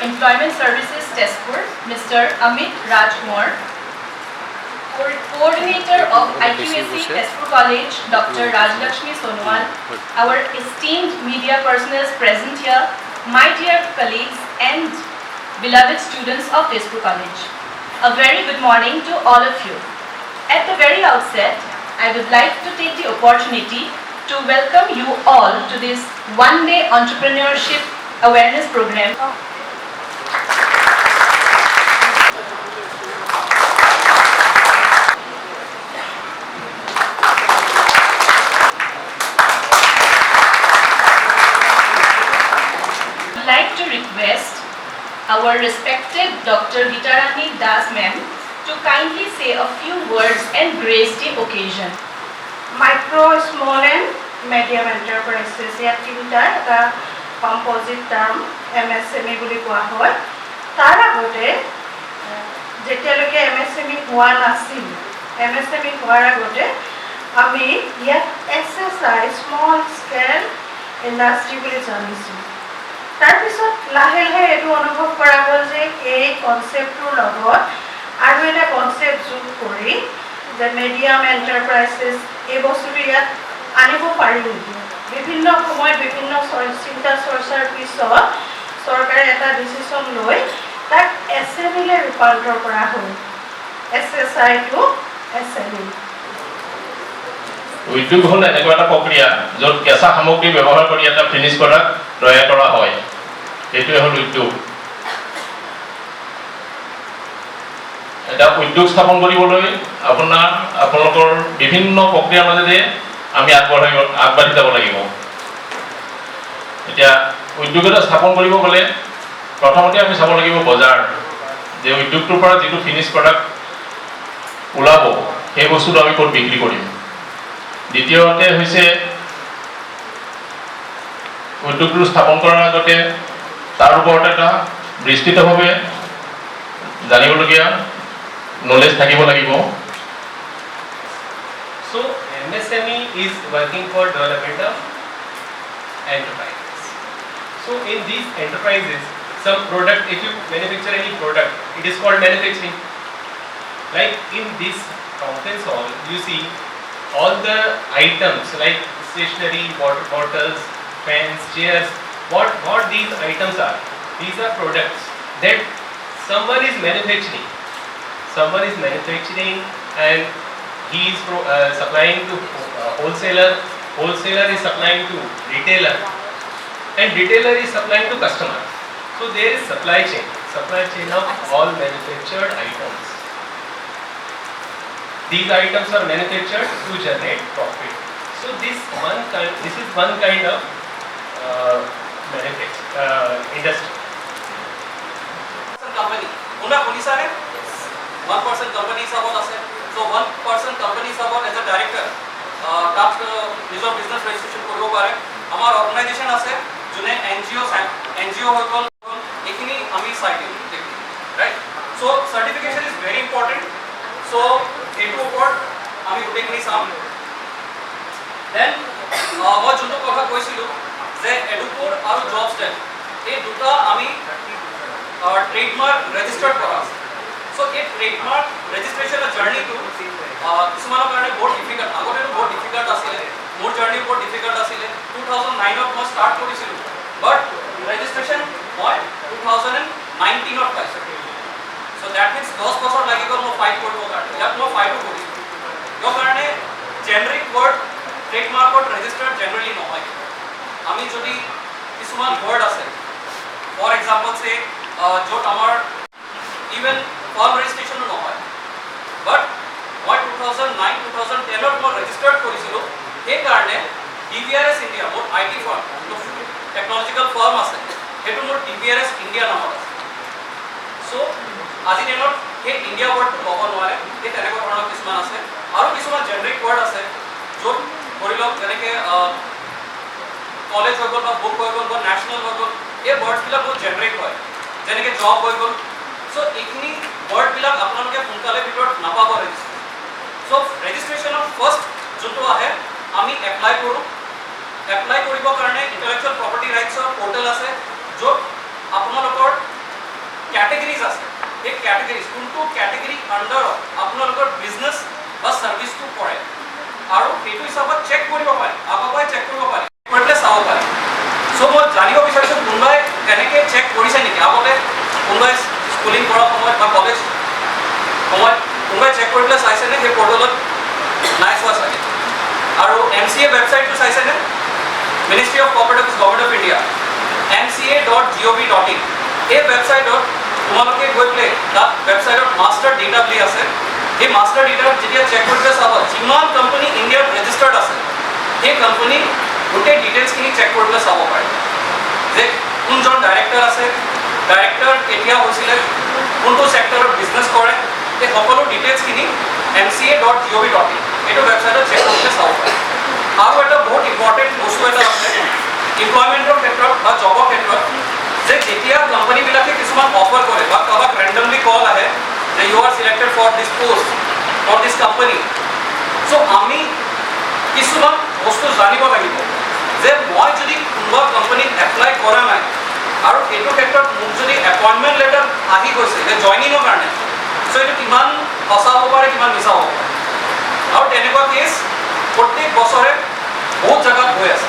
Employment Services Tezpur, Mr. Amit Rajkumar. Coordinator of IQAC Tezpur College, Dr. Rajlakshmi Sonowal. Our esteemed media personnel present here, my dear colleagues and beloved students of Tezpur College. A very good morning to all of you. At the very outset, I would like to take the opportunity to welcome you all to this one-day entrepreneurship awareness program. I would like to request our respected Dr. Gitarani Das ma'am to kindly say a few words and grace the occasion. Micro, small and medium enterprises ইয়াত তিনিটা এটা composite term MSME বুলি কোৱা হয়। তাৰ আগতে যেতিয়ালৈকে MSME হোৱা নাছিল, MSME হোৱাৰ আগতে আমি ইয়াত SSI স্মল স্কেল ইণ্ডাষ্ট্ৰি বুলি জানিছোঁ। তাৰপিছত লাহে লাহে এইটো অনুভৱ কৰা হ'ল যে এই কনচেপ্টটোৰ লগত আৰু এটা কনচেপ্ট যোগ কৰি যে মিডিয়াম এণ্টাৰপ্ৰাইজেছ এই বস্তুটো ইয়াত আনিব পাৰি নেকি। বিভিন্ন সময়ত বিভিন্ন চিন্তা চৰ্চাৰ পিছত চৰকাৰে এটা ডিচিশ্যন লৈ তাক SME-লে ৰূপান্তৰ কৰা হ'ল, SSI টু SME। উদ্যোগ হ'ল এনেকুৱা এটা প্ৰক্ৰিয়া য'ত কেঁচা সামগ্ৰী ব্যৱহাৰ কৰি এটা ফিনিছ প্ৰডাক্ট তৈয়াৰ কৰা হয়, এইটোৱে হ'ল উদ্যোগ। এটা উদ্যোগ স্থাপন কৰিবলৈ আপোনালোকৰ বিভিন্ন প্ৰক্ৰিয়াৰ মাজেৰে আমি আগবাঢ়ি যাব লাগিব। এতিয়া উদ্যোগ এটা স্থাপন কৰিব গ'লে প্ৰথমতে আমি চাব লাগিব বজাৰ, যে উদ্যোগটোৰ পৰা যিটো ফিনিছ প্ৰডাক্ট ওলাব সেই বস্তুটো আমি ক'ত বিক্ৰী কৰিম। দ্বিতীয়তে হৈছে উদ্যোগটো স্থাপন কৰাৰ আগতে তাৰ ওপৰত এটা বিস্তৃতভাৱে জানিবলগীয়া নলেজ থাকিব লাগিব। So MSME is working for development of enterprises. So in these enterprises, some product, if you manufacture any product, it is called manufacturing. Like in this conference hall, you see all the items like stationery, water bottles, pens, chairs. What these items are? These are products that someone is manufacturing. Someone is manufacturing and he is supplying to wholesaler. Wholesaler is supplying to retailer, and retailer is supplying to customer. So there is supply chain of all manufactured items. These items are manufactured to generate profit. So this is one kind of industry. Company. Una Punisane? 1% company sabot ase. So 1% company sabot as a director. Task নিজৰ business registration কৰিব পাৰে। আমাৰ organization আছে যোনে NGO হৈ গ'ল, এইখিনি আমি চাইটো দেখি, right? So certification is very important. So এইটোৰ ওপৰত আমি গোটেইখিনি চাম। Then মই যোনটো কথা কৈছিলোঁ যে এডুকোড আৰু জবষ্টেট এই দুটা আমি ট্ৰেডমাৰ্ক ৰেজিষ্টাৰ্ড কৰা আছে। So এই ট্ৰেডমাৰ্ক ৰেজিষ্ট্ৰেশ্যনৰ জাৰ্নিটো কিছুমানৰ কাৰণে বহুত ডিফিকাল্ট, আগতেতো বহুত ডিফিকাল্ট আছিলে, মোৰ জাৰ্নি বহুত ডিফিকাল্ট আছিলে। 2009ত মই ষ্টাৰ্ট কৰিছিলোঁ, বাট ৰেজিষ্ট্ৰেশ্যন মই 2019ত পাইছোঁ। চ' ডেট মিনছ 10 বছৰ লাগি গ'ল মই ফাইট কৰিবৰ কাৰণে। ইয়াত মই ফাইটো কৰিছোঁ, কিয় কাৰণে জেনেৰিক ৱৰ্ড ট্ৰেডমাৰ্কত ৰেজিষ্টাৰ্ড জেনেৰেলি নহয়। আমি যদি কিছুমান ৱৰ্ড আছে, ফৰ এক্সাম্পল চে য'ত আমাৰ ইভেন ফাৰ্ম ৰেজিষ্ট্ৰেশ্যনো নহয়, বাট মই 2009-2010ত মই ৰেজিষ্টাৰ্ড কৰিছিলোঁ। সেইকাৰণে DVRS ইণ্ডিয়া, মোৰ IT ফাৰ্ম, টেকনলজিকেল ফাৰ্ম আছে, সেইটো মোৰ DVRS ইণ্ডিয়া নামত আছে। চ' আজিৰ দিনত সেই ইণ্ডিয়া ৱৰ্ডটো ল'ব নোৱাৰে, সেই তেনেকুৱা ধৰণৰ কিছুমান আছে। আৰু কিছুমান জেনেৰিক ৱৰ্ড আছে য'ত ধৰি লওক যেনেকৈ কলেজ হৈ গ'ল বা বুক হৈ গ'ল বা নেশ্যনেল হৈ গ'ল, এই ৱৰ্ডছবিলাক বহুত জেনেৰিক হয়, যেনেকৈ জব হৈ গ'ল। চ' এইখিনি ৱৰ্ডবিলাক আপোনালোকে সোনকালে ভিতৰত নাপাব ৰেজিষ্ট্ৰেশ্যন। চ' ৰেজিষ্ট্ৰেশ্যনৰ ফাৰ্ষ্ট যোনটো আহে আমি এপ্লাই কৰোঁ। এপ্লাই কৰিবৰ কাৰণে ইণ্টেলেকচুৱেল প্ৰপাৰ্টি ৰাইটছৰ পৰ্টেল আছে, য'ত আপোনালোকৰ কেটেগৰিজ কোনটো কেটেগৰি আণ্ডাৰত আপোনালোকৰ বিজনেছ বা ছাৰ্ভিচটো পৰে আৰু সেইটো হিচাপত চেক কৰিব পাৰে, আগৰ পৰাই চেক কৰিব পাৰে, কৰি পেলাই চাব পাৰে। চ' মই জানিব বিচাৰিছোঁ কোনোবাই এনেকৈ চেক কৰিছে নেকি আগতে, কোনোবাই স্কুলিং কৰাৰ সময়ত বা কলেজ সময়ত কোনোবাই চেক কৰি পেলাই চাইছেনে সেই পৰ্টেলত? নাই চোৱা চাগে। আৰু MCA ৱেবছাইটটো চাইছেনে? Ministry of cooperative government of India mca.gov.in এই ৱেবছাইটত তোমালোকে গৈ পেলাই তাত ৱেবছাইটত মাষ্টাৰ ডেটা বুলি আছে। সেই মাষ্টাৰ ডেটাত যেতিয়া চেক কৰিবলৈ চাব যিমান কোম্পানী ইণ্ডিয়াত ৰেজিষ্টাৰ্ড আছে সেই কোম্পানী গোটেই ডিটেইলছখিনি চেক কৰিবলৈ চাব পাৰে যে কোনজন ডাইৰেক্টৰ আছে, ডাইৰেক্টৰ কেতিয়া হৈছিলে, কোনটো ছেক্টৰত বিজনেছ কৰে, এই সকলো ডিটেইলছখিনি mca.gov.in এইটো ৱেবছাইটত চেক কৰিবলৈ চাব পাৰে। আৰু এটা বহুত ইম্পৰ্টেণ্ট বস্তু এটা আছে এমপ্লয়মেণ্টৰ ক্ষেত্ৰত বা জবৰ ক্ষেত্ৰত, যে যেতিয়া কোম্পানীবিলাকে কিছুমান অফাৰ কৰে বা কাৰোবাক ৰেণ্ডমলি কল আহে যে you are selected for this post for this company, so' আমি কিছুমান বস্তু জানিব লাগিব যে মই যদি কোনোবা কোম্পানীত এপ্লাই কৰা নাই আৰু সেইটো ক্ষেত্ৰত মোক যদি এপইণ্টমেণ্ট লেটাৰ আহি গৈছে যে জইনিঙৰ কাৰণে, চ' এইটো কিমান সঁচা হ'ব পাৰে কিমান মিছা হ'ব পাৰে। আৰু তেনেকুৱা কেছ প্ৰত্যেক বছৰে বহুত জেগাত হৈ আছে।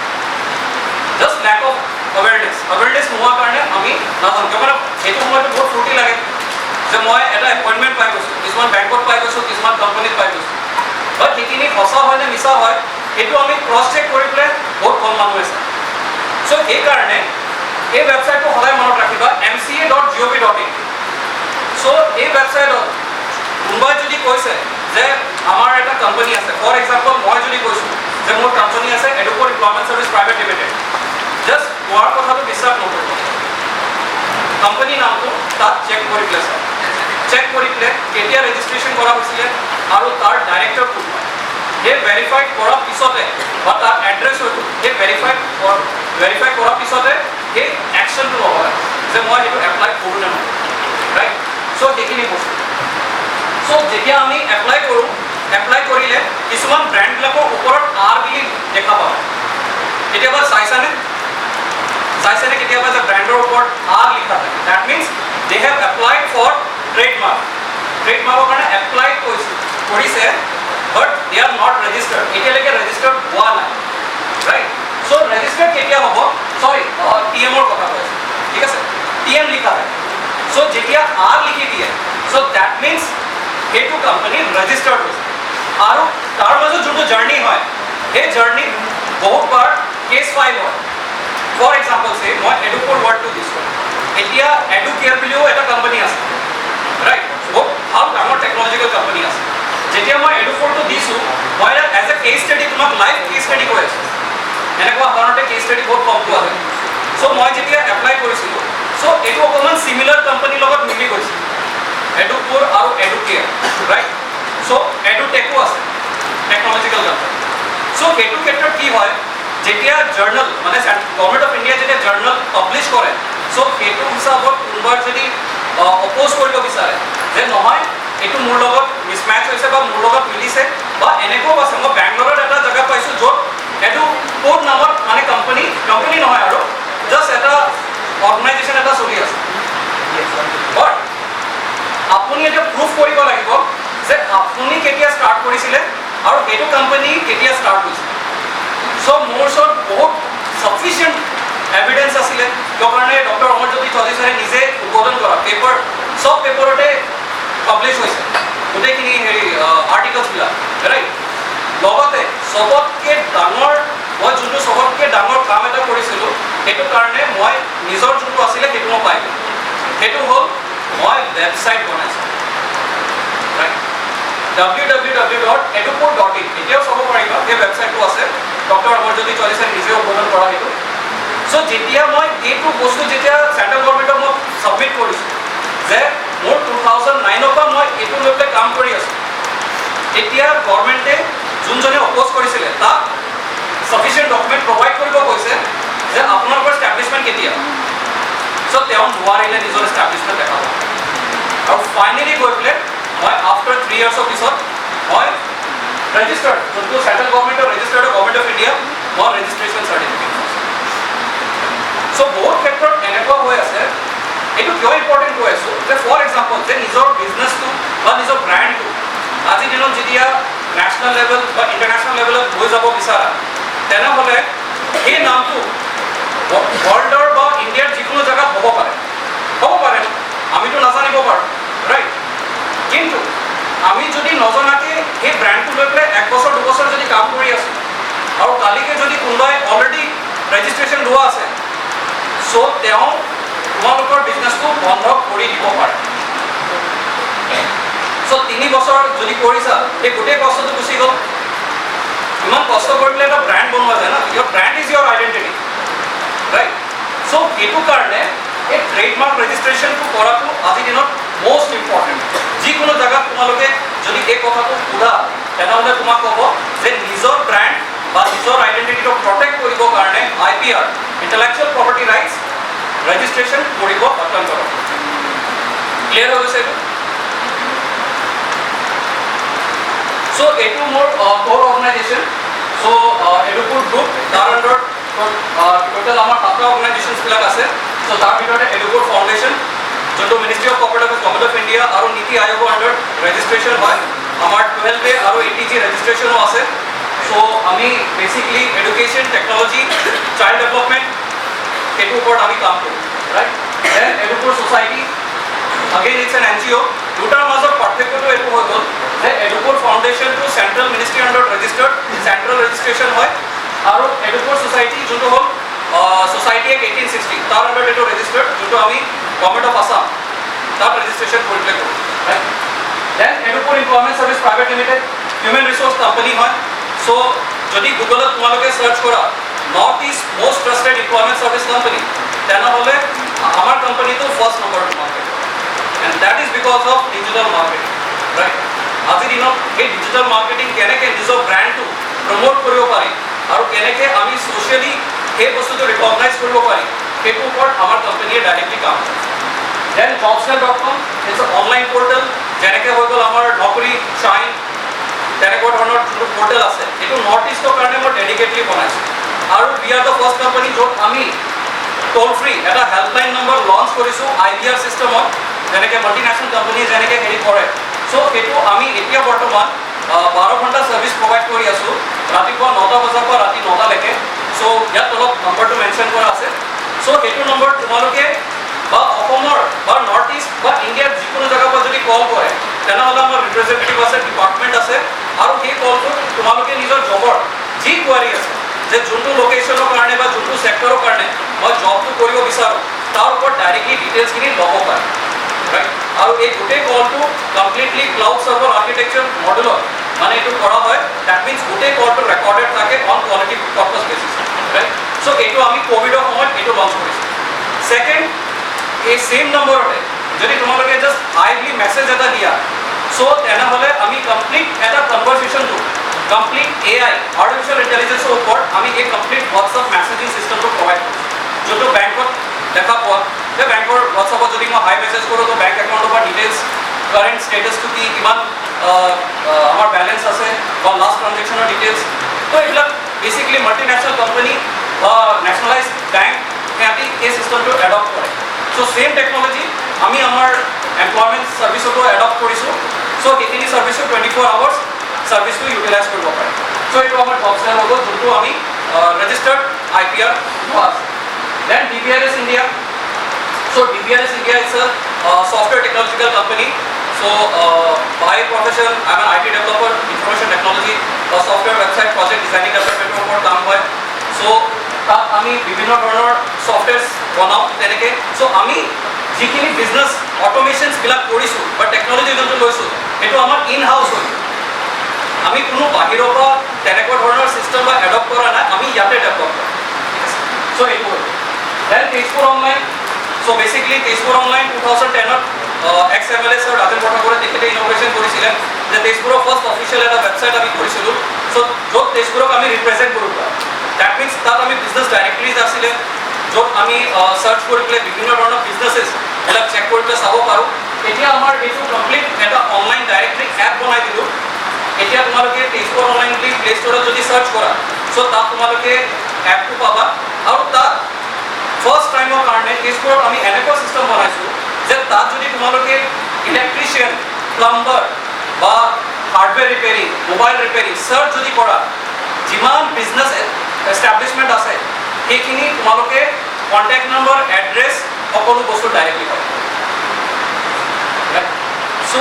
জাষ্ট লেক অফ awareness নোহোৱাৰ কাৰণে আমি নাজানো। কিয় মানে সেইটো সময়তো বহুত ফূৰ্তি লাগে যে মই এটা এপইণ্টমেণ্ট পাই গৈছোঁ, কিছুমান বেংকত পাই গৈছোঁ, কিছুমান কোম্পানীত পাই গৈছোঁ, বাট সেইখিনি সঁচা হয় নে মিছা হয় সেইটো আমি ক্ৰছ চেক কৰি পেলাই বহুত কম মানুহ আছে। চ' সেইকাৰণে এই ৱেবছাইটটো সদায় মনত ৰাখিবা mca.gov.in। চ' এই ৱেবছাইটত কোনোবাই যদি কৈছে যে আমাৰ এটা কোম্পানী আছে, ফৰ এক্সাম্পল মই যদি কৈছোঁ যে মোৰ কোম্পানী আছে Educore employment services private limited, just কোৱাৰ কথাটো বিশ্বাস নকৰিব। কোম্পানী নামটো তাত চেক কৰি পেলাই চাওক, চেক কৰি পেলাই কেতিয়া ৰেজিষ্ট্ৰেশ্যন কৰা হৈছিলে আৰু তাৰ ডাইৰেক্টৰ কোন হয়, সেই ভেৰিফাই কৰাৰ পিছতে বা তাৰ এড্ৰেছ হয়তো সেই ভেৰিফাই কৰাৰ পিছতে সেই একশ্যনটো ল'ব লাগে যে মই সেইটো এপ্লাই কৰোঁ নে নকৰোঁ, ৰাইট? চ' সেইখিনি বস্তু। চ' যেতিয়া আমি এপ্লাই কৰোঁ, এপ্লাই কৰিলে কিছুমান ব্ৰেণ্ডবিলাকৰ ওপৰত R বুলি দেখা পাওঁ। কেতিয়াবা চাইছানে কেতিয়াবা যে ব্ৰেণ্ডৰ ওপৰত R লিখা থাকে, that means they have applied for trademark. ট্ৰেডমাৰ্কৰ কাৰণে এপ্লাই কৰিছে but they are not registered, এতিয়ালৈকে ৰেজিষ্টাৰ্ড হোৱা নাই, ৰাইট? চ' ৰেজিষ্টাৰ্ড কেতিয়া হ'ব? চৰি, TMৰ কথা কৈ আছোঁ, ঠিক আছে? TM লিখা থাকে। চ' যেতিয়া R লিখি দিয়ে, চ' দেট মিনছ সেইটো কোম্পানী ৰেজিষ্টাৰ্ড হৈছে। আৰু তাৰ মাজত যোনটো জাৰ্ণি হয় সেই জাৰ্ণিত বহুতবাৰ কেছ ফাইল হয়। ফৰ এক্সাম্পল চে মই এডুকোৰ ৱাৰ্ডটো দিছোঁ, এতিয়া এডুকেয়াৰ বুলিও এটা কোম্পানী আছে, ৰাইট? বহুত ভাল ডাঙৰ টেকনলজিকেল কোম্পানী আছে। যেতিয়া মই এডুকোৰটো দিছোঁ, মই এজ এ কেছ ষ্টাডি তোমাক লাইভ কেছ ষ্টাডি কৈ আছোঁ। এনেকুৱা সাধাৰণতে কেছ ষ্টাডি বহুত কম পোৱা যায়। চ' মই যেতিয়া এপ্লাই কৰিছিলোঁ, চ' এইটো অকণমান চিমিলাৰ কোম্পানীৰ লগত মিলি গৈছিল, এডুকোৰ আৰু এডুকেয়াৰ, ৰাইট? চ' এডুটেকো আছে, টেকনলজিকেল কোম্পানী। চ' সেইটো ক্ষেত্ৰত কি হয়, যেতিয়া জাৰ্নেল মানে গভৰ্ণমেণ্ট অফ ইণ্ডিয়া যেতিয়া জাৰ্নেল পাব্লিছ কৰে, চ' সেইটো হিচাপত কোনোবাই যদি অপ'জ কৰিব বিচাৰে যে নহয় এইটো মোৰ লগত মিছমেচ হৈছে বা মোৰ লগত মিলিছে, বা এনেকুৱাও আছে, মই বেংগলোৰত এটা জেগা পাইছোঁ য'ত এইটো ক'ত নামত মানে কোম্পানী নহয় আৰু জাষ্ট এটা অৰ্গেনাইজেশ্যন এটা চলি আছে, বাট আপুনি এতিয়া প্ৰুফ কৰিব লাগিব যে আপুনি কেতিয়া ষ্টাৰ্ট কৰিছিলে আৰু সেইটো কোম্পানী কেতিয়া ষ্টাৰ্ট হৈছিলে। চ' মোৰ ওচৰত বহুত চাফিচিয়েণ্ট এভিডেঞ্চ আছিলে, কিয় কাৰণে ডক্টৰ অমৰজ্যোতি চৌধুৰী ছাৰে নিজে উদ্বোধন কৰা পেপাৰ, চব পেপাৰতে পাব্লিছ হৈছে গোটেইখিনি হেৰি আৰ্টিকলছবিলাক, ৰাইট? লগতে চবতকৈ ডাঙৰ মই যোনটো চবতকৈ ডাঙৰ কাম এটা কৰিছিলোঁ, সেইটো কাৰণে মই নিজৰ যোনটো আছিলে সেইটো মই পাই গ'লোঁ। সেইটো হ'ল মই ৱেবছাইট বনাইছোঁ, ৰাইট? www.educode.in এতিয়াও চাব পাৰিবা, সেই ৱেবছাইটটো আছে, ডক্টৰ অমৰজ্যোতি চৌধুৰী ছাৰে নিজে উদ্বোধন কৰা সেইটো। চ' যেতিয়া মই এইটো বস্তু যেতিয়া চেণ্ট্ৰেল গভৰ্ণমেণ্টক মই ছাবমিট কৰিছোঁ যে মোৰ 2009ৰ পৰা মই এইটো লৈ পেলাই কাম কৰি আছোঁ, এতিয়া গভৰ্ণমেণ্টে যোনজনে অপ'জ কৰিছিলে তাক ছাফিচিয়েণ্ট ডকুমেণ্ট প্ৰভাইড কৰিব কৈছে যে আপোনালোকৰ এষ্টাব্লিছমেণ্ট কেতিয়া। চ' তেওঁ নোৱাৰিলে নিজৰ এষ্টাব্লিছমেণ্ট দেখাব, আৰু ফাইনেলি গৈ পেলাই মই আফটাৰ 3 ইয়াৰ্ছৰ পিছত মই ৰেজিষ্টাৰ্ড, যোনটো চেণ্ট্ৰেল গভৰ্ণমেণ্টৰ ৰেজিষ্টাৰ্ড গভৰ্ণমেণ্ট অফ ইণ্ডিয়া, মই ৰেজিষ্ট্ৰেশ্যন চাৰ্টিফিকেট। চ' বহুত ক্ষেত্ৰত এনেকুৱা হৈ আছে এইটো কিয় ইম্পৰ্টেণ্ট কৈ আছোঁ যে ফৰ এক্সাম্পল যে নিজৰ বিজনেছটো বা নিজৰ ব্ৰেণ্ডটো আজিৰ দিনত যেতিয়া নেশ্যনেল লেভেল বা ইণ্টাৰনেশ্যনেল লেভেলত লৈ যাব বিচাৰা তেনেহ'লে সেই নামটো ৱৰ্ল্ডৰ বা ইণ্ডিয়াৰ যিকোনো জেগাত হ'ব পাৰে আমিতো নাজানিব পাৰোঁ ৰাইট কিন্তু আমি যদি নজনাকৈ সেই ব্ৰেণ্ডটো লৈ পেলাই 1 বছৰ 2 বছৰ যদি কাম কৰি আছোঁ আৰু কালিকৈ যদি কোনোবাই অলৰেডি ৰেজিষ্ট্ৰেশ্যন লোৱা আছে চ' তেওঁ তোমালোকৰ বিজনেছটো বন্ধ কৰি দিব পাৰে চ' 3 বছৰ যদি কৰিছা সেই গোটেই কষ্টটো গুচি গ'ল ইমান কষ্ট কৰি পেলাই এটা ব্ৰেণ্ড বনোৱা যায় না your brand is your identity right so' সেইটো কাৰণে এই ট্ৰেডমাৰ্ক ৰেজিষ্ট্ৰেশ্যনটো কৰাটো আজিৰ দিনত মষ্ট ইম্পৰ্টেণ্ট যিকোনো জেগাত তোমালোকে যদি এই কথাটো সোধা তেনেহ'লে তোমাক ক'ব যে নিজৰ ব্ৰেণ্ড বা নিজৰ আইডেণ্টিটিটো প্ৰটেক্ট কৰিবৰ কাৰণে IPR intellectual property rights registration কৰিব অত্যন্ত ক্লিয়াৰ হৈ গৈছে এইটো চ' এইটো মোৰ ক'ৰ অৰ্গেনাইজেশ্যন চ' এডুপুৰ গ্ৰুপ তাৰ আণ্ডাৰত টোটেল আমাৰ 7টা অৰ্গেনাইজেশ্যনছবিলাক আছে চ' তাৰ ভিতৰতে এডুপুৰ ফাউণ্ডেশ্যন যোনটো ministry of corporate affairs government of India আৰু নীতি আয়োগৰ আণ্ডাৰত ৰেজিষ্ট্ৰেশ্যন হয় আমাৰ 12A আৰু ATG ৰেজিষ্ট্ৰেশ্যনো আছে চ' আমি basically education technology child development সেইটোৰ ওপৰত আমি কাম কৰোঁ right then Edupur society again it's an NGO দুটাৰ মাজত পাৰ্থক্যটো এইটো হৈ গ'ল যে এডুপুৰ ফাউণ্ডেশ্যনটো চেণ্ট্ৰেল মিনিষ্ট্ৰী আণ্ডাৰত ৰেজিষ্টাৰ্ড চেণ্ট্ৰেল ৰেজিষ্ট্ৰেশ্যন হয় আৰু এডুপুৰ ছ'চাইটি যোনটো হ'ল ছ'চাইটি এক্ট 1860 তাৰ আণ্ডাৰত এইটো ৰেজিষ্টাৰ্ড যোনটো আমি গভৰ্ণমেণ্ট অফ আছাম তাত ৰেজিষ্ট্ৰেশ্যন কৰিবলৈ কৰোঁ right then Edupur employment services private limited human resource company হয় চ' যদি গুগলত তোমালোকে চাৰ্চ কৰা north east most trusted employment service company তেনেহ'লে আমাৰ কোম্পানীটো ফাৰ্ষ্ট নম্বৰ তোমালোকে and that is because of digital marketing right আজিৰ দিনত এই ডিজিটেল মাৰ্কেটিং কেনেকৈ নিজৰ ব্ৰেণ্ডটো প্ৰমোট কৰিব পাৰি আৰু কেনেকৈ আমি ছ'চিয়েলি সেই বস্তুটো ৰিকগনাইজ কৰিব পাৰি সেইটোৰ ওপৰত আমাৰ কোম্পানীয়ে ডাইৰেক্টলি কাম কৰে then jobsell.com it's a online portal যেনেকৈ হৈ গ'ল আমাৰ নকৰি শ্বাইন তেনেকুৱা ধৰণৰ যোনটো পৰ্টেল আছে এইটো নৰ্থ ইষ্টৰ কাৰণে মই ডেডিকেটলি বনাইছোঁ আৰু we are the first company য'ত আমি টোল ফ্ৰী এটা হেল্পলাইন নম্বৰ লঞ্চ কৰিছোঁ IVR চিষ্টেমত যেনেকৈ মাল্টিনেশ্যনেল কোম্পানী যেনেকৈ হেৰি কৰে চ' সেইটো আমি এতিয়া বৰ্তমান 12 ঘণ্টা ছাৰ্ভিচ প্ৰভাইড কৰি আছোঁ ৰাতিপুৱা 9টা বজাৰ পৰা ৰাতি 9টালৈকে চ' ইয়াত অলপ নম্বৰটো মেনশ্যন কৰা আছে চ' সেইটো নম্বৰ তোমালোকে বা অসমৰ বা নৰ্থ ইষ্ট বা ইণ্ডিয়াৰ যিকোনো জেগাৰ পৰা যদি কল কৰে তেনেহ'লে আমাৰ ৰিপ্ৰেজেণ্টেটিভ আছে ডিপাৰ্টমেণ্ট আছে আৰু সেই কলটো তোমালোকে নিজৰ জবৰ যি কোৱাৰী আছে যে যোনটো লোকেশ্যনৰ কাৰণে বা যোনটো ছেক্টৰৰ কাৰণে মই জবটো কৰিব বিচাৰোঁ তাৰ ওপৰত ডাইৰেক্টলি ডিটেইলছখিনি ল'ব পাৰে ৰাইট আৰু এই গোটেই কলটো কমপ্লিটলি ক্লাউড ছাৰ্ভাৰ আৰ্কিটেকচাৰ মডেলত মানে এইটো কৰা হয় ডেট মিনছ গোটেই কলটো ৰেকৰ্ডেড থাকে on quality purpose basis right so' এইটো আমি ক'ভিডৰ সময়ত এইটো লঞ্চ কৰিছোঁ ছেকেণ্ড এই ছেইম নম্বৰতে যদি তোমালোকে জাষ্ট হাই বুলি মেছেজ এটা দিয়া চ' তেনেহ'লে আমি কমপ্লিট এটা কনভাৰ্চেশ্যনটো কমপ্লিট AI আৰ্টিফিচিয়েল ইণ্টেলিজেন্সৰ ওপৰত আমি এই কমপ্লিট হোৱাটছআপ মেছেজিং চিষ্টেমটো প্ৰভাইড কৰিছোঁ যোনটো বেংকত দেখা পোৱা যে বেংকৰ হোৱাটছআপত যদি মই হাই মেছেজ কৰোঁ তো বেংক একাউণ্টৰ পৰা ডিটেইলছ কাৰেণ্ট ষ্টেটাছটো কি কিমান আমাৰ বেলেঞ্চ আছে বা লাষ্ট ট্ৰানজেকশ্যনৰ ডিটেইলছ তো এইবিলাক বেচিকলি মাল্টিনেশ্যনেল কোম্পানী বা নেশ্যনেলাইজ বেংক সিহঁতি এই চিষ্টেমটো এডপ্ট কৰে চ' ছেইম টেকন'লজি আমি আমাৰ এমপ্লয়মেণ্ট ছাৰ্ভিচতো এডপ্ট কৰিছোঁ চ' সেইখিনি ছাৰ্ভিচো 24 আৱাৰ্ছ ছাৰ্ভিচটো ইউটিলাইজ কৰিব পাৰে চ' এইটো আমাৰ জবছেল হ'ব যোনটো আমি ৰেজিষ্টাৰ্ড IPR হোৱা আছে then DBRS India so DBRS India is a software technological company so by profession I'm an IT developer information technology software website project designing development ওপৰত কাম হয় so তাত আমি বিভিন্ন ধৰণৰ ছফটৱেৰছ বনাওঁ তেনেকৈ চ' আমি যিখিনি বিজনেছ অট'মেশ্যনছবিলাক কৰিছোঁ বা টেকন'লজি যোনটো লৈছোঁ সেইটো আমাৰ ইন হাউচ হয় আমি কোনো বাহিৰৰ পৰা তেনেকুৱা ধৰণৰ চিষ্টেম বা এডপ্ট কৰা নাই আমি ইয়াতে ডেভেলপ কৰোঁ চ' এইটো হ'ল then Tezpur online so' basically Tezpur online 2010ত এক্স MLA ছাৰ ৰাজেন বৰঠাকুৰে তেখেতে ইন'ভেশ্যন কৰিছিলে যে তেজপুৰৰ ফাৰ্ষ্ট অফিচিয়েল এটা ৱেবছাইট আমি কৰিছিলোঁ চ' য'ত তেজপুৰক আমি ৰিপ্ৰেজেণ্ট কৰোঁ ডেট মিনছ তাত আমি বিজনেছ ডাইৰেক্টৰিজ আছিলে য'ত আমি চাৰ্চ কৰি পেলাই বিভিন্ন ধৰণৰ বিজনেছেছবিলাক চেক কৰি পেলাই চাব পাৰোঁ এতিয়া আমাৰ এইটো কমপ্লিট এটা অনলাইন ডাইৰেক্টৰি এপ বনাই দিলোঁ এতিয়া তোমালোকে তেজপুৰ অনলাইন বুলি প্লে ষ্ট'ৰত যদি চাৰ্চ কৰা চ' তাত তোমালোকে এপটো পাবা আৰু তাত ফাৰ্ষ্ট টাইমৰ কাৰণে তেজপুৰত আমি এনেকুৱা চিষ্টেম বনাইছোঁ যে তাত যদি তোমালোকে ইলেক্ট্ৰিচিয়ান, প্লাম্বাৰ বা hardware repairing, mobile repairing search যদি কৰা, যিমান বিজনেছ এষ্টাব্লিছমেণ্ট আছে সেইখিনি তোমালোকে কণ্টেক্ট নম্বৰ, এড্ৰেছ সকলো বস্তু ডাইৰেক্টলি পাবা। চ'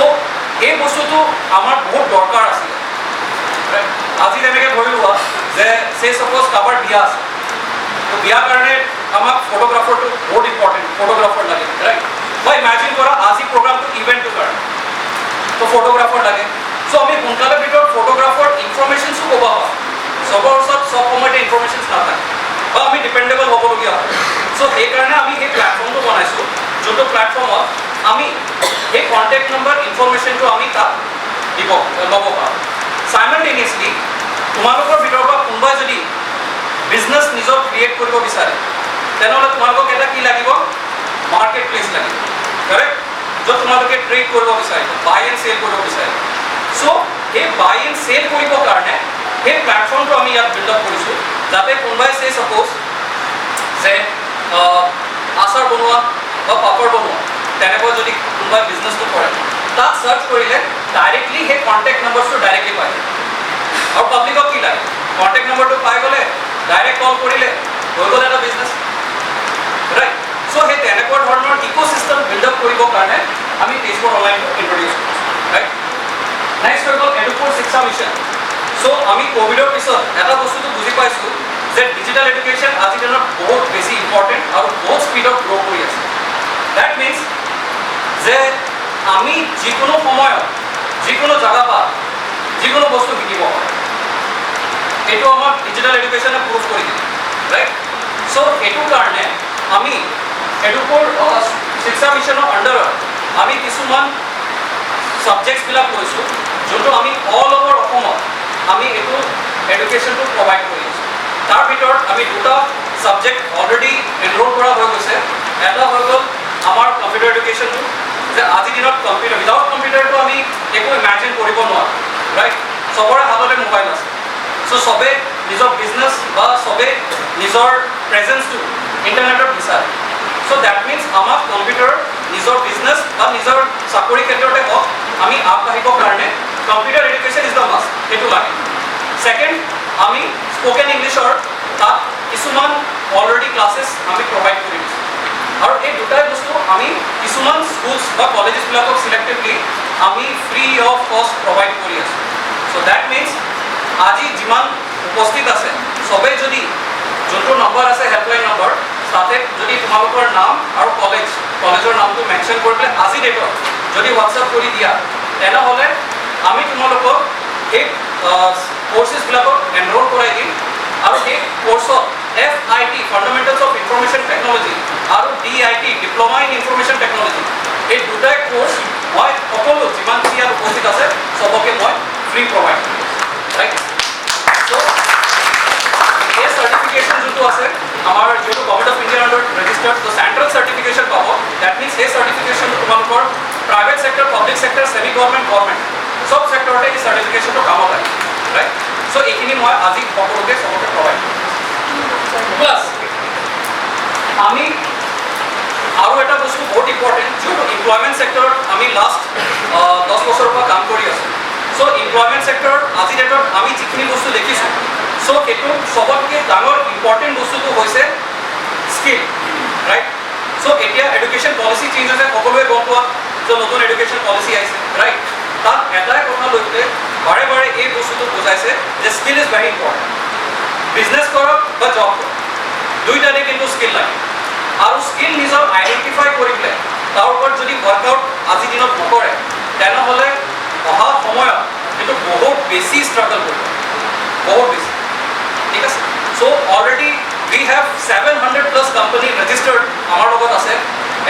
এই বস্তুটো আমাৰ বহুত দৰকাৰ আছিলে। আজি তেনেকৈ ধৰি লোৱা যে চাপ'জ কাৰোবাৰ বিয়া আছে, তো বিয়াৰ কাৰণে আমাক ফটোগ্ৰাফাৰটো বহুত ইম্পৰ্টেণ্ট, ফটোগ্ৰাফাৰ লাগে, ৰাইট? বা ইমেজিন কৰা আজি প্ৰগ্ৰামটো ইভেণ্টটোৰ কাৰণে, তো ফটোগ্ৰাফাৰ লাগে। চ' আমি সোনকালে ভিতৰত ফটোগ্ৰাফাৰ ইনফৰমেশ্যনছো ক'ব পাৰোঁ। চবৰ ওচৰত চব সময়তে ইনফৰমেশ্যনছ নাথাকে বা আমি ডিপেণ্ডেবল হ'বলগীয়া হয়। চ' সেইকাৰণে আমি সেই প্লেটফৰ্মটো বনাইছোঁ, যোনটো প্লেটফৰ্মত আমি সেই কণ্টেক্ট নম্বৰ ইনফৰমেশ্যনটো আমি তাত ল'ব পাৰোঁ। চাইমেলটেনিয়াছলি তোমালোকৰ ভিতৰৰ পৰা কোনোবাই যদি বিজনেছ নিজৰ ক্ৰিয়েট কৰিব বিচাৰে, তেনেহ'লে তোমালোকক এটা কি লাগিব? মাৰ্কেট প্লেচ লাগিব, কাৰেক্ট? য'ত তোমালোকে ট্ৰেড কৰিব বিচাৰিব, বাই এণ্ড চেল কৰিব বিচাৰিব। চ' সেই বাই এণ্ড চেল কৰিবৰ কাৰণে সেই প্লেটফৰ্মটো আমি ইয়াত বিল্ড আপ কৰিছোঁ, যাতে কোনোবাই চাপ'জ যে আচাৰ বনোৱা বা পাপৰ বনোৱা তেনেকুৱা যদি কোনোবাই বিজনেছটো কৰে, তাত চাৰ্চ কৰিলে ডাইৰেক্টলি সেই কণ্টেক্ট নম্বৰটো ডাইৰেক্টলি পায়। আৰু পাব্লিকক কি লাগে? কণ্টেক্ট নম্বৰটো পাই গ'লে ডাইৰেক্ট কল কৰিলে হৈ গ'ল এটা বিজনেছ, ৰাইট? চ' সেই তেনেকুৱা ধৰণৰ ইক'চিষ্টেম বিল্ড আপ কৰিবৰ কাৰণে আমি তেজপুৰ অনলাইনটো ইন্ট্ৰডিউচ কৰিছোঁ, ৰাইট? নেক্সট হৈ গ'ল এডুকেশ্যন শিক্ষা মিছন। চ' আমি ক'ভিডৰ পিছত এটা বস্তুটো বুজি পাইছোঁ যে ডিজিটেল এডুকেশ্যন আজিৰ দিনত বহুত বেছি ইম্পৰ্টেণ্ট আৰু বহুত স্পীডত গ্ৰ' কৰি আছে। ডেট মিনছ যে আমি যিকোনো সময়ত যিকোনো জেগা পৰা যিকোনো বস্তু শিকিব পাৰোঁ। এইটো আমাক ডিজিটেল এডুকেশ্যনে প্ৰুভ কৰি দিয়ে, ৰাইট? চ' এইটো কাৰণে আমি এডুকেশ্যন শিক্ষা মিছনৰ আণ্ডাৰত আমি কিছুমান ছাবজেক্টছবিলাক লৈছোঁ, যোনটো আমি অল অভাৰ অসমত আমি এইটো এডুকেশ্যনটো প্ৰভাইড কৰি আছোঁ। তাৰ ভিতৰত আমি দুটা ছাবজেক্ট অলৰেডি এনৰোল কৰা হৈ গৈছে। এটা হৈ গ'ল আমাৰ কম্পিউটাৰ এডুকেশ্যনটো, যে আজিৰ দিনত কম্পিউটাৰ উইদাউট কম্পিউটাৰটো আমি একো ইমেজিন কৰিব নোৱাৰোঁ, ৰাইট? চবৰে হাততে মোবাইল আছে। চ' চবে নিজৰ বিজনেছ বা চবে নিজৰ প্ৰেজেঞ্চটো ইণ্টাৰনেটত বিচাৰে। চ' ডেট মিনছ আমাক কম্পিউটাৰ নিজৰ বিজনেছ বা নিজৰ চাকৰি ক্ষেত্ৰতে হওক আমি আগবাঢ়িবৰ কাৰণে computer education is the must, সেইটো লাগে। ছেকেণ্ড, আমি স্পকেন ইংলিছৰ তাত কিছুমান অলৰেডি ক্লাছেছ আমি প্ৰভাইড কৰি দিছোঁ। আৰু এই দুটাই বস্তু আমি কিছুমান স্কুলছ বা কলেজেছবিলাকক চিলেক্টিভলি আমি ফ্ৰী অফ কষ্ট প্ৰভাইড কৰি আছোঁ। চ' ডেট মিনছ আজি যিমান উপস্থিত আছে চবেই যদি যোনটো নম্বৰ আছে হেল্পলাইন নম্বৰ, তাতে যদি তোমালোকৰ নাম আৰু কলেজৰ নামটো মেনশ্যন কৰি পেলাই আজি ডেটত যদি হোৱাটছআপ কৰি দিয়া, তেনেহ'লে আমি তোমালোকক সেই কৰ্চেছবিলাকক এনৰোল কৰাই দিম। আৰু সেই কৰ্চত FIT fundamentals of information technology আৰু DIT diploma in information technology, এই দুটাই কৰ্চ মই সকলো যিমানখিনি ইয়াত উপস্থিত আছে চবকে মই ফ্ৰী প্ৰভাইড কৰিম, ৰাইট? চ' এই চাৰ্টিফিকেশ্যন যোনটো আছে আমাৰ যিহেতু গভৰ্ণমেণ্ট অফ ইণ্ডিয়াৰ আণ্ডাৰত ৰেজিষ্টাৰ্ড, ত' চেণ্ট্ৰেল চাৰ্টিফিকেশ্যন পাব। ডেট মিনছ এই চাৰ্টিফিকেশ্যনটো তোমালোকৰ private sector, public sector, semi government চব ছেক্টৰতে এই চাৰ্টিফিকেশ্যনটো কামত আহে, ৰাইট? চ' এইখিনি মই আজি সকলোকে চবকে প্ৰভাইড কৰিম। প্লাছ আমি আৰু এটা বস্তু বহুত ইম্পৰ্টেণ্ট, যিহেতু ইমপ্লয়মেণ্ট ছেক্টৰত আমি লাষ্ট 10 বছৰৰ পৰা কাম কৰি আছোঁ। চ' ইমপ্লয়মেণ্ট ছেক্টৰত আজি ডেটত আমি যিখিনি বস্তু দেখিছোঁ, চ' সেইটো চবতকৈ ডাঙৰ ইম্পৰ্টেণ্ট বস্তুটো হৈছে স্কিল, ৰাইট? চ' এতিয়া এডুকেশ্যন পলিচি চেঞ্জ হৈছে, সকলোৱে গম পোৱা যে নতুন এডুকেশ্যন পলিচি আহিছে, ৰাইট? তাত এটাই কথা লৈ পেলাই বাৰে বাৰে এই বস্তুটো বুজাইছে যে skill is very important. Business কৰক বা জব কৰক, দুইটাতে কিন্তু স্কিল লাগে। আৰু স্কিল নিজৰ আইডেণ্টিফাই কৰি পেলাই তাৰ ওপৰত যদি ৱৰ্কআউট আজিৰ দিনত নকৰে, তেনেহ'লে অহা সময়ত কিন্তু বহুত বেছি ষ্ট্ৰাগল কৰিব, বহুত বেছি, ঠিক আছে? So' already we have 700+ company registered আমাৰ লগত আছে।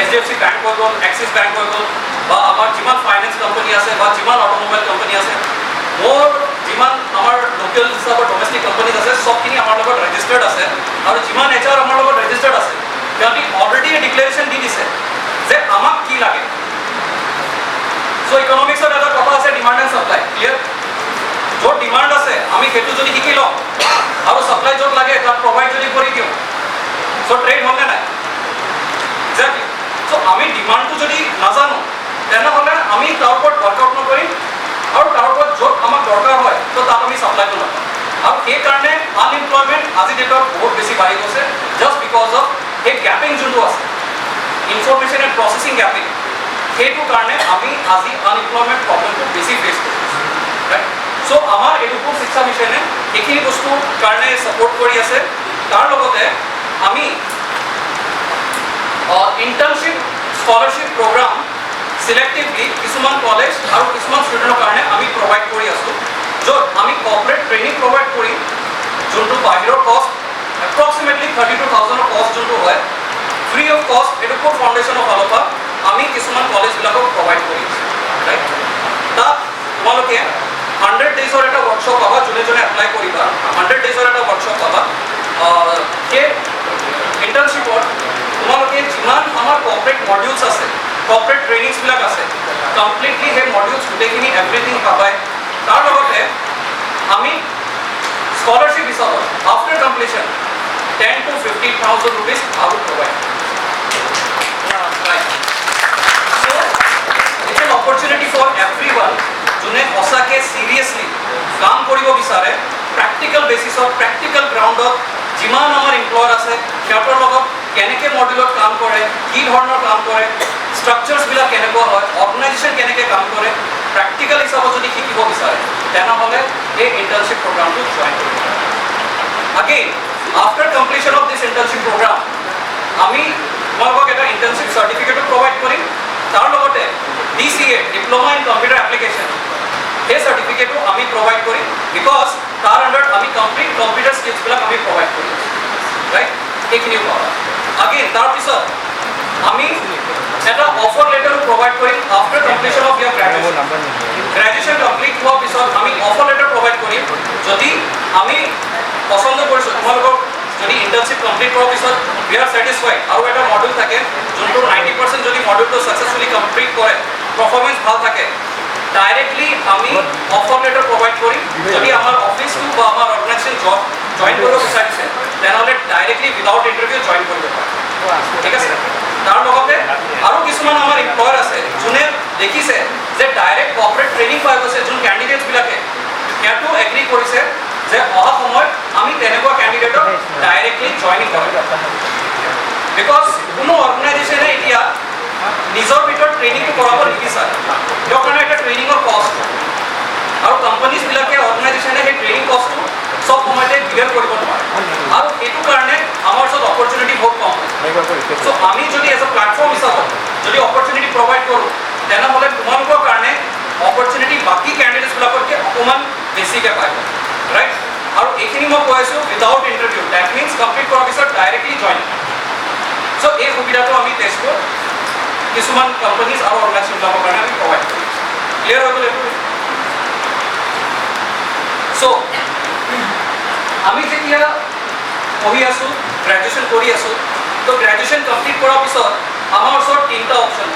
HDFC বেংক হৈ গ'ল, এক্সিছ বেংক হৈ গ'ল, বা আমাৰ যিমান ফাইনেন্স কোম্পানী আছে বা যিমান অট'মোবাইল কোম্পানী আছে, মোৰ যিমান আমাৰ লোকেল হিচাপত ডমেষ্টিক কোম্পানীজ আছে, চবখিনি আমাৰ লগত ৰেজিষ্টাৰ্ড আছে। আৰু যিমান HR আমাৰ লগত ৰেজিষ্টাৰ্ড আছে, সিহঁতি অলৰেডি ডিক্লেৰেশ্যন দি দিছে যে আমাক কি লাগে। চ' ইকনমিক্সত এটা কথা আছে, ডিমাণ্ড এণ্ড ছাপ্লাই, ক্লিয়াৰ? য'ত ডিমাণ্ড আছে আমি সেইটো যদি শিকি লওঁ আৰু ছাপ্লাই য'ত লাগে তাত প্ৰভাইড যদি কৰি দিওঁ, চ' ট্ৰেড হ'লনে নাই? আমি ডিমাণ্ডটো যদি নাজানো তেনেহ'লে আমি তাৰ ওপৰত ৱৰ্কআউট নকৰিম আৰু তাৰ ওপৰত য'ত আমাক দৰকাৰ হয় তো তাত আমি ছাপ্লাইটো নাপাম আৰু সেইকাৰণে আনএমপ্লয়মেণ্ট আজি ডেটত বহুত বেছি বাঢ়ি গৈছে জাষ্ট বিকজ অফ সেই গ্যাপিং যোনটো আছে ইনফৰমেশ্যন এণ্ড প্ৰচেছিং গ্যাপিং সেইটো কাৰণে আমি আজি আনএমপ্লয়মেণ্ট প্ৰব্লেমটো বেছি ফেচ কৰি আছোঁ ৰাইট চ' আমাৰ এডুকেশ্যন শিক্ষা মিছনে এইখিনি বস্তুৰ কাৰণে ছাপোৰ্ট কৰি আছে তাৰ লগতে আমি ইণ্টাৰ্ণশ্বিপ স্কলাৰশ্বিপ প্ৰগ্ৰাম সিলেক্টিভলি কিছুমান কলেজ আৰু কিছুমান ষ্টুডেণ্টৰ কাৰণে আমি প্ৰভাইড কৰি আছোঁ য'ত আমি কৰ্পৰেট ট্ৰেইনিং প্ৰভাইড কৰিম যোনটো বাহিৰৰ কষ্ট এপ্ৰক্সিমেটলি 32,000 কষ্ট যোনটো হয় ফ্ৰী অফ কষ্ট এডুকেশ্যন ফাউণ্ডেশ্যনৰ ফালৰ পৰা আমি কিছুমান কলেজবিলাকক প্ৰভাইড কৰি আছোঁ ৰাইট তাত তোমালোকে 100 ডেজৰ এটা ৱৰ্কশ্বপ পাবা যোনে যোনে এপ্লাই কৰিবা 100 ডেজৰ এটা ৱৰ্কশ্বপ পাবা সেই ইণ্টাৰ্ণশ্বিপত তোমালোকে যিমান আমাৰ কৰ্পৰেট মডিউলছ আছে কৰ্পৰেট ট্ৰেইনিংছবিলাক আছে কমপ্লিটলি সেই মডিউলছ গোটেইখিনি এভৰিথিং পাবাই তাৰ লগতে আমি স্কলাৰশ্বিপ হিচাপত আফটাৰ কমপ্লিশ্যন 10 to 15,000 rupees আৰু provide right so it's an opportunity for everyone যোনে সঁচাকৈ চিৰিয়াছলি কাম কৰিব বিচাৰে প্ৰেক্টিকেল বেচিছত প্ৰেক্টিকেল গ্ৰাউণ্ডত যিমান আমাৰ এমপ্লয়াৰ আছে সিহঁতৰ লগত কেনেকৈ মডেলত কাম কৰে কি ধৰণৰ কাম কৰে ষ্ট্ৰাকচাৰ্ছবিলাক কেনেকুৱা হয় অৰ্গেনাইজেশ্যন কেনেকৈ কাম কৰে প্ৰেক্টিকেল হিচাপত যদি শিকিব বিচাৰে তেনেহ'লে এই ইণ্টাৰ্ণশ্বিপ প্ৰগ্ৰামটো জইন কৰিব again after completion of this internship program আমি তোমালোকক এটা ইণ্টাৰ্ণশ্বিপ চাৰ্টিফিকেটো প্ৰভাইড কৰিম তাৰ লগতে DCA diploma in computer application সেই চাৰ্টিফিকেটো আমি প্ৰভাইড কৰিম বিকজ তাৰ আণ্ডাৰত আমি কমপ্লিট কম্পিউটাৰ স্কিলছবিলাক আমি প্ৰভাইড কৰিম ৰাইট এইখিনিও পাবা আগেইন তাৰপিছত আমি এটা অফাৰ লেটাৰো প্ৰভাইড কৰিম after completion of year graduation complete হোৱাৰ পিছত আমি অফাৰ লেটাৰ প্ৰভাইড কৰিম যদি আমি পচন্দ কৰিছোঁ তোমালোকক যদি ইণ্টাৰ্ণশ্বিপ কমপ্লিট কৰাৰ পিছত উই আৰ ছেটিছফাইড আৰু এটা মডিউল থাকে যোনটো 90% যদি মডিউলটো ছাকচেছফুলি কমপ্লিট কৰে পাৰফৰ্মেঞ্চ ভাল থাকে ডাইৰেক্টলি আমি অফাৰ লেটাৰ প্ৰভাইড কৰিম যদি আমাৰ অফিচটো বা আমাৰ অৰ্গেনাইজেশ্যন জইন কৰিব বিচাৰিছে তেনেহ'লে ডাইৰেক্টলি উইদাউট ইণ্টাৰভিউ জইন কৰিব পাৰে ঠিক আছে তাৰ লগতে আৰু কিছুমান আমাৰ এমপ্লয়াৰ আছে যোনে দেখিছে যে ডাইৰেক্ট কৰ্পৰেট ট্ৰেইনিং পাই গৈছে যোন কেণ্ডিডেটছবিলাকে সিহঁতো এগ্ৰী কৰিছে যে অহা সময়ত আমি তেনেকুৱা কেণ্ডিডেটক ডাইৰেক্টলি জইনিং কৰিম বিকজ কোনো অৰ্গেনাইজেশ্যনে এতিয়া নিজৰ ভিতৰত ট্ৰেইনিংটো কৰাব নিবিচাৰে কিয় কাৰণে এটা ট্ৰেইনিঙৰ কষ্ট আৰু কোম্পানীজবিলাকে অৰ্গেনাইজেশ্যনে সেই ট্ৰেইনিং কষ্টটো সব সময়তে ক্লিয়াৰ কৰিব নোৱাৰে আৰু এইটো কাৰণে আমাৰ ওচৰত অপৰচুনিটি বহুত কম চ' আমি যদি এজ এ প্লেটফৰ্ম হিচাপত যদি অপৰচুনিটি প্ৰভাইড কৰোঁ তেনেহ'লে তোমালোকৰ কাৰণে অপৰচুনিটি বাকী কেণ্ডিডেটছবিলাকতকৈ অকণমান বেছিকৈ পায় ৰাইট আৰু এইখিনি মই কৈ আছোঁ without interview that means complete কৰাৰ পিছত ডাইৰেক্টলি জইন চ' এই সুবিধাটো আমি তেজপুৰ কিছুমান কোম্পানীজ আৰু অৰ্গেনাইজেশ্যনবিলাকৰ কাৰণে আমি প্ৰভাইড কৰিছোঁ ক্লিয়াৰ হৈ গ'ল এইটো চ' আমি যেতিয়া পঢ়ি আছোঁ গ্ৰেজুৱেশ্যন কৰি আছোঁ তো গ্ৰেজুৱেশ্যন কমপ্লিট কৰাৰ পিছত আমাৰ ওচৰত তিনিটা অপশ্যন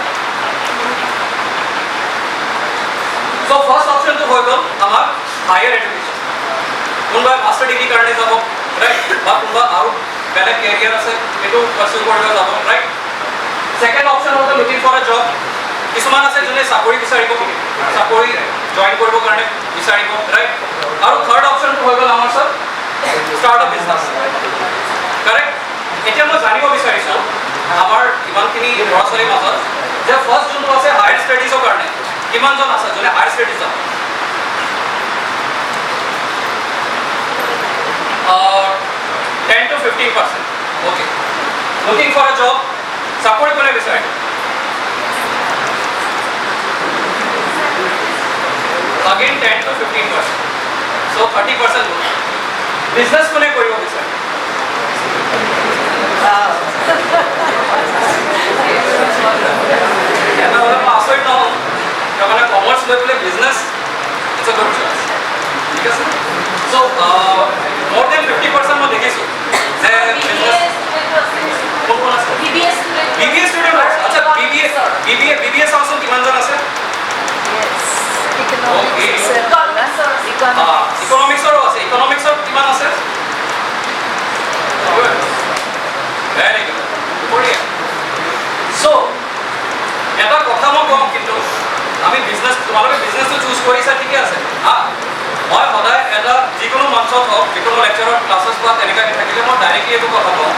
চ' ফাৰ্ষ্ট অপশ্যনটো হৈ গ'ল আমাৰ হায়াৰ এডুকেশ্যন কোনোবাই মাষ্টাৰ ডিগ্ৰী কাৰণে যাব ৰাইট বা কোনোবা আৰু বেলেগ কেৰিয়াৰ আছে সেইটো পাৰ্চু কৰিব যাব ৰাইট ছেকেণ্ড অপশ্যন হ'ল লুকিং ফৰ এ জব কিছুমান আছে যোনে চাকৰি বিচাৰিব চাকৰি জইন কৰিবৰ কাৰণে বিচাৰিব ৰাইট আৰু থাৰ্ড অপশ্যনটো হৈ গ'ল আমাৰ ওচৰত ষ্টাৰ্ট আপ বিজনেছ কাৰেক্ট এতিয়া মই জানিব বিচাৰিছোঁ আমাৰ ইমানখিনি ল'ৰা ছোৱালীৰ মাজত যে ফাৰ্ষ্ট যোনটো আছে হায়াৰ ষ্টাডিজৰ কাৰণে কিমানজন আছে যোনে হায়াৰ ষ্টাডিজ যাব 10 to 15% okay looking for a job চাকৰি কোনে বিচাৰে again 10 to 15% so 30% বিজনেছ কোনে কৰিব বিচাৰে এটা হ'লে মই আচৰিত নহ'ম তাৰমানে কমাৰ্চ লৈ পেলাই business it's a good choice ঠিক আছে চ' মোৰ দেন 50% মই দেখিছোঁ যে কোন কোন আছে BBA ষ্টুডেণ্ট আছে আচ্ছা BBA চাওঁচোন কিমানজন আছে ইকনমিক্সৰো আছে ইকনমিক্সৰ কিমান আছে ভেৰি গুড বঢ়িয়া চ' কথা মই কওঁ কিন্তু আমি বিজনেছ তোমালোকে বিজনেছটো চুজ কৰিছা ঠিকে আছে মই সদায় এটা যিকোনো মঞ্চত হওক যিকোনো লেকচাৰত ক্লাছেছ বা তেনেকুৱাকৈ থাকিলে মই ডাইৰেক্টলি এইটো কথা কওঁ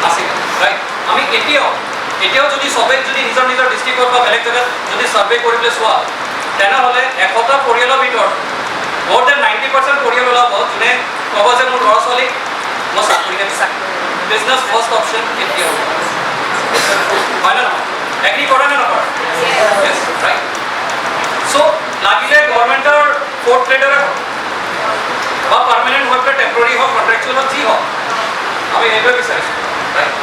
আছিল ৰাইট আমি এতিয়াও যদি চবেই যদি নিজৰ নিজৰ ডিষ্ট্ৰিক্টত বা বেলেগ জেগাত যদি ছাৰ্ভে কৰি পেলাই চোৱা তেনেহ'লে 100টা পৰিয়ালৰ ভিতৰত more than 90% পৰিয়াল ওলাব যোনে ক'ব যে মোৰ ল'ৰা ছোৱালীক মই চাকৰিকে দিছোঁ বিজনেছ ফাৰ্ষ্ট অপশ্যন কেতিয়াও হয় নে নহয় এগ্ৰী কৰে নে নকৰে ৰাইট চ' লাগিলে গভৰ্ণমেণ্টৰ ফ'ৰ্থ গ্ৰেডৰে হওক বা পাৰ্মানেণ্ট হওক বা টেম্পৰৰী হওক কণ্ট্ৰেকচুৱেল হওক যি হওক আমি সেইটোৱে বিচাৰিছোঁ ৰাইট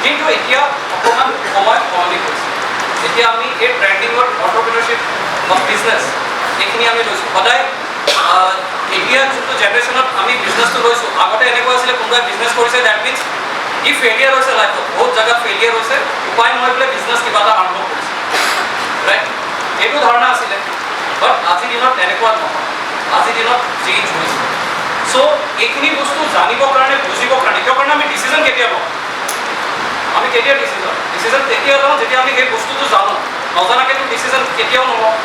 কিন্তু এতিয়া অকণমান সময় সলনি কৰিছে এতিয়া আমি এই ট্ৰেণ্ডিঙত অণ্টাৰপ্ৰিনাৰশ্বিপ বা বিজনেছ এইখিনি আমি লৈছোঁ সদায় এতিয়া যোনটো জেনেৰেশ্যনত আমি বিজনেছটো লৈছোঁ আগতে এনেকুৱা আছিলে কোনোবাই বিজনেছ কৰিছে ডেট মিনছ ই ফেইলিয়াৰ হৈছে লাইফত বহুত জেগাত ফেইলিয়াৰ হৈছে উপায় নহয় পেলাই বিজনেছ কিবা এটা আৰম্ভ কৰিছে ৰাইট এইটো ধাৰণা আছিলে বাট আজিৰ দিনত এনেকুৱা নহয় আজিৰ দিনত চেঞ্জ হৈছে চ' এইখিনি বস্তু জানিবৰ কাৰণে বুজিবৰ কাৰণে কিয় কাৰণে আমি ডিচিজন কেতিয়া লওঁ আমি কেতিয়া ডিচিজন তেতিয়া লওঁ যেতিয়া আমি সেই বস্তুটো জানো নজনাকৈতো ডিচিজন কেতিয়াও নলওঁ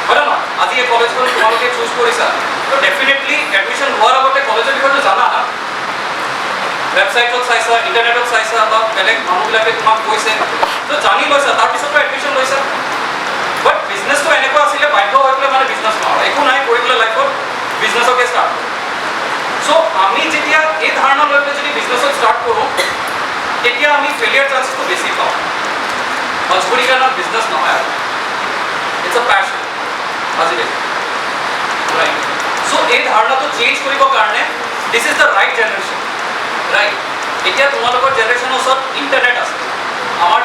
হয় নে নহয় আজি এই কলেজখন তোমালোকে চুজ কৰিছা তো ডেফিনেটলি এডমিশ্যন হোৱাৰ আগতে কলেজৰ বিষয়েটো জানা না ৱেবছাইটত চাইছা ইণ্টাৰনেটত চাইছা বা বেলেগ মানুহবিলাকে তোমাক কৈছে তো জানি লৈছা তাৰপিছতো এডমিশ্যন লৈছা বাট বিজনেছটো এনেকুৱা আছিলে বাধ্য হৈ পেলাই মানে বিজনেছ নহয় একো নাই কৰি পেলাই লাইফত বিজনেছকে ষ্টাৰ্ট চ' আমি যেতিয়া এই ধাৰণা লৈ পেলাই যদি বিজনেছত ষ্টাৰ্ট কৰোঁ তেতিয়া আমি ফেইলিয়াৰ চান্সটো বেছি পাওঁ মজবুৰি কাৰণত বিজনেছ নহয় আৰু ইটছ আ পেশ্যন আজিকালি ৰাইট চ' এই ধাৰণাটো চেঞ্জ কৰিবৰ কাৰণে দিছ is the right generation right এতিয়া তোমালোকৰ জেনেৰেশ্যনৰ ওচৰত ইণ্টাৰনেট আছে আমাৰ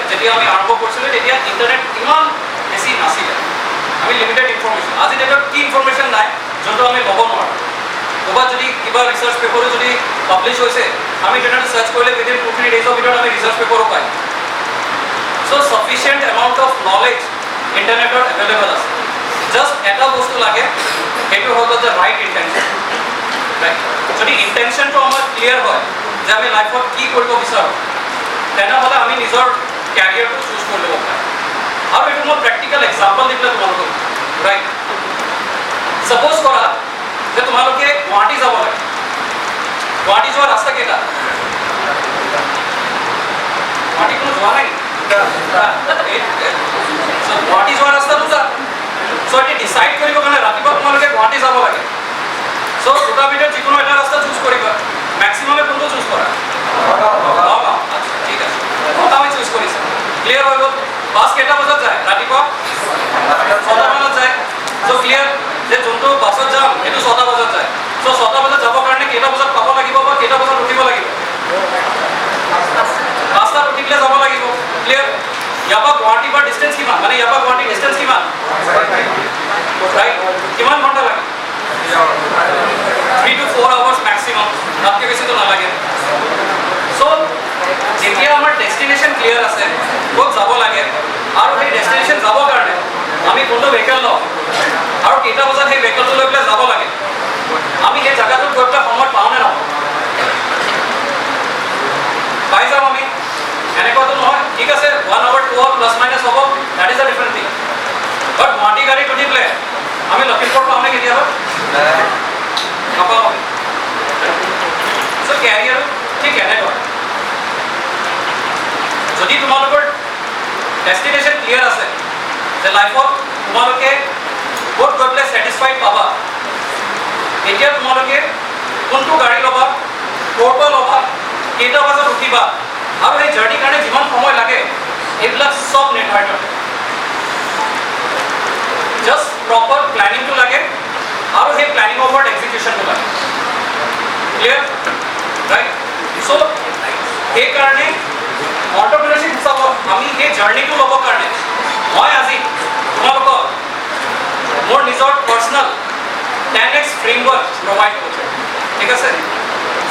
যেতিয়া আমি আৰম্ভ কৰিছিলোঁ তেতিয়া ইণ্টাৰনেট ইমান বেছি নাছিলে আমি লিমিটেড ইনফৰ্মেশ্যন আজি ডেটত কি ইনফৰ্মেশ্যন নাই যোনটো আমি ল'ব নোৱাৰোঁ ক'ৰবাত যদি কিবা ৰিচাৰ্চ পেপাৰো যদি পাব্লিছ হৈছে আমি ইণ্টাৰনেট চাৰ্চ কৰিলে উইদিন 2-3 ডেইজৰ ভিতৰত আমি ৰিচাৰ্চ পেপাৰো পাই চ' চাফিচিয়েণ্ট এমাউণ্ট অফ নলেজ ইণ্টাৰনেটত এভেইলেবল আছে জাষ্ট এটা বস্তু লাগে সেইটো হৈ গ'ল যে ৰাইট ইণ্টেনশ্যন ৰাইট যদি ইণ্টেনশ্যনটো আমাৰ ক্লিয়াৰ হয় যে আমি লাইফত কি কৰিব বিচাৰোঁ তেনেহ'লে আমি নিজৰ কেৰিয়াৰটো চুজ কৰি ল'ব পাৰোঁ আৰু এইটো মই প্ৰেক্টিকেল এক্সাম্পল দি পেলাই তোমালোকক ৰাইট ছাপ'জ কৰা যে তোমালোকে গুৱাহাটী যাব লাগে গুৱাহাটী যোৱা ৰাস্তা কেইটা গুৱাহাটী কোনো যোৱা নাই গুৱাহাটী যোৱা ৰাস্তা দুটা চ' এটি ডিচাইড কৰিবৰ কাৰণে ৰাতিপুৱা তোমালোকে গুৱাহাটী যাব লাগে চ' দুটাৰ ভিতৰত যিকোনো এটা ৰাস্তা চুজ কৰিবা মেক্সিমামে কোনটো চুজ কৰা নগাঁও আচ্ছা ঠিক আছে নগাঁৱে চুজ কৰিছা ক্লিয়াৰ হৈ গ'ল বাছ কেইটা বজাত যায় ৰাতিপুৱা 6টা মানত যায় চ' ক্লিয়াৰ যে যোনটো বাছত যাম সেইটো 6টা বজাত যায় চ' 6টা বজাত যাবৰ কাৰণে কেইটা বজাত পাব লাগিব বা কেইটা বজাত উঠিব লাগিব 5টাত উঠি পেলাই যাব লাগিব ক্লিয়াৰ ইয়াৰ পৰা গুৱাহাটী বা ডিষ্টেঞ্চ কিমান মানে ইয়াৰ পৰা গুৱাহাটী ডিষ্টেঞ্চ কিমান ৰাইট কিমান ঘণ্টা লাগে 3 to 4 hours মেক্সিমাম তাতকৈ বেছিতো নালাগে চ' যেতিয়া আমাৰ ডেষ্টিনেশ্যন ক্লিয়াৰ আছে ক'ত যাব লাগে আৰু সেই ডেষ্টিনেশ্যন যাবৰ কাৰণে আমি কোনটো ভেহিকেল লওঁ আৰু কেইটা বজাত সেই ভেহিকেলটো লৈ পেলাই যাব লাগে আমি সেই জেগাটোত গৈ পেলাই সময়ত পাওঁ নে নাপাওঁ পাই যাম আমি এনেকুৱাতো নহয় ঠিক আছে 1 hour 2 hour প্লাছ মাইনাছ হ'ব that is a different thing but Guwahati গাড়ীত উঠি পেলাই আমি লখিমপুৰ পাওঁ নে কেতিয়াবা নাপাওঁ আমি চ' কেৰিয়াৰ ঠিক এনেকুৱা যদি তোমালোকৰ ডেষ্টিনেশ্যন ক্লিয়াৰ আছে যে লাইফত তোমালোকে ক'ত গৈ পেলাই ছেটিছফাইড পাবা এতিয়া তোমালোকে কোনটো গাড়ী ল'বা ক'ৰ পৰা ল'বা কেইটা বজাত উঠিবা আৰু এই জাৰ্ণিৰ কাৰণে যিমান সময় লাগে এইবিলাক চব নিৰ্ধাৰিত জাষ্ট প্ৰপাৰ প্লেনিংটো লাগে আৰু সেই প্লেনিঙৰ ওপৰত এক্সিকিউশ্যনটো লাগে ক্লিয়াৰ ৰাইট চ' সেইকাৰণে অণ্টাৰপ্ৰিনাৰশ্বিপ হিচাপত আমি সেই জাৰ্ণিটো ল'বৰ কাৰণে মই আজি তোমালোকক মোৰ নিজৰ পাৰ্চনেল 10x ফ্ৰেমৱৰ্ক প্ৰভাইড কৰিছোঁ ঠিক আছে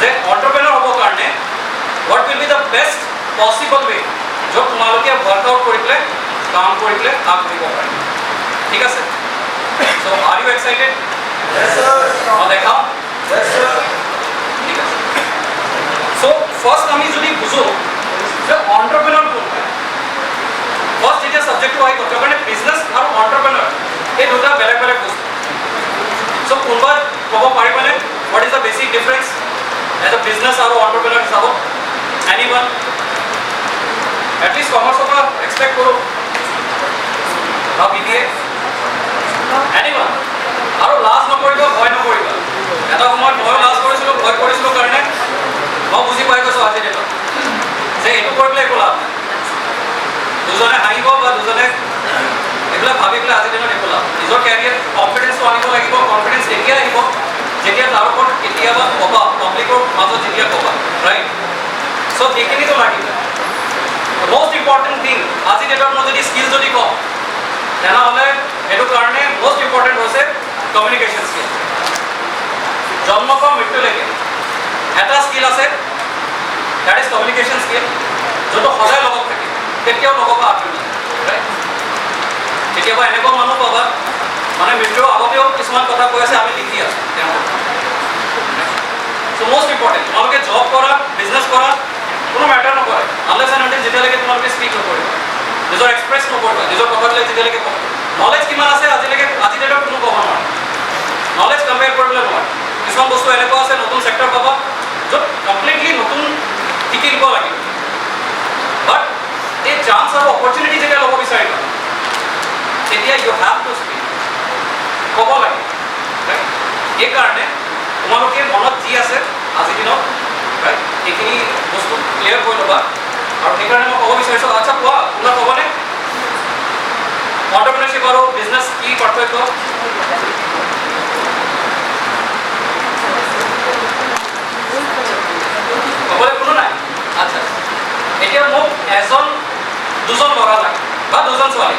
যে অণ্টাৰপ্ৰিনাৰ হ'বৰ কাৰণে what will be the best possible way जो তোমালোকে वर्कआउट কৰি পেলাই কাম কৰি পেলাই আগবাঢ়িব পাৰে ঠিক আছে so are you excited yes sir দেখাও yes sir ঠিক আছে so first আমি যদি বুঝো যে entrepreneur কোন হয় first ডিফাৰেঞ্চটো আহি গ'ল কিয় কাৰণে বিজনেছ আৰু অন্টাৰপ্ৰেনাৰ এই দুটা বেলেগ বেলেগ বস্তু চ' কোনোবা ক'ব পাৰিবনে what is the basic difference as a business আৰু অন্টাৰপ্ৰেনাৰ হিচাপত এনিৱান এটলিষ্ট কমাৰ্চৰ পৰা এক্সপেক্ট কৰোঁ বা BBA এনিৱান আৰু লাজ নকৰিব ভয় নকৰিবা এটা সময়ত ময়ো লাজ কৰিছিলোঁ ভয় কৰিছিলোঁ কাৰণে মই বুজি পাই গৈছোঁ আজি ডেটত যে এইটো কৰি পেলাই একো লাভ নাই দুজনে হাঁহিব বা দুজনে এইবিলাক ভাবি পেলাই আজি দিনত একো লাভ নিজৰ কেৰিয়াৰ কনফিডেন্সটো আনিব লাগিব কনফিডেন্স তেতিয়া আহিব যেতিয়া তাৰ ওপৰত কেতিয়াবা ক'বা পাব্লিকৰ মাজত যেতিয়া ক'বা ৰাইট চ' সেইখিনিতো লাগিব most important thing আজি ডেটত মই যদি স্কিল যদি কওঁ তেনেহ'লে এইটো কাৰণে most important হৈছে কমিউনিকেশ্যন স্কিল জন্মৰ পৰা মৃত্যুলৈকে এটা স্কিল আছে দ্যাট ইজ কমিউনিকেশ্যন স্কিল যোনটো সদায় লগত থাকে কেতিয়াও লগত আঁতৰি নাযায় কেতিয়াবা এনেকুৱা মানুহ পাবা মানে মৃত্যুৰ আগতেও কিছুমান কথা কৈ আছে আমি লিখি আছোঁ তেওঁলোকক চ' most important তোমালোকে জব কৰা বিজনেছ কৰা কোনো মেটাৰ নকৰে আনলেছ এণ্ড আনটিল যেতিয়ালৈকে তোমালোকে স্পীক নকৰিবা নিজৰ এক্সপ্ৰেছ নকৰিবা নিজৰ কথাবিলাক যেতিয়ালৈকে ক'ব নলেজ কিমান আছে আজিলৈকে আজি ডেটত কোনো ক'ব নোৱাৰে নলেজ কম্পেয়াৰ কৰিবলৈ নোৱাৰে কিছুমান বস্তু এনেকুৱা আছে নতুন ছেক্টৰ পাবা য'ত কমপ্লিটলি নতুন শিকিব লাগিব বাট এই চান্স আৰু অপৰচুনিটি যেতিয়া ল'ব বিচাৰিবা তেতিয়া ইউ হেভ টু স্পীক ক'ব লাগে সেইকাৰণে তোমালোকে মনত যি আছে আজিৰ দিনত এইখিনি বস্তু ক্লিয়াৰ কৰি ল'বা আৰু সেইকাৰণে মই ক'ব বিচাৰিছোঁ আচ্ছা কোৱা কোনোবা ক'বনে অন্টাৰপ্ৰিনাৰশ্বিপ আৰু বিজনেছ কি পাৰ্থক্য ক'বলৈ কোনো নাই আচ্ছা এতিয়া মোক দুজন ল'ৰা লাগে বা দুজন ছোৱালী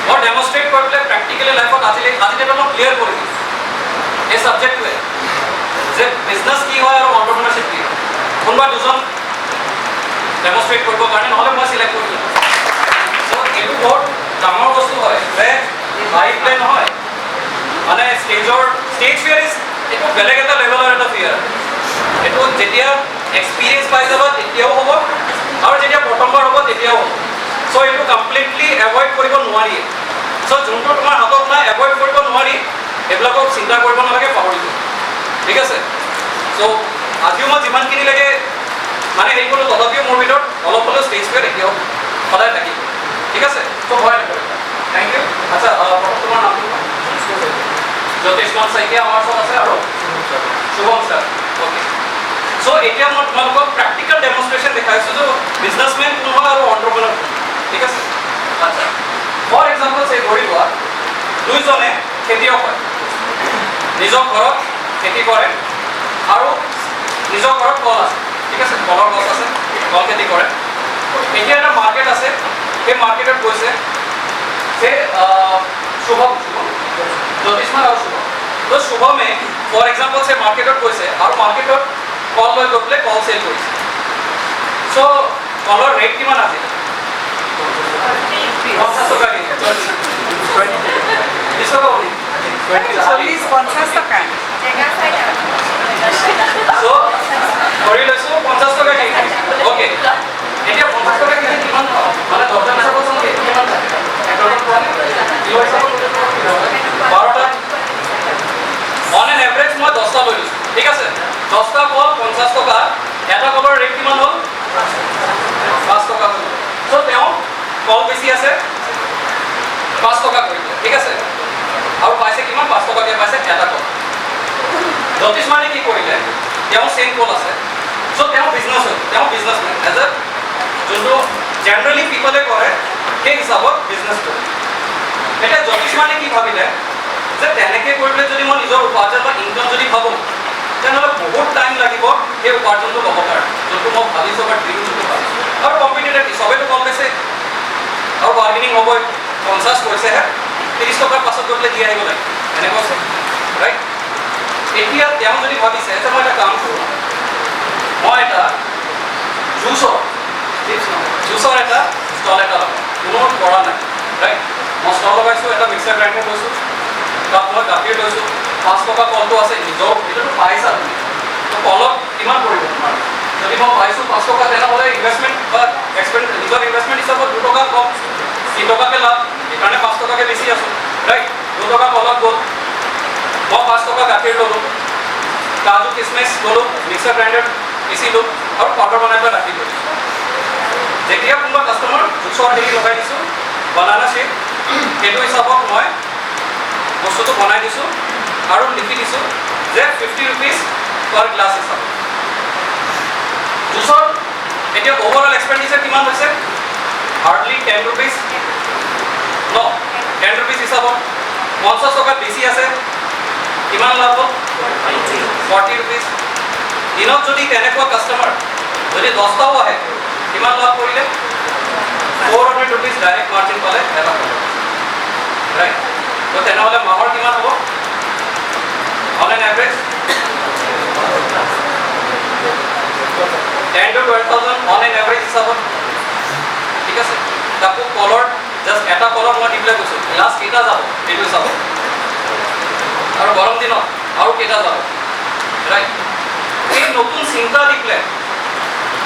মই ডেমনষ্ট্ৰেট কৰি পেলাই প্ৰেক্টিকেলি লাইফত আজি ডেটত মই ক্লিয়াৰ কৰি দিছোঁ এই ছাবজেক্টটোৱে যে বিজনেছ কি হয় আৰু অন্টাৰপ্ৰিনাৰশ্বিপ কি হয় কোনোবা দুজন ডেমনষ্ট্ৰেট কৰিবৰ কাৰণে নহ'লে মই চিলেক্ট কৰি দিম চ' এইটো বহুত ডাঙৰ বস্তু হয় যে লাইফ প্লে নহয় মানে ষ্টেজ ফিয়াৰ ইজ এইটো বেলেগ এটা লেভেলৰ এটা ফিয়াৰ এইটো যেতিয়া এক্সপিৰিয়েঞ্চ পাই যাবা তেতিয়াও হ'ব আৰু যেতিয়া প্ৰথমবাৰ হ'ব তেতিয়াও হ'ব চ' এইটো কমপ্লিটলি এভইড কৰিব নোৱাৰি চ' যোনটো তোমাৰ হাতত নাই এভইড কৰিব নোৱাৰি এইবিলাকক চিন্তা কৰিব নালাগে পাহৰি যোৱা ঠিক আছে চ' আজিও মই যিমানখিনি লাগে মানে হেৰি কৰোঁ তথাপিও মোৰ ভিতৰত অলপ হ'লেও ষ্টেজ ফিয়াৰ এতিয়াও সদায় থাকিব ঠিক আছে চ' ভয় নকৰিবা থেংক ইউ আচ্ছা প্ৰথম তোমাৰ নামটো জ্যোতিষমান শইকীয়া আমাৰ ওচৰত আছে আৰু শুভম ছাৰ অ'কে চ' এতিয়া মই তোমালোকক প্ৰেক্টিকেল ডেমনষ্ট্ৰেশ্যন দেখাইছোঁ যে বিজনেছমেন কোন হয় আৰু অন্টাৰপ্ৰিনাৰ ঠিক আছে আচ্ছা ফৰ এক্সাম্পল ধৰি লোৱা দুইজনে খেতিয়ক হয় নিজৰ ঘৰত খেতি কৰে আৰু নিজৰ ঘৰত কল আছে ঠিক আছে কলৰ গছ আছে কল খেতি কৰে এতিয়া এটা মাৰ্কেট আছে সেই মাৰ্কেটত গৈছে যে শুভম জ্যোতিষমান আৰু শুভম তো শুভমে ফৰ এক্সাম্পল সেই মাৰ্কেটত গৈছে আৰু মাৰ্কেটত কল লৈ গৈ পেলাই কল চেল কৰিছে চ' কলৰ ৰেট কিমান আছে 50 টকা কেজি 20 টকা বুলি 40-50 টকা চ' ধৰি লৈছোঁ 50 টকা কেজি অ'কে এতিয়া 50 টকা কেজি কিমান পাওঁ মানে দহটা হিচাপত কিমান থাকে কিলো হিচাপত 12টা অন এন এভাৰেজ মই 10টা লৈ লৈছোঁ ঠিক আছে 10টা কল 50 টকা এটা কলৰ ৰেট কিমান হ'ল 5 টকা হ'ল চ' তেওঁ কল বেছি আছে 5 টকা কৰি দিলে ঠিক আছে আৰু পাইছে কিমান 5 টকাকৈ পাইছে এটা কল জ্যোতিষমানে কি কৰিলে তেওঁ চেম কল আছে চ' তেওঁ বিজনেছমেন এজ এ যোনটো জেনেৰেলি পিপলে কৰে সেই হিচাপত বিজনেছ কৰে এতিয়া জ্যোতিষমানে কি ভাবিলে যে তেনেকৈ কৰি পেলাই যদি মই নিজৰ উপাৰ্জন বা ইনকাম যদি ভাবোঁ তেনেহ'লে বহুত টাইম লাগিব সেই উপাৰ্জনটো ল'ব কাৰণে যোনটো মই ভাবিছোঁ বা ড্ৰিম যোনটো ভাবিছোঁ আৰু কম্পিটিটিভ চবেইতো কম পাইছে আৰু বাৰ্গেনিং হ'বই 50 কৈছেহে 30 টকাৰ পাছত গৈ পেলাই দি আহিব লাগে এনেকুৱা আছে ৰাইট এতিয়া তেওঁ যদি ভাবিছে যে মই এটা কাম কৰোঁ মই এটা জুচৰ এটা ষ্টল এটা লগাওঁ কোনো কৰা নাই ৰাইট মই ষ্টল লগাইছোঁ এটা মিক্সাৰ গ্ৰাইণ্ডাৰ লৈছোঁ তাত মই গাখীৰ লৈছোঁ 5 টকা কলটো আছে নিজৰ এইটোতো পাইছা তুমি তো কলত কিমান পৰিব তোমাৰ যদি মই পাইছোঁ 5 টকা তেনেহ'লে ইনভেষ্টমেণ্ট বা নিজৰ ইনভেষ্টমেণ্ট হিচাপত 2 টকা কম টকাকৈ লাভ, সেইকাৰণে 5 টকাকৈ বেছি আছোঁ, ৰাইট? 2 টকা তলত গ'ল, মই 5 টকা গাখীৰ ল'লোঁ, কাজু কিচমিচ ল'লোঁ, মিক্সাৰ গ্ৰাইণ্ডাৰ পিচিলোঁ আৰু পাউডাৰ বনাই পেলাই ৰাখি দিলোঁ। যেতিয়া কোনোবা কাষ্টমাৰ জুচৰ হেৰি লগাই দিছোঁ, বানানা শ্বেক, সেইটো হিচাপত মই বস্তুটো বনাই দিছোঁ আৰু লিখি দিছোঁ যে 50 rupees per গ্লাছ হিচাপত। জুচৰ এতিয়া ওভাৰঅল এক্সপেণ্ডিচাৰ কিমান হৈছে? হাৰ্ডলি 10 rupees, ন 10 rupees হিচাপত 50 টকা বেছি আছে, কিমান লাভ হ'ল? 40 rupees। দিনত যদি তেনেকুৱা কাষ্টমাৰ যদি 10টাও আহে, কিমান লাভ কৰিলে? 400 rupees ডাইৰেক্ট মাৰ্জিন পালে এটা, ৰাইট? তো তেনেহ'লে মাহৰ কিমান হ'ব on an average? 10 to 12,000 on an average হিচাপত, ঠিক আছে? তাকো কলৰ জাষ্ট এটা কলৰ মই দি পেলাই কৈছোঁ, গ্লাছ কেইটা যাব সেইটো হিচাপত, আৰু গৰম দিনত আৰু কেইটা যাব, ৰাইট? এই নতুন চিন্তা দি পেলাই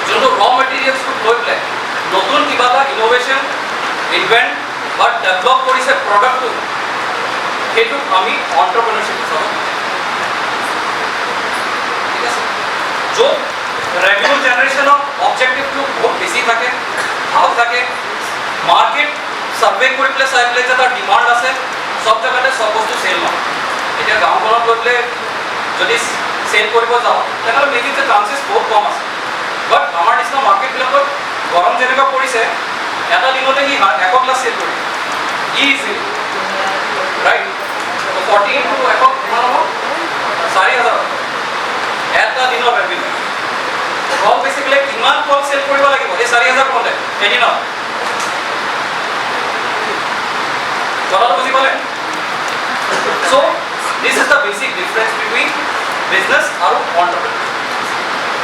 যোনটো ৰ মেটেৰিয়েলছটো লৈ পেলাই নতুন কিবা এটা ইন'ভেশ্যন ইনভেণ্ট বা ডেভেলপ কৰিছে প্ৰডাক্টটো, সেইটোক আমি অন্টাৰপ্ৰেনাৰশ্বিপ হিচাপত, ঠিক আছে? য'ত ৰেভিনিউ জেনেৰেশ্যনৰ অবজেক্টিভটো বহুত বেছি থাকে, ভাল থাকে, মাৰ্কেট ছাৰ্ভে কৰি পেলাই চাই পেলাই যে তাৰ ডিমাণ্ড আছে, চব জেগাতে চব বস্তু চেল নহয়। এতিয়া গাঁওখনত গৈ পেলাই যদি চেল কৰিব যাওঁ তেনেহ'লে মেবি যে চান্সেছ বহুত কম আছে। বাট আমাৰ নিচিনা মাৰ্কেটবিলাকত গৰম যেনেকুৱা পৰিছে, এটা দিনতে সি 100 গ্লাছ চেল কৰিব ইজিলি, ৰাইট? 40 into 100 কিমান হ'ব? 4,000 এটা দিনৰ ৰেভিনিউ। কল বেচিকলি কিমান কল চেল কৰিব লাগিব এই 4,000 কলে এদিনত? কথাটো বুজি পালে? So' this is the basic difference between business আৰু অন্টাৰপ্ৰেনাৰ।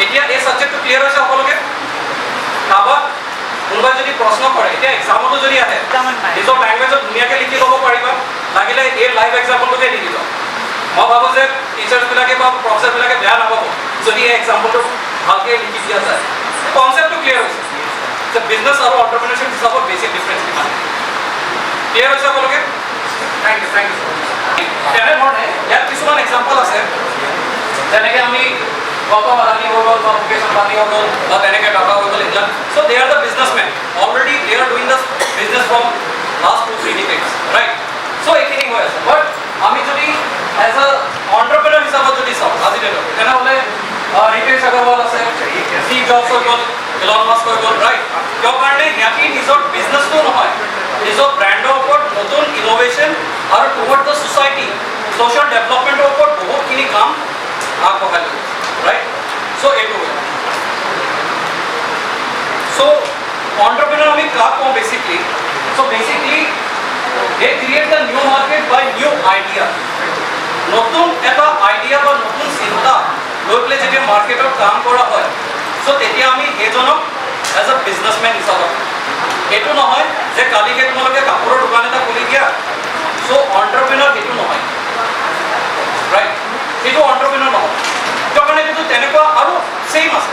এতিয়া এই ছাবজেক্টটো ক্লিয়াৰ হৈছে সকলোকে? কাৰোবাক কোনোবাই যদি প্ৰশ্ন কৰে, এতিয়া এক্সামতো যদি আহে নিজৰ লেংগুৱেজত ধুনীয়াকৈ লিখি ল'ব পাৰিবা, লাগিলে এই লাইভ এক্সাম্পলটোকে লিখি লওঁ। মই ভাবোঁ যে টিচাৰ্ছবিলাকে বা প্ৰফেচাৰবিলাকে বেয়া নাপাব যদি এই এক্সাম্পলটো ভালকৈ লিখি দিয়া যায়। কনচেপ্টটো ক্লিয়াৰ হৈছে যে বিজনেছ আৰু অন্টাৰপ্ৰেনাৰশ্বিপ হিচাপত বেছিক ডিফাৰেঞ্চ কিমান। ক্লিয়াৰ হৈছে সকলোকে? Thank you, thank you. তেনেধৰণে ইয়াত কিছুমান এক্সাম্পল আছে, যেনেকৈ আমি গৌতম আদানী হৈ গ'ল বা মুকেশ আম্বানী হৈ গ'ল বা তেনেকৈ টাটা হৈ গ'ল, এইবিলাক। So' they are the businessmen, already they are doing the business from last 2-3 decades, right? So' এইখিনি হৈ আছে। বাট আমি যদি এজ এ অন্টাৰপ্ৰেনাৰ হিচাপত যদি চাওঁ আজি ডেটত, তেনেহ'লে ৰিতেশ আগৰৱাল আছে, ষ্টিভ জবছ হৈ গ'ল, ইলন মাস্ক হৈ গ'ল, ৰাইট? কিয় কাৰণে সিহঁতি নিজৰ বিজনেছটো নহয়, নিজৰ ব্ৰেণ্ডৰ ওপৰত নতুন ইন'ভেশ্যন আৰু টুৱাৰ্ড দ্য ছ'চাইটি ছ'চিয়েল ডেভেলপমেণ্টৰ ওপৰত বহুতখিনি কাম আগবঢ়াই লৈ গৈছে, ৰাইট? চ' এইটো হয়। চ' অন্টাৰপ্ৰেনাৰ আমি কাক কওঁ basically? So' basically they create the new market by new idea. নতুন এটা আইডিয়া বা নতুন চিন্তা লৈ পেলাই যেতিয়া মাৰ্কেটত কাম কৰা হয়, চ' তেতিয়া আমি সেইজনক এজ এ বিজনেছমেন হিচাপত, এইটো নহয় যে কালিকে তোমালোকে কাপোৰৰ দোকান এটা খুলি দিয়া, চ' অন্টাৰপ্ৰেনাৰ সেইটো নহয়, ৰাইট? সেইটো অন্টাৰপ্ৰেনাৰ নহয়। কিয় কাৰণে এইটো তেনেকুৱা আৰু ছেইম আছে,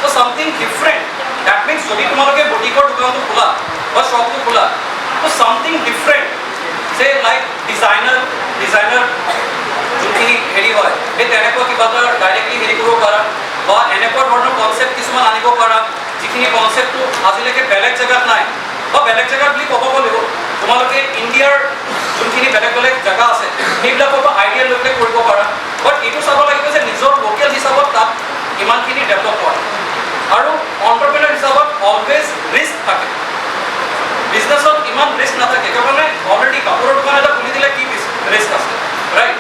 চ' চামথিং ডিফাৰেণ্ট। ডেট মিনছ যদি তোমালোকে বুটিকৰ দোকানটো খোলা বা শ্বপটো খোলা, চ' চামথিং ডিফাৰেণ্ট, যে লাইক ডিজাইনাৰ যোনখিনি হেৰি হয়, সেই তেনেকুৱা কিবা এটা ডাইৰেক্টলি হেৰি কৰিব পাৰা বা এনেকুৱা ধৰণৰ কনচেপ্ট কিছুমান আনিব পাৰা, যিখিনি কনচেপ্টটো আজিলৈকে বেলেগ জেগাত নাই, বা বেলেগ জেগাত বুলি ক'ব গ'লেও তোমালোকে ইণ্ডিয়াৰ যোনখিনি বেলেগ বেলেগ জেগা আছে সেইবিলাকৰ পৰা আইডিয়া লৈ পেলাই কৰিব পাৰা। বাট এইটো চাব লাগিব যে নিজৰ লোকেল হিচাপত তাত ইমানখিনি ডেভেলপ হয়। আৰু অন্টাৰপ্ৰেনাৰ হিচাপত অলৱেজ ৰিস্ক থাকে, বিজনেছত ইমান ৰিস্ক নাথাকে। কাৰণে অলৰেডি কাপোৰৰ দোকান এটা খুলি দিলে কি ৰিস্ক আছে, ৰাইট?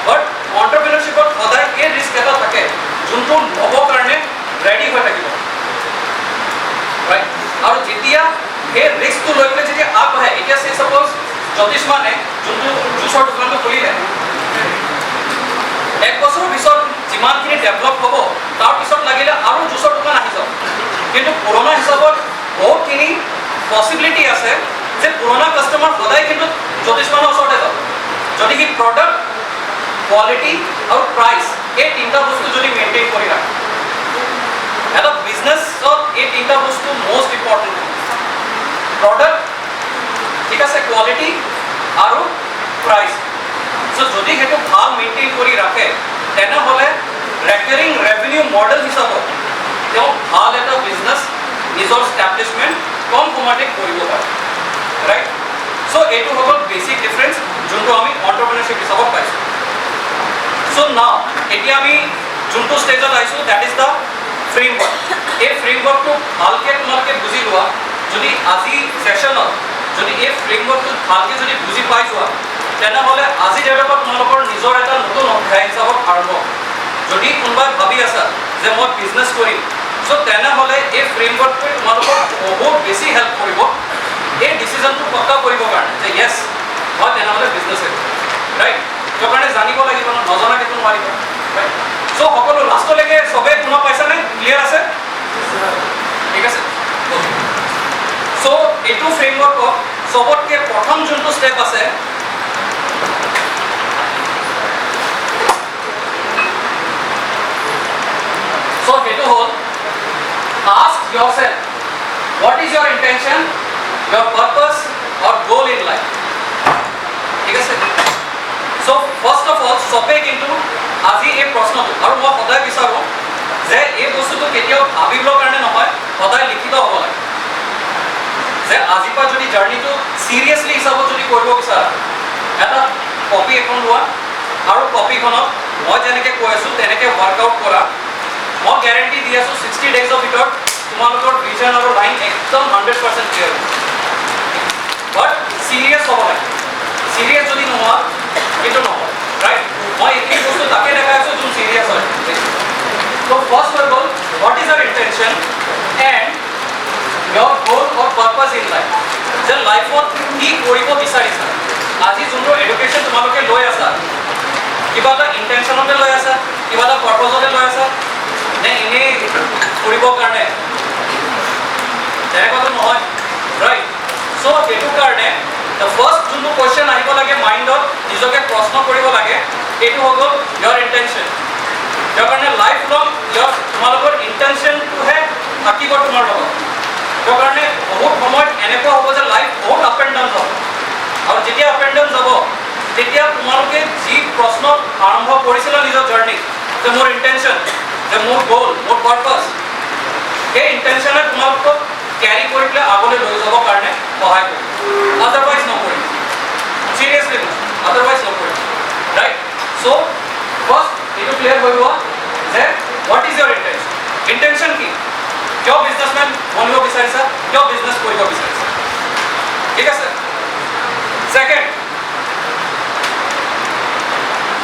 বাট অন্টাৰপ্ৰেনাৰশ্বিপত সদায় এই ৰিস্ক এটা থাকে যোনটো ল'বৰ কাৰণে ৰেডি হৈ থাকিব, ৰাইট? আৰু যেতিয়া সেই ৰিস্কটো লৈ পেলাই যেতিয়া আগবাঢ়ে, এতিয়া চে চাপ'জ জ্যোতিষমানে যোনটো জুচৰ দোকানটো খুলিলে, 1 বছৰৰ পিছত যিমানখিনি ডেভেলপ হ'ব তাৰপিছত লাগিলে আৰু জুচৰ দোকান আহি যাওক, কিন্তু পুৰণা হিচাপত বহুতখিনি পচিবিলিটি আছে যে পুৰণা কাষ্টমাৰ সদায় কিন্তু জ্যোতিষমানৰ ওচৰতে যাব, যদি সি প্ৰডাক্ট, কোৱালিটি আৰু প্ৰাইচ এই 3টা বস্তু যদি মেইনটেইন কৰি ৰাখে। এটা বিজনেছত এই 3টা বস্তু মষ্ট ইম্পৰ্টেণ্ট। প্ৰডাক্ট, আছে কোৱালিটি আৰু প্ৰাইচ। চ' যদি সেইটো ভাল মেইনটেইন কৰি ৰাখে তেনেহ'লে ৰেকাৰিং ৰেভিনিউ মডেল হিচাপত তেওঁ ভাল এটা বিজনেছ নিজৰ ষ্টেব্লিছমেণ্ট কম সময়তে কৰিব পাৰে, ৰাইট? চ' এইটো হৈ গ'ল বেছিক ডিফাৰেঞ্চ যোনটো আমি এণ্টাৰপ্ৰেনাৰশ্বিপ হিচাপত পাইছোঁ। চ' নাও এতিয়া আমি যোনটো ষ্টেজত আহিছোঁ দেট ইজ দ্য ফ্ৰেমৱৰ্ক। এই ফ্ৰেমৱৰ্কটো ভালকৈ তোমালোকে বুজি লোৱা। যদি আজি ছেশ্যনত যদি এই ফ্ৰেমৱৰ্কটো ভালকৈ যদি বুজি পাই যোৱা তেনেহ'লে আজি ডেটৰ পৰা তোমালোকৰ নিজৰ এটা নতুন অধ্যায় হিচাপত আৰম্ভ। যদি কোনোবাই ভাবি আছা যে মই বিজনেছ কৰিম, চ' তেনেহ'লে এই ফ্ৰেমৱৰ্কটোৱে তোমালোকক বহুত বেছি হেল্প কৰিব এই ডিচিশ্যনটো পক্কা কৰিবৰ কাৰণে যে য়েছ মই তেনেহ'লে বিজনেছে কৰিম, ৰাইট? সেইটো কাৰণে জানিব লাগিব ন, নজনাকেতো নোৱাৰিব, ৰাইট? চ' সকলো লাষ্টলৈকে চবেই শুনা পাইছানে? ক্লিয়াৰ আছে? ঠিক আছে। চ' এইটো ফ্ৰেমৱৰ্কত চবতকৈ প্ৰথম যোনটো ষ্টেপ আছে চ' সেইটো হ'ল ask yourself what is your intention, your purpose or goal in life. ঠিক আছে? চ' ফাৰ্ষ্ট অফ অল চবেই কিন্তু আজি এই প্ৰশ্নটো, আৰু মই সদায় বিচাৰোঁ যে এই বস্তুটো কেতিয়াও ভাবিবৰ কাৰণে নহয়, সদায় লিখিত হ'ব লাগে যে আজিৰ পৰা যদি জাৰ্ণিটো চিৰিয়াছলি হিচাপত যদি কৰিব বিচাৰা এটা কপি এখন লোৱা আৰু কপিখনত মই যেনেকৈ কৈ আছোঁ তেনেকৈ ৱৰ্কআউট কৰা। মই গেৰেণ্টি দি আছোঁ 60 ডেইজৰ ভিতৰত তোমালোকৰ ভিজন আৰু লাইন একদম 100% ক্লিয়াৰ হ'ব। বাট চিৰিয়াছ হ'ব লাগে। চিৰিয়াছ যদি নোহোৱা সেইটো নহয়, ৰাইট? মই এইখিনি বস্তু তাকে দেখাই আছোঁ যোন চিৰিয়াছ হয়। ত' ফাৰ্ষ্ট হৈ গ'ল what is year intention and your goal or purpose in life. যে লাইফত কি কৰিব বিচাৰিছা। আজি যোনটো এডুকেশ্যন তোমালোকে লৈ আছা কিবা এটা ইণ্টেনশ্যনতে লৈ আছা, কিবা এটা পাৰ্পজতে লৈ আছা নে এনেই কৰিবৰ কাৰণে, তেনেকুৱাটো নহয়, ৰাইট? চ' সেইটো কাৰণে দ্য ফাৰ্ষ্ট যোনটো কুৱেশ্যন আহিব লাগে মাইণ্ডত, নিজকে প্ৰশ্ন কৰিব লাগে, সেইটো হৈ গ'ল your intention. ইয়াৰ কাৰণে লাইফ লং তোমালোকৰ ইণ্টেনশ্যনটোহে থাকিব তোমাৰ লগত। সেইটো কাৰণে বহুত সময়ত এনেকুৱা হ'ব যে লাইফ বহুত আপ এণ্ড ডাউন হ'ব, আৰু যেতিয়া আপ এণ্ড ডাউন যাব তেতিয়া তোমালোকে যি প্ৰশ্ন আৰম্ভ কৰিছিলা নিজৰ জাৰ্ণি যে মোৰ ইণ্টেনশ্যন, যে মোৰ গ'ল, মোৰ পাৰ্পাছ, সেই ইণ্টেনশ্যনে তোমালোকক কেৰি কৰি পেলাই আগলৈ লৈ যাবৰ কাৰণে সহায় কৰিব। আদাৰৱাইজ নকৰিম, চিৰিয়াছলি আদাৰৱাইজ নকৰিম, ৰাইট? চ' ফাৰ্ষ্ট এইটো ক্লিয়াৰ হৈ লোৱা যে what is your intention. Intention কি? কিয় বিজনেছমেন বনিব বিচাৰিছা, কিয় বিজনেছ কৰিব বিচাৰিছা, ঠিক আছে? Second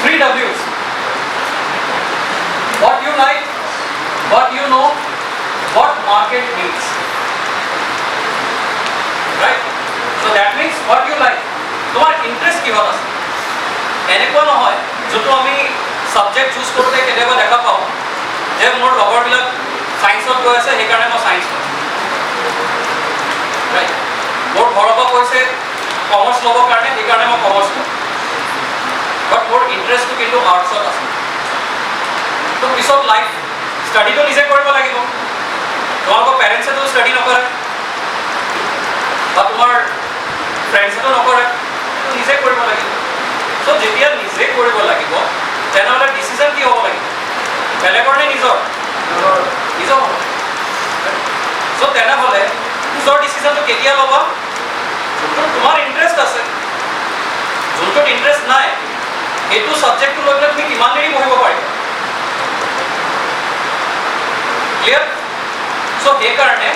3 W's. What you like, what you know, what market needs, right? So that means what you like. তোমাৰ ইণ্টাৰেষ্ট কিহত আছে? এনেকুৱা নহয় যোনটো আমি ছাবজেক্ট চুজ কৰোঁতে কেতিয়াবা দেখা পাওঁ যে মোৰ লগৰবিলাক ছায়েন্সত গৈ আছে সেইকাৰণে মই ছায়েন্স ল'ম, ৰাইট? মোৰ ঘৰৰ পৰা কৈছে কমাৰ্চ ল'বৰ কাৰণে সেইকাৰণে মই কমাৰ্চ ল'ম, বাট মোৰ ইণ্টাৰেষ্টটো কিন্তু আৰ্টছত আছে। তো পিছত লাইফ ষ্টাডিটো নিজে কৰিব লাগিব। তোমালোকৰ পেৰেণ্টছেতো ষ্টাডি নকৰে বা তোমাৰ ফ্ৰেণ্ডছেতো নকৰে, নিজে কৰিব লাগিব। চ' যেতিয়া নিজে কৰিব লাগিব তেনেহ'লে ডিচিশ্যন কি হ'ব লাগিব? বেলেগৰ নে নিজৰ? নিজৰ হ'ব। চ' তেনেহ'লে নিজৰ ডিচিশ্যনটো কেতিয়া ল'বা? যোনটোত তোমাৰ ইণ্টাৰেষ্ট আছে। যোনটোত ইণ্টাৰেষ্ট নাই সেইটো ছাবজেক্টটো লৈ পেলাই তুমি কিমান দেৰি পঢ়িব পাৰিবা? ক্লিয়াৰ? চ' সেইকাৰণে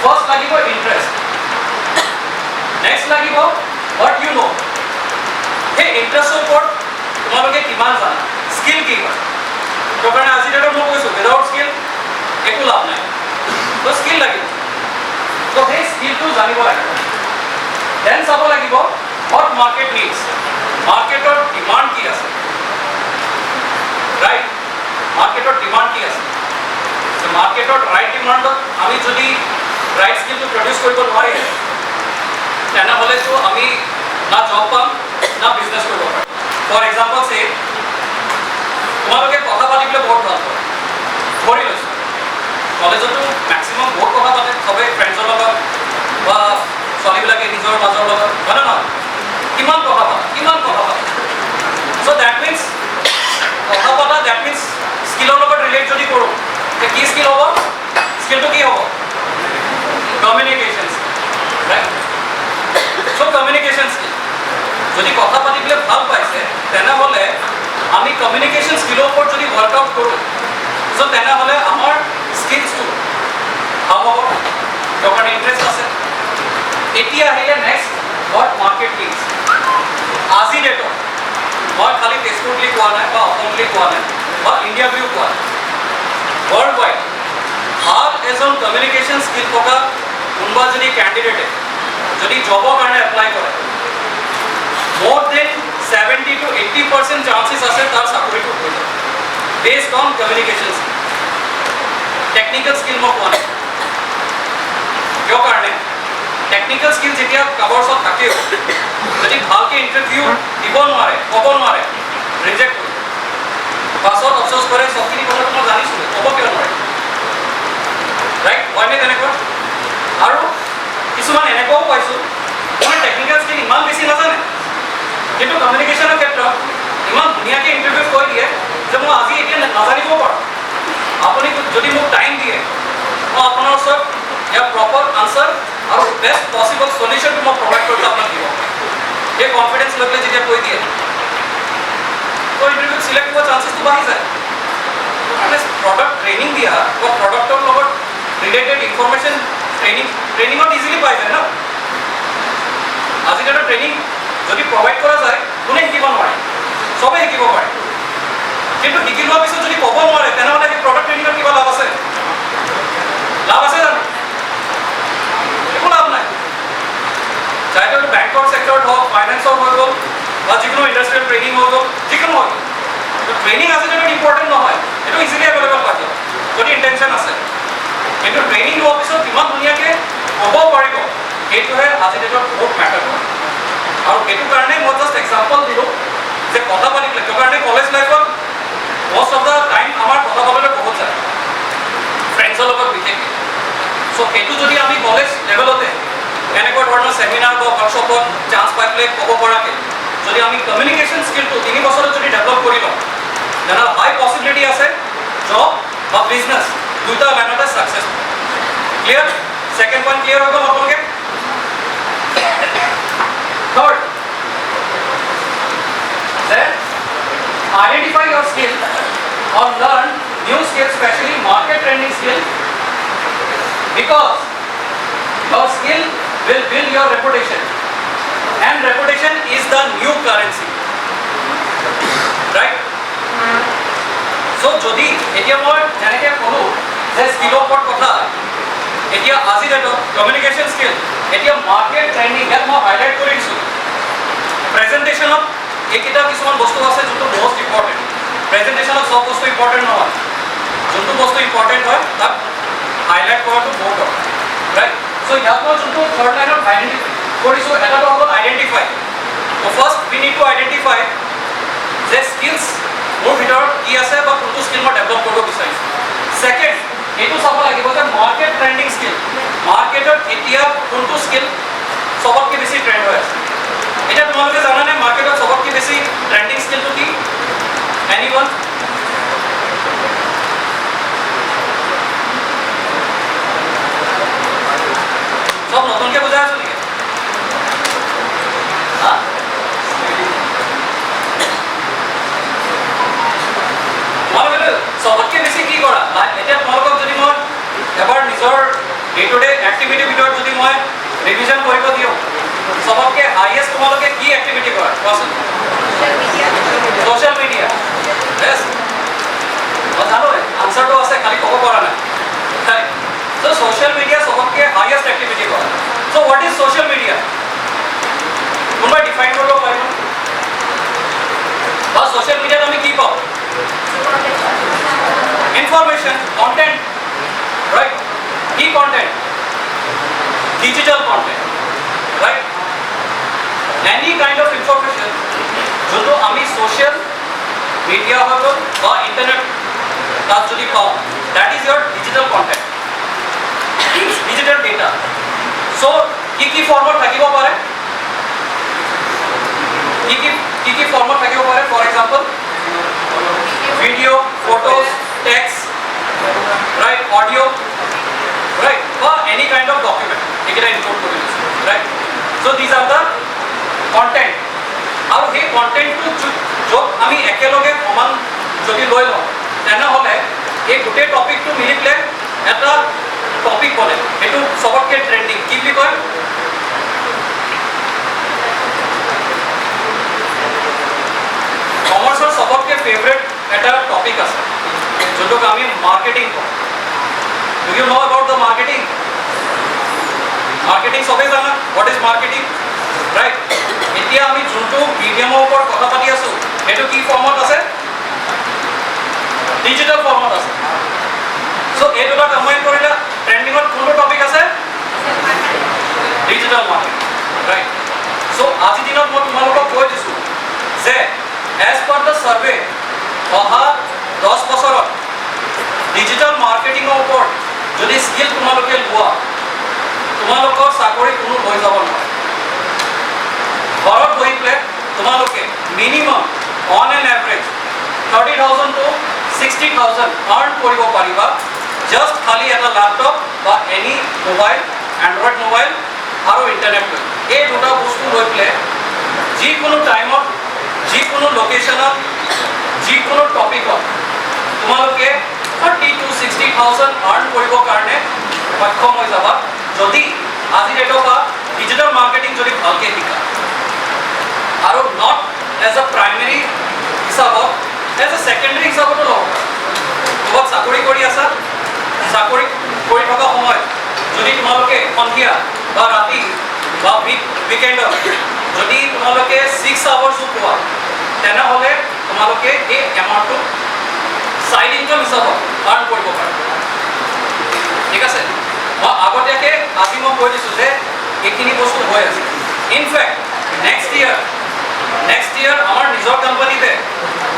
ফাৰ্ষ্ট লাগিব ইণ্টাৰেষ্ট, নেক্সট লাগিব হোৱাট ইউ ন'। সেই ইণ্টাৰেষ্টৰ ওপৰত তোমালোকে কিমান জানা, স্কিল কি হয়। সেইটো কাৰণে আজি ডেটত মই কৈছোঁ উইদাউট স্কিল একো লাভ নাই। তো স্কিল লাগিব, তো সেই স্কিলটো জানিব লাগিব। দেন চাব লাগিব হোৱাট মাৰ্কেট নিডছ, মাৰ্কেটৰ ডিমাণ্ড কি আছে, ৰাইট? মাৰ্কেটৰ ডিমাণ্ড কি আছে? মাৰ্কেটত ৰাইট ডিমাণ্ডত আমি যদি ৰাইট স্কিলটো প্ৰডিউচ কৰিব নোৱাৰিম তেনেহ'লেতো আমি না জব পাম না বিজনেছ কৰিব পাৰিম। ফৰ এক্সাম্পল চে তোমালোকে কথা পাতিবলৈ বহুত ভাল পায়, ধৰি লৈছোঁ কলেজতো মেক্সিমাম বহুত কথা পাতে, চবেই ফ্ৰেণ্ডছৰ লগত বা ছোৱালীবিলাকে নিজৰ মাজৰ লগত হয় না কিমান কথা পাতা সো দ্যাট মিন্স কথা পাতা দ্যাট মিন্স স্কিলৰ লগত ৰিলেট যদি কৰোঁ তে কি স্কিল হ'ব স্কিলটো কি হ'ব communication right so communication skill যদি কথা পাতিবলৈ ভাল পাইছে তেনেহ'লে আমি কমিউনিকেশ্যন স্কিলৰ ওপৰত যদি ৱৰ্কআউট কৰোঁ সো তেনেহ'লে আমাৰ স্কিলছটো ভাল হ'ব দোকানে ইন্টাৰেস্ট আছে এতিয়া আহিলে নেক্সট হোৱাট মাৰ্কেট নিডছ আজি ডেটত মই খালি তেজপুৰ বুলি কোৱা নাই বা অসম বুলি কোৱা নাই বা ইণ্ডিয়া বুলিও কোৱা নাই ৱৰ্ল্ড ৱাইড ভাল এজন কমিউনিকেশ্যন স্কিল থকা কোনোবা যদি কেণ্ডিডেটে যদি জবৰ কাৰণে এপ্লাই কৰে more than 70 to 80% chances আছে তাৰ চাকৰিটো হৈ যাব based on communication skill technical skill মই কোৱা নাই কিয় কাৰণে টেকনিক্যাল স্কিল যেতিয়া কাভাৰ্ছত থাকে যদি ভালকে ইন্টাৰভিউ দিব নোৱাৰে ক'ব নোৱাৰে ৰিজেক্ট হয় পাছত অফচোস কৰে সবখিনি কথা মই জানিছোঁ ক'ব কিয় নোৱাৰে ৰাইট হয়নে তেনেকুৱা আৰু কিছুমান এনেকুৱাও পাইছোঁ মই টেকনিক্যাল স্কিল ইমান বেছি নাজানে কিন্তু কমিউনিকেশ্যনৰ ক্ষেত্ৰত ইমান ধুনীয়াকৈ ইণ্টাৰভিউ কৈ দিয়ে যে মই আজি এতিয়া নাজানিব পাৰোঁ আপুনি যদি মোক টাইম দিয়ে মই আপোনাৰ ওচৰত ইয়াৰ প্ৰপাৰ আনচাৰ আৰু বেষ্ট পচিবল সলিউশ্যনটো মই প্ৰভাইড কৰিবলৈ আপোনাক দিব এই কনফিডেন্স লৈ পেলাই যেতিয়া কৈ দিয়ে তো ইণ্টাৰভিউত চিলেক্ট হোৱা চান্সেছটো বাঢ়ি যায় মানে প্ৰডাক্ট ট্ৰেইনিং দিয়া বা প্ৰডাক্টৰ লগত ৰিলেটেড ইনফৰমেশ্যন ট্ৰেইনিঙত ইজিলি পাই যায় ন আজিকালি ট্ৰেইনিং যদি প্ৰভাইড কৰা যায় কোনে শিকিব নোৱাৰে চবেই শিকিব পাৰে কিন্তু শিকি লোৱাৰ পিছত যদি ক'ব নোৱাৰে তেনেহ'লে সেই প্ৰডাক্ট ট্ৰেইনিঙৰ কিবা লাভ আছে জানো একো লাভ নাই চাহে এইটো বেংকৰ ছেক্টৰত হওক ফাইনেন্সৰ হৈ গ'ল বা যিকোনো ইণ্ডাষ্ট্ৰিয়েল ট্ৰেইনিং হৈ গ'ল যিকোনো হৈ গ'ল ট্ৰেইনিং আজিকালি ইম্পৰ্টেণ্ট নহয় এইটো ইজিলি এভেইলেবল পাই যাব যদি ইণ্টেনশ্যন আছে কিন্তু ট্ৰেইনিং লোৱাৰ পিছত কিমান ধুনীয়াকৈ ক'ব পাৰিব সেইটোহে আজি ডেটত বহুত মেটাৰ কৰে আৰু সেইটো কাৰণে মই জাষ্ট এক্সাম্পল দিলোঁ যে কথা পাতিবলৈ কিয় কাৰণে কলেজ লাইফত মষ্ট অফ দ্য টাইম আমাৰ কথা পাতিবলৈ বহুত যায় ফ্ৰেণ্ডছৰ লগত বিশেষকৈ চ' সেইটো যদি আমি কলেজ লেভেলতে এনেকুৱা ধৰণৰ চেমিনাৰ বা ৱৰ্কশ্বপত চান্স পাই পেলাই ক'ব পৰাকৈ যদি আমি কমিউনিকেশ্যন স্কিলটো 3 বছৰত যদি ডেভেলপ কৰি লওঁ তেনেহ'লে হাই পচিবিলিটি আছে জব বা বিজনেছ দুটা লাইনতে success clear second point clear হৈ গ'ল আপোনালোকে Third, then identify your skill or learn new skills, especially market trending skill, because your skill will build your reputation, and reputation is the new currency, right? So, যদি এতিয়া মই যেনেকৈ ক'লোঁ যে স্কিলৰ ওপৰত কথা এতিয়া আজি ডেটত কমিউনিকেশ্যন স্কিল এতিয়া মাৰ্কেট ট্ৰেইনিং ইয়াত মই হাইলাইট কৰি দিছোঁ প্ৰেজেণ্টেশ্যনত এইকেইটা কিছুমান বস্তু আছে যোনটো মষ্ট ইম্পৰ্টেণ্ট প্ৰেজেণ্টেশ্যনত চব বস্তু ইম্পৰ্টেণ্ট নহয় যোনটো বস্তু ইম্পৰ্টেণ্ট হয় তাক হাইলাইট কৰাটো বহুত দৰকাৰ ৰাইট চ' ইয়াত মই যোনটো থাৰ্ড লাইনত আইডেণ্টিফাই কৰিছোঁ এটাটো হ'ল identify to' first we need to identify যে স্কিলছ মোৰ ভিতৰত কি আছে বা কোনটো স্কিল মই ডেভেলপ কৰিব বিচাৰিছোঁ ছেকেণ্ড এইটো চাব লাগিব যে মাৰ্কেট ট্ৰেণ্ডিং স্কিল মাৰ্কেটত এতিয়া কোনটো স্কিল চবতকৈ বেছি ট্ৰেণ্ড হৈ আছে এতিয়া তোমালোকে জানানে মাৰ্কেটত চবতকৈ বেছি ট্ৰেণ্ডিং স্কিলটো কি এনিৱান চব নতুনকৈ বুজাই আছো নেকি তোমালোকে চবতকৈ বেছি কি কৰা এতিয়া তোমালোকক যদি মই এবাৰ নিজৰ ডে টু ডে এক্টিভিটিৰ ভিতৰত যদি মই ৰিভিজন কৰিব দিওঁ চবতকৈ হাইয়েষ্ট তোমালোকে কি এক্টিভিটি কৰা কোৱাচোন ছ'চিয়েল মিডিয়া বেছ মই জানো আনচাৰটো আছে খালি ক'ব পৰা নাই চ' ছ'চিয়েল মিডিয়া চবতকৈ হাইয়েষ্ট এক্টিভিটি কৰা চ' হোৱাট ইজ ছ'চিয়েল মিডিয়া কোনোবাই ডিফাইন কৰিব পাৰিব বা ছ'চিয়েল মিডিয়াত আমি কি পাওঁ information content right key content digital content right any kind of information joto ami social media hobo ba internet ta jodi pao that is your digital content digital data so ki format thakibo pare audio' right বা any kind of document এইকেইটা include কৰি দিছোঁ right so' these are the content আৰু সেই কণ্টেণ্টটো য'ত আমি একেলগে সমান যদি লৈ লওঁ তেনেহ'লে এই গোটেই টপিকটো মিলি পেলাই এটা টপিক বনে সেইটো চবতকৈ ট্ৰেণ্ডিং কি বুলি কয় কমাৰ্চৰ চবতকৈ ফেভৰেট এটা টপিক আছে যোনটোক আমি মাৰ্কেটিং কওঁ do you know' about the marketing marketing চবেই জানা হোৱাট ইজ মাৰ্কেটিং ৰাইট এতিয়া আমি যোনটো মিডিয়ামৰ ওপৰত কথা পাতি আছোঁ সেইটো কি ফৰ্মত আছে ডিজিটেল ফৰ্মত আছে চ' এই দুটা কম্বাইন কৰিলে ট্ৰেণ্ডিঙত কোনটো টপিক আছে ডিজিটেল মাৰ্কেটিং ৰাইট চ' আজিৰ দিনত মই তোমালোকক কৈ দিছোঁ যে এজ পাৰ দ্য ছাৰ্ভে অহা 10 বছৰত ডিজিটেল মাৰ্কেটিঙৰ ওপৰত যদি স্কিল তোমালোকে লোৱা তোমালোকৰ চাকৰি কোনো লৈ যাব নোৱাৰে ঘৰত বহি পেলাই তোমালোকে minimum on an average 30,000 to 60,000 earn কৰিব পাৰিবা জাষ্ট খালি এটা লেপটপ বা এনি মোবাইল এণ্ড্ৰইড মোবাইল আৰু ইণ্টাৰনেট লৈ এই দুটা বস্তু লৈ পেলাই যিকোনো টাইমত যিকোনো লোকেশ্যনত যিকোনো টপিকত তোমালোকে 30,000 to 60,000 আৰ্ণ কৰিবৰ কাৰণে সক্ষম হৈ যাবা যদি আজি ডেটৰ পৰা ডিজিটেল মাৰ্কেটিং যদি ভালকৈ শিকা আৰু নট এজ এ প্ৰাইমেৰী হিচাপত এজ এ ছেকেণ্ডেৰী হিচাপতো ল'ব ক'ৰবাত চাকৰি কৰি আছা চাকৰি কৰি থকা সময়ত যদি তোমালোকে সন্ধিয়া বা ৰাতি বা উইকেণ্ডত যদি তোমালোকে 6 আৱাৰ্ছো পোৱা তেনেহ'লে তোমালোকে এই এমাউণ্টটো ছাইড ইনকাম হিচাপত আৰ্ণ কৰিব পাৰা ঠিক আছে মই আগতীয়াকৈ আজি মই কৈ দিছোঁ যে এইখিনি বস্তু হৈ আছে ইনফেক্ট নেক্সট ইয়াৰ আমাৰ নিজৰ কোম্পানীতে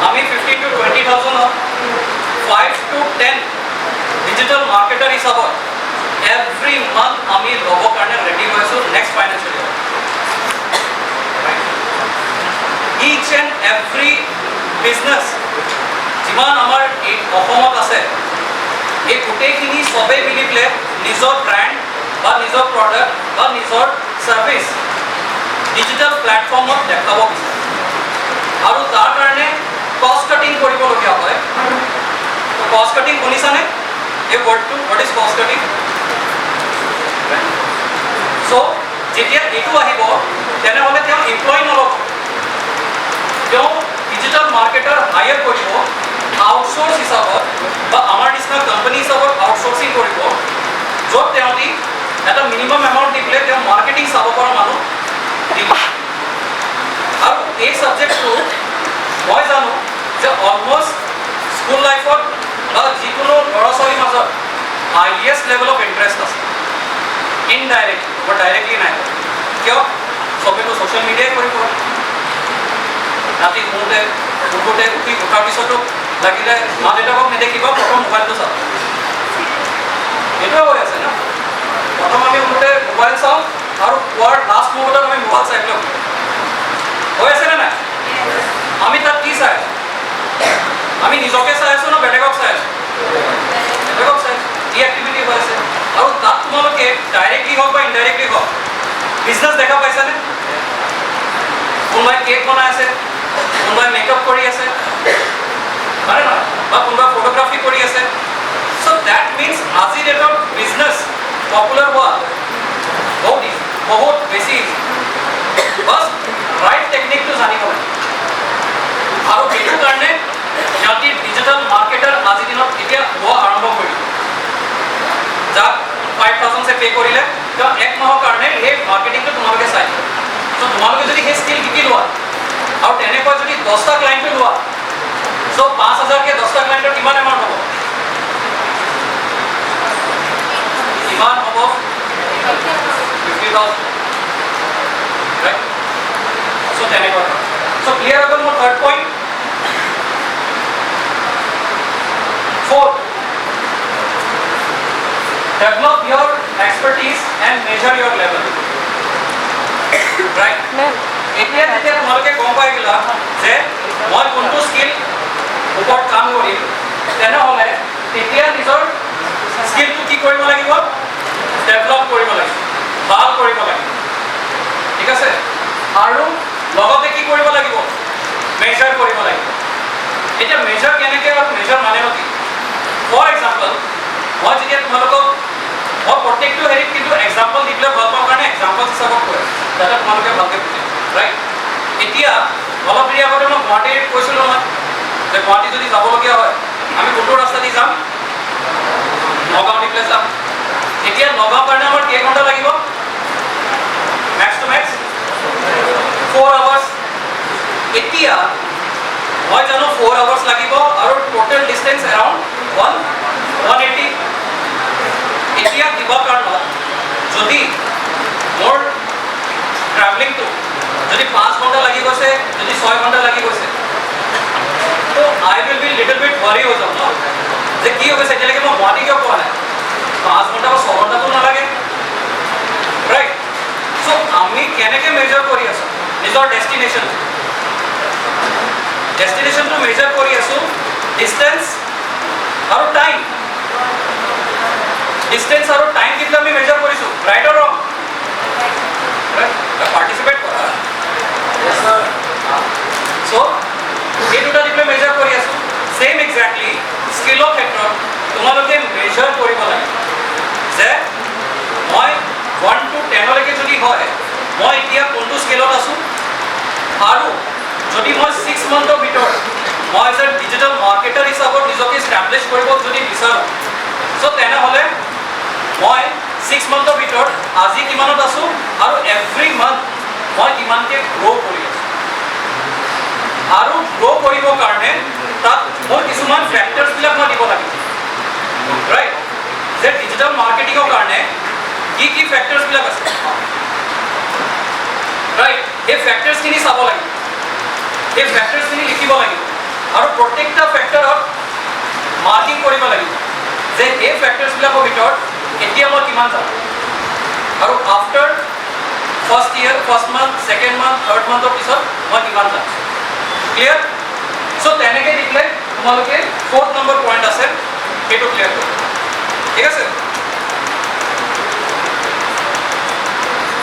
আমি 15,000 to 20,000 5 to 10 ডিজিটেল মাৰ্কেটাৰ হিচাপত এভৰি মান্থ আমি ল'বৰ কাৰণে ৰেডি হৈ আছোঁ next financial year each and every business যিমান আমাৰ এই অসমত আছে এই গোটেইখিনি চবেই মিলি পেলাই নিজৰ ব্ৰেণ্ড বা নিজৰ প্ৰডাক্ট বা নিজৰ ছাৰ্ভিচ ডিজিটেল প্লেটফৰ্মত দেখাব বিচাৰে আৰু তাৰ কাৰণে কষ্ট কাটিং কৰিবলগীয়া হয় কষ্ট কাটিং শুনিছানে এই ৱৰ্ডটো হোৱাট ইজ কষ্ট কাটিং চ' যেতিয়া এইটো আহিব তেনেহ'লে তেওঁ এমপ্লয় নল'ব তেওঁ ডিজিটেল মাৰ্কেটাৰ হায়াৰ কৰিব আউটচোৰ্চ হিচাপত বা আমাৰ নিচিনা কোম্পানী হিচাপত আউটচোৰ্চিং কৰিব য'ত তেওঁলোকে এটা মিনিমাম এমাউণ্ট দি পেলাই তেওঁ মাৰ্কেটিং চাব পৰা মানুহ দিব আৰু এই ছাবজেক্টটো মই জানো যে অলমষ্ট স্কুল লাইফত বা যিকোনো ল'ৰা ছোৱালীৰ মাজত হাইয়েষ্ট লেভেল অফ ইণ্টাৰেষ্ট আছে ইনডাইৰেক্টলি বা ডাইৰেক্টলি নাই কিয় চবেইতো ছ'চিয়েল মিডিয়াই কৰিব ৰাতি শুওঁতে উঠি উঠাৰ পিছতো লাগিলে মা দেউতাকক নেদেখিবা প্ৰথম মোবাইলটো চাওঁ এইটোৱে হৈ আছে ন প্ৰথম আমি উঠোঁতে মোবাইল চাওঁ আৰু পুৱাৰ লাষ্ট মুহূৰ্তত আমি মোবাইল চাই পেলাই হৈ আছেনে নাই আমি তাত কি চাই আছোঁ আমি নিজকে চাই আছোঁ না বেলেগক চাই আছোঁ বেলেগক চাই আছোঁ কি এক্টিভিটি হৈ আছে আৰু তাত তোমালোকে ডাইৰেক্টলি হওক বা ইনডাইৰেক্টলি হওক বিজনেছ দেখা পাইছানে কোনোবাই কেক বনাই আছে কোনোবাই মেকআপ কৰি আছে হয়নে নহয় বা কোনোবাই ফটোগ্ৰাফি কৰি আছে চ' দেট মিনছ আজিৰ ডেটত বিজনেছ পপুলাৰ হোৱা বহুত বেছি বাছ ৰাইট টেকনিকটো জানিব লাগে আৰু সেইটো কাৰণে সিহঁতি ডিজিটেল মাৰ্কেটাৰ আজিৰ দিনত এতিয়া হোৱা আৰম্ভ কৰিব যাক 5,000 পে' কৰিলে তেওঁ 1 মাহৰ কাৰণে সেই মাৰ্কেটিংটো তোমালোকে চাই দিব চ' তোমালোকে যদি সেই স্কিল শিকি লোৱা আৰু তেনেকৈ যদি 10টা ক্লাইণ্টটো লোৱা চ' 5,000কে 10টা ক্লাইণ্টৰ কিমান এমাউণ্ট হ'ব কিমান হ'ব 50,000 ৰাইট চ' তেনেকুৱা চ' ক্লিয়াৰ হৈ গ'ল মোৰ third point Fourth, develop your expertise and measure your level. Right? এতিয়া যেতিয়া তোমালোকে গম পাই গ'লা যে মই কোনটো স্কিল ওপৰত কাম কৰিম তেনেহ'লে তেতিয়া নিজৰ স্কিলটো কি কৰিব লাগিব ডেভেলপ কৰিব লাগিব ভাল কৰিব লাগিব ঠিক আছে আৰু লগতে কি কৰিব লাগিব মেজাৰ কৰিব লাগিব এতিয়া মেজাৰ কেনেকৈ আৰু মেজাৰ মানেনো কি ফৰ এক্সাম্পল মই যেতিয়া তোমালোকক মই প্ৰত্যেকটো হেৰিত কিন্তু এক্সাম্পল দি পেলাই ভাল পাওঁ কাৰণে এক্সাম্পল হিচাপত কৈ যাতে তোমালোকে ভালকৈ বুজে ৰাইট এতিয়া অলপ দেৰি আগতে মই গুৱাহাটীত কৈছিলোঁ নহয় যে গুৱাহাটী যদি যাবলগীয়া হয় আমি কোনটো ৰাস্তা দি যাম নগাঁও দি পেলাই যাম এতিয়া নগাঁও কাৰণে আমাৰ কেই ঘণ্টা লাগিব মেক্স টু মেক্স 4 আৱাৰ্ছ এতিয়া মই জানো 4 আৱাৰ্ছ লাগিব আৰু টোটেল ডিষ্টেঞ্চ এৰাউণ্ড 180 এতিয়া কিবা কাৰণত যদি মোৰ ট্ৰেভেলিংটো যদি 5 ঘণ্টা লাগি গৈছে যদি 6 ঘণ্টা লাগি গৈছে তো I will be little bit worry হৈ যাম ন যে কি হৈ গৈছে এতিয়ালৈকে মই গুৱাহাটী কিয় পোৱা নাই 5 ঘণ্টা বা 6 ঘণ্টাটো নালাগে ৰাইট চ' আমি কেনেকৈ মেজাৰ কৰি আছোঁ নিজৰ ডেষ্টিনেশ্যনটো মেজাৰ কৰি আছোঁ ডিষ্টেঞ্চ আৰু টাইম ডিষ্টেঞ্চ আৰু টাইম কিন্তু আমি মেজাৰ কৰিছোঁ ৰাইট অৰ ৰং পাৰ্টিচিপেট কৰা চ' এই দুটা দি পেলাই মেজাৰ কৰি আছোঁ ছেইম এক্সেক্টলি স্কিলৰ ক্ষেত্ৰত তোমালোকে মেজাৰ কৰিব লাগে যে মই 1 to 10 লৈকে যদি হয় মই এতিয়া কোনটো স্কেলত আছোঁ আৰু যদি মই 6 মান্থৰ ভিতৰত মই এজ এ ডিজিটেল মাৰ্কেটাৰ হিচাপত নিজকে ইষ্টাব্লিছ কৰিব যদি বিচাৰোঁ চ' তেনেহ'লে মই 6 মান্থৰ ভিতৰত আজি কিমানত আছোঁ আৰু এভৰি মান্থ মই কিমানকৈ গ্ৰ' কৰি আছোঁ আৰু গ্ৰ' কৰিবৰ কাৰণে তাত মোৰ কিছুমান ফেক্টৰ্ছবিলাক মই দিব লাগিব ৰাইট যে ডিজিটেল মাৰ্কেটিঙৰ কাৰণে কি ফেক্টৰ্ছবিলাক আছে ৰাইট সেই ফেক্টৰ্ছখিনি চাব লাগিব সেই ফেক্টৰ্ছখিনি লিখিব লাগিব আৰু প্ৰত্যেকটা ফেক্টৰত মাৰ্কিং কৰিব লাগিব যে এই ফেক্টৰ্ছবিলাকৰ ভিতৰত এতিয়া মই কিমান যাম আৰু after first year first month second month third মান্থৰ পিছত মই কিমান যাম ক্লিয়াৰ চ' তেনেকৈ দি পেলাই তোমালোকে 4th নম্বৰ পইণ্ট আছে সেইটো ক্লিয়াৰ কৰিব ঠিক আছে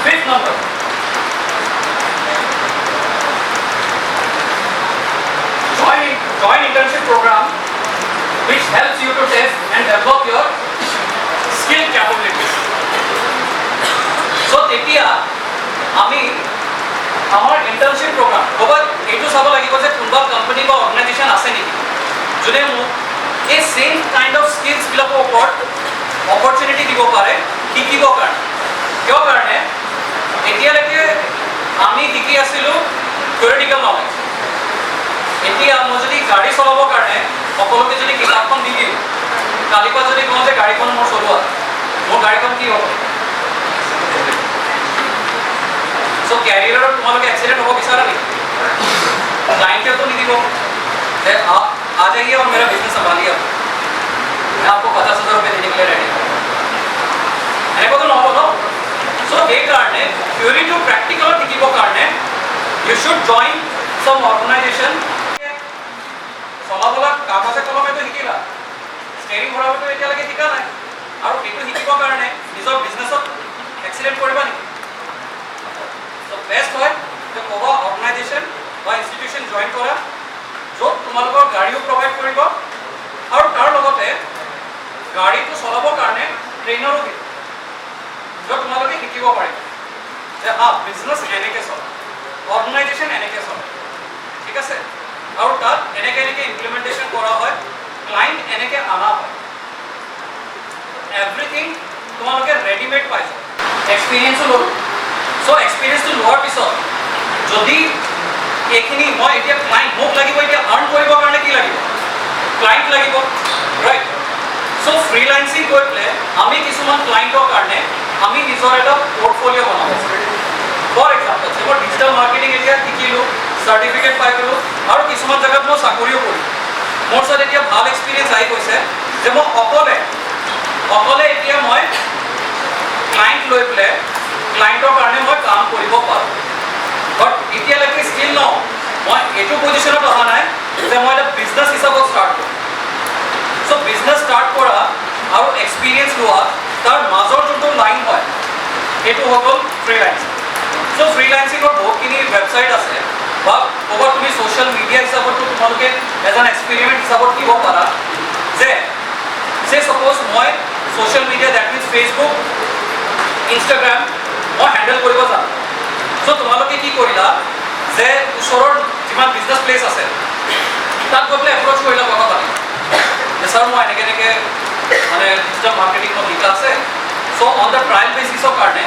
5th number join internship program which helps you to test and develop your skill capabilities so তেতিয়া আমি আমাৰ internship program ক'ৰবাত এইটো চাব লাগিব যে কোনোবা কোম্পানী বা অৰ্গেনাইজেশ্যন আছে নেকি যোনে মোক এই ছেইম কাইণ্ড অফ স্কিলছবিলাকৰ ওপৰত অপৰচুনিটি দিব পাৰে শিকিবৰ কাৰণে কিয় কাৰণে এতিয়ালৈকে আমি শিকি আছিলোঁ থিয়ৰিটিকেল নলেজ এতিয়া মই যদি গাড়ী চলাবৰ কাৰণে সকলোকে যদি কিতাপখন দি দিওঁ কালিৰ পৰা যদি কওঁ যে গাড়ীখন মোৰ চলোৱা মোৰ গাড়ীখন কি হ'ব চ' কেৰিয়াৰত তোমালোকে এক্সিডেণ্ট হ'ব বিচাৰা নেকি क्लाइंटको नहीं दीजिए आप आ जाइए और मेरा बिजनेस संभालिए मैं आपको 50,000 रुपये देने के लिए रेडी हूँ এনেকুৱা তো নহ'ব ন চ' সেইকাৰণে থিয়ৰি টু প্ৰেক্টিকেলত শিকিবৰ কাৰণে you should join some organisation চলাবলৈ কাগজে কলমেতো শিকিলা ষ্টেৰিং ঘূৰাবতো এতিয়ালৈকে শিকা নাই আৰু সেইটো শিকিবৰ কাৰণে নিজৰ বিজনেছত এক্সিলেণ্ট কৰিবা নেকি চ' বেষ্ট হয় যে ক'বা অৰ্গেনাইজেশ্যন বা ইনষ্টিটিউশ্যন জইন কৰা য'ত তোমালোকৰ গাড়ীও প্ৰভাইড কৰিব আৰু তাৰ লগতে গাড়ীটো চলাবৰ কাৰণে ট্ৰেইনাৰো দিব য'ত তোমালোকে শিকিব পাৰিবা যে বিজনেছ এনেকৈ চলে অৰ্গেনাইজেশ্যন এনেকৈ চলে ঠিক আছে আৰু তাত এনেকৈ ইমপ্লিমেণ্টেশ্যন কৰা হয় ক্লাইণ্ট এনেকৈ অনা হয় এভৰিথিং তোমালোকে ৰেডিমেড পাইছা এক্সপিৰিয়েঞ্চো ল'লোঁ চ' এক্সপিৰিয়েঞ্চটো লোৱাৰ পিছত যদি এইখিনি মই এতিয়া ক্লাইণ্ট মোক লাগিব এতিয়া আৰ্ণ কৰিবৰ কাৰণে কি লাগিব ক্লাইণ্ট লাগিব ৰাইট চ' ফ্ৰীলান্সিং কৰি পেলাই আমি কিছুমান ক্লাইণ্টৰ কাৰণে আমি নিজৰ এটা পৰ্টফলিঅ' বনাব ফৰ এক্সাম্পল যে মই ডিজিটেল মাৰ্কেটিং এতিয়া শিকিলোঁ চাৰ্টিফিকেট পাই গ'লোঁ আৰু কিছুমান জেগাত মই চাকৰিও কৰিলোঁ মোৰ ওচৰত এতিয়া ভাল এক্সপিৰিয়েঞ্চ আহি গৈছে যে মই অকলে এতিয়া মই ক্লাইণ্ট লৈ পেলাই ক্লাইণ্টৰ কাৰণে মই কাম কৰিব পাৰোঁ বাট এতিয়ালৈকে ষ্টিল ন মই এইটো পজিশ্যনত অহা নাই যে মই এটা বিজনেছ হিচাপত ষ্টাৰ্ট কৰোঁ চ' বিজনেছ ষ্টাৰ্ট কৰা আৰু এক্সপিৰিয়েঞ্চ লোৱা তাৰ মাজৰ যোনটো লাইন হয় সেইটো হৈ গ'ল ফ্ৰীলান্সিং। চ' ফ্ৰীলান্সিঙৰ বহুতখিনি ৱেবছাইট আছে বা ক'ৰবাত তুমি ছ'চিয়েল মিডিয়া হিচাপতো তোমালোকে এজ এন এক্সপেৰিমেণ্ট হিচাপত দিব পাৰা যে ছাপ'জ মই social media that means Facebook Instagram মই হেণ্ডেল কৰিব জানো। চ' তোমালোকে কি কৰিলা যে ওচৰৰ যিমান বিজনেছ প্লেচ আছে তাত গৈ পেলাই এপ্ৰ'চ কৰিলা, কথা পাতিলা যে ছাৰ মই এনেকৈ মানে ডিজিটেল মাৰ্কেটিং মোৰ শিকা আছে। চ' অন দ্য ট্ৰায়েল বেচিছৰ কাৰণে